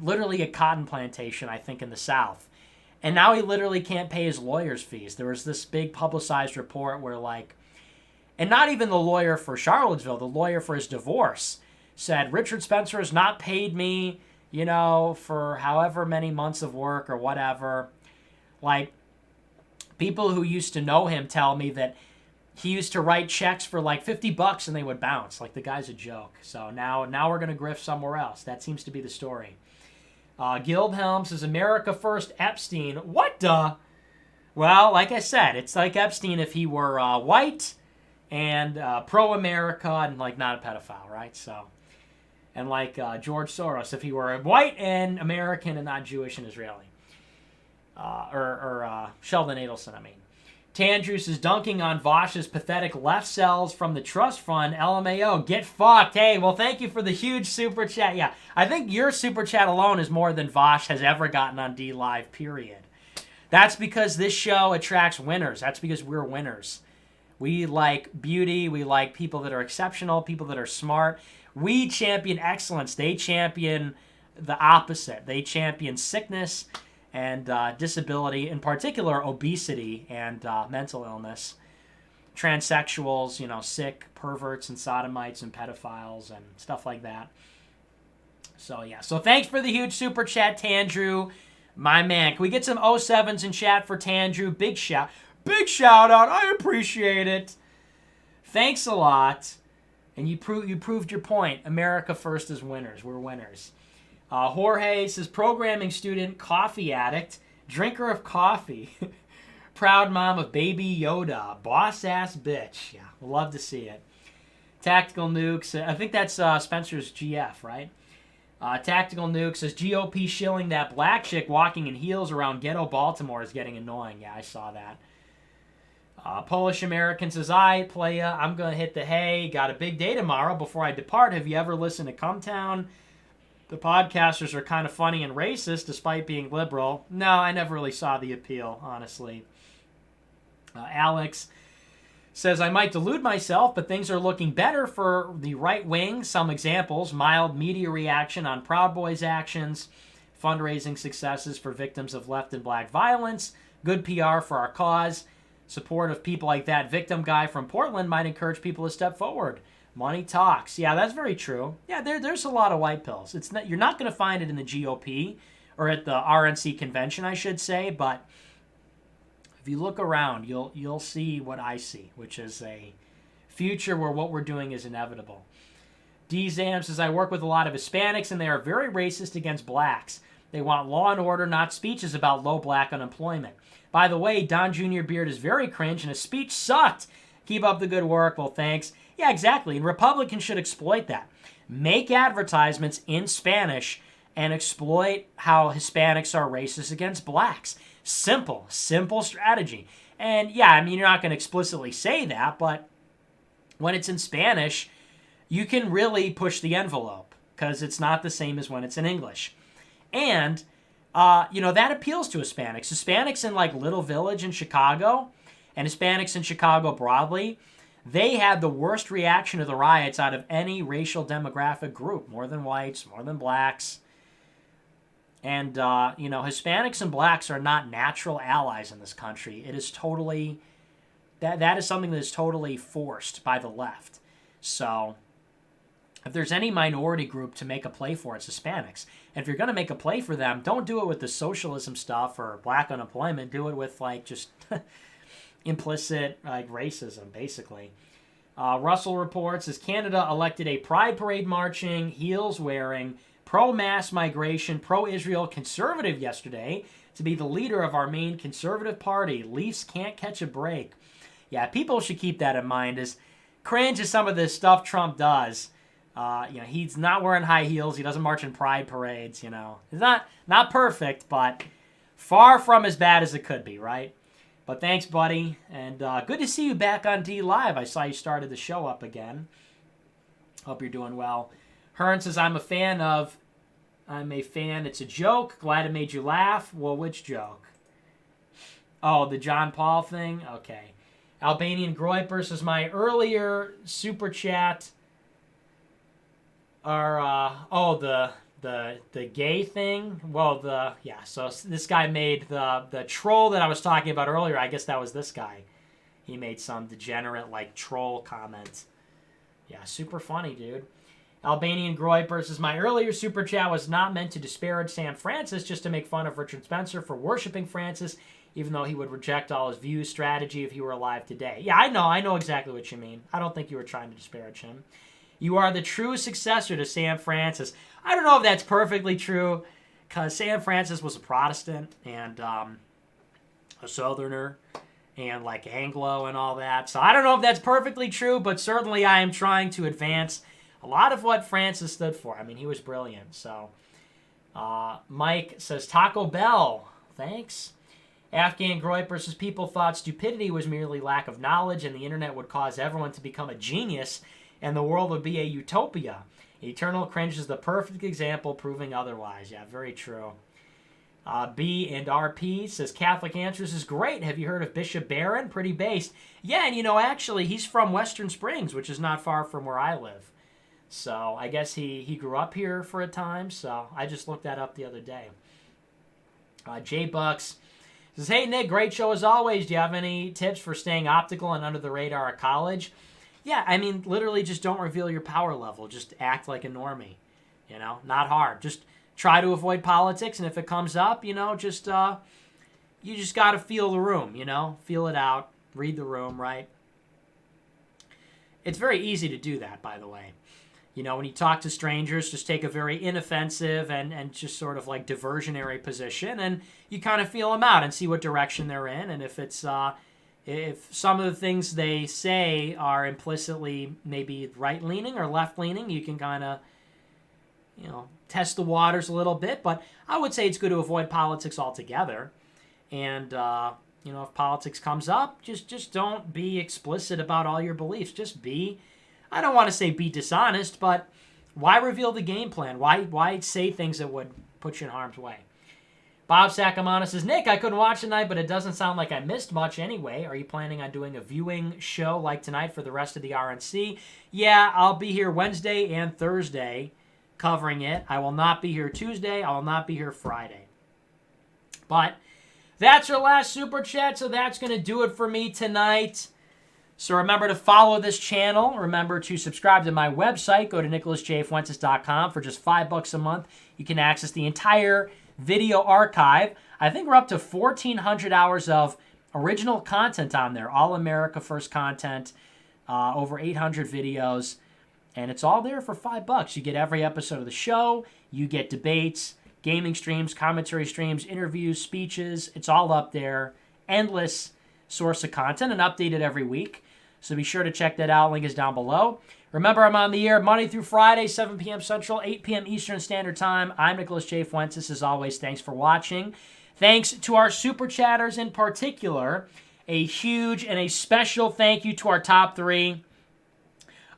Speaker 9: literally a cotton plantation, I think, in the South. And now he literally can't pay his lawyer's fees. There was this big publicized report where and not even the lawyer for Charlottesville, the lawyer for his divorce, said, Richard Spencer has not paid me, for however many months of work or whatever. People who used to know him tell me that he used to write checks for $50 and they would bounce. The guy's a joke. So now we're going to grift somewhere else. That seems to be the story. Guildhelm says, America first, Epstein. What the? Well, like I said, it's like Epstein if he were white and pro-America and not a pedophile, right? So, and George Soros if he were white and American and not Jewish and Israeli. Or Sheldon Adelson, Tandrews is dunking on Vosh's pathetic left cells from the trust fund. LMAO, get fucked. Hey, well, thank you for the huge super chat. Yeah, I think your super chat alone is more than Vosh has ever gotten on D Live, period. That's because this show attracts winners. That's because we're winners. We like beauty. We like people that are exceptional, people that are smart. We champion excellence. They champion the opposite. They champion sickness and disability, in particular obesity and mental illness. Transsexuals, sick perverts and sodomites and pedophiles and stuff like that. So, yeah. So, thanks for the huge super chat, Tandrew. My man. Can we get some 07s in chat for Tandrew? Big shout out. I appreciate it. Thanks a lot. And you proved your point. America first is winners. We're winners. Jorge says, programming student, coffee addict, drinker of coffee, proud mom of baby Yoda, boss-ass bitch. Yeah, love to see it. Tactical Nukes, I think that's Spencer's GF, right? Tactical Nuke says, GOP shilling that black chick walking in heels around ghetto Baltimore is getting annoying. Yeah, I saw that. Polish American says, playa, I'm going to hit the hay. Got a big day tomorrow before I depart. Have you ever listened to Come Town? The podcasters are kind of funny and racist despite being liberal. No, I never really saw the appeal, honestly. Alex says, I might delude myself, but things are looking better for the right wing. Some examples: mild media reaction on Proud Boys' actions, fundraising successes for victims of left and black violence, good PR for our cause, support of people like that victim guy from Portland might encourage people to step forward. Money talks. Yeah, that's very true. Yeah, there's a lot of white pills. You're not going to find it in the GOP or at the RNC convention, I should say, but if you look around, you'll see what I see, which is a future where what we're doing is inevitable. D. Zam says, I work with a lot of Hispanics, and they are very racist against blacks. They want law and order, not speeches about low black unemployment. By the way, Don Jr. Beard is very cringe, and his speech sucked. Keep up the good work. Well, thanks. Yeah, exactly. And Republicans should exploit that. Make advertisements in Spanish and exploit how Hispanics are racist against blacks. Simple strategy. And yeah, I mean, you're not going to explicitly say that, but when it's in Spanish, you can really push the envelope because it's not the same as when it's in English. And, that appeals to Hispanics. Hispanics in like Little Village in Chicago and Hispanics in Chicago broadly, they had the worst reaction to the riots out of any racial demographic group, more than whites, more than blacks. And, Hispanics and blacks are not natural allies in this country. It is totally, that is something that is totally forced by the left. So, if there's any minority group to make a play for, it's Hispanics. And if you're going to make a play for them, don't do it with the socialism stuff or black unemployment. Do it with, just implicit, racism, basically. Russell reports, as Canada elected a pride parade marching, heels wearing, pro-mass migration, pro-Israel conservative yesterday to be the leader of our main conservative party. Leafs can't catch a break. Yeah, people should keep that in mind. As cringe as some of this stuff Trump does, he's not wearing high heels. He doesn't march in pride parades, He's not perfect, but far from as bad as it could be, right? But thanks, buddy, and good to see you back on D Live. I saw you started the show up again. Hope you're doing well. Hearn says, I'm a fan. It's a joke. Glad it made you laugh. Well, which joke? Oh, the John Paul thing? Okay. Albanian Groiper says, my earlier super chat are, the gay thing? Well, so this guy made the troll that I was talking about earlier. I guess that was this guy. He made some degenerate, troll comment. Yeah, super funny, dude. Albanian Groiper says, my earlier super chat was not meant to disparage Sam Francis, just to make fun of Richard Spencer for worshiping Francis, even though he would reject all his views, strategy if he were alive today. Yeah, I know exactly what you mean. I don't think you were trying to disparage him. You are the true successor to Sam Francis. I don't know if that's perfectly true, because Sam Francis was a Protestant and a Southerner and Anglo and all that. So I don't know if that's perfectly true, but certainly I am trying to advance a lot of what Francis stood for. I mean, he was brilliant. So Mike says, Taco Bell. Thanks. Afghan Groiper says people thought stupidity was merely lack of knowledge and the internet would cause everyone to become a genius and the world would be a utopia. Eternal Cringe is the perfect example proving otherwise. Yeah, very true. B and RP says Catholic Answers is great. Have you heard of Bishop Barron? Pretty based. Yeah, and actually he's from Western Springs, which is not far from where I live. So I guess he grew up here for a time. So I just looked that up the other day. J Bucks says, hey Nick, great show as always. Do you have any tips for staying optical and under the radar at college? Yeah, I mean, literally just don't reveal your power level. Just act like a normie. Not hard. Just try to avoid politics, and if it comes up, you just got to feel the room, feel it out, read the room, right? It's very easy to do that, by the way. When you talk to strangers, just take a very inoffensive and just sort of like diversionary position, and you kind of feel them out and see what direction they're in, and if it's if some of the things they say are implicitly maybe right-leaning or left-leaning, you can kind of test the waters a little bit, but I would say it's good to avoid politics altogether. And, if politics comes up, just don't be explicit about all your beliefs. Just be, I don't want to say be dishonest, but why reveal the game plan? Why say things that would put you in harm's way? Bob Sacamana says, Nick, I couldn't watch tonight, but it doesn't sound like I missed much anyway. Are you planning on doing a viewing show like tonight for the rest of the RNC? Yeah, I'll be here Wednesday and Thursday covering it. I will not be here Tuesday. I will not be here Friday. But that's our last Super Chat, so that's going to do it for me tonight. So remember to follow this channel. Remember to subscribe to my website. Go to nicholasjfuentes.com. For just $5 a month, you can access the entire video archive. I think we're up to 1,400 hours of original content on there. All America First content. Over 800 videos. And it's all there for $5. You get every episode of the show. You get debates, gaming streams, commentary streams, interviews, speeches. It's all up there. Endless source of content and updated every week. So be sure to check that out. Link is down below. Remember, I'm on the air Monday through Friday, 7 p.m. Central, 8 p.m. Eastern Standard Time. I'm Nicholas J. Fuentes. As always, thanks for watching. Thanks to our Super Chatters in particular. A huge and a special thank you to our top three.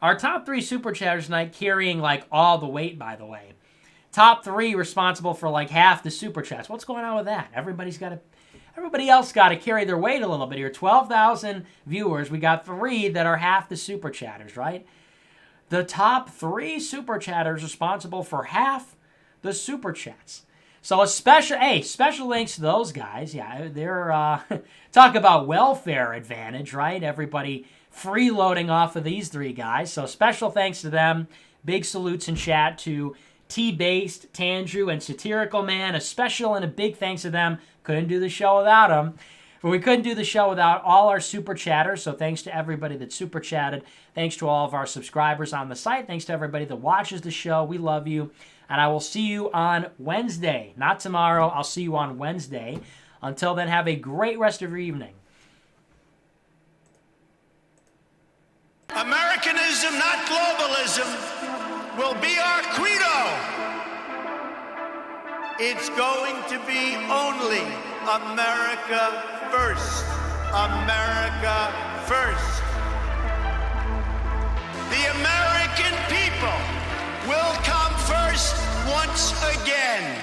Speaker 9: Our top three Super Chatters tonight carrying like all the weight, by the way. Top three responsible for like half the Super Chats. What's going on with that? Everybody else got to carry their weight a little bit here. 12,000 viewers. We got three that are half the Super Chatters, right? The top three Super Chatters responsible for half the Super Chats. So special thanks to those guys. Yeah, they're talk about welfare advantage, right? Everybody freeloading off of these three guys. So special thanks to them. Big salutes in chat to T-Based, Tandrew, and Satirical Man. A special and a big thanks to them. Couldn't do the show without them. But we couldn't do the show without all our Super Chatters. So thanks to everybody that Super Chatted. Thanks to all of our subscribers on the site. Thanks to everybody that watches the show. We love you. And I will see you on Wednesday. Not tomorrow. I'll see you on Wednesday. Until then, have a great rest of your evening.
Speaker 10: Americanism, not globalism, will be our credo. It's going to be only America first. America first. The American people will come first once again.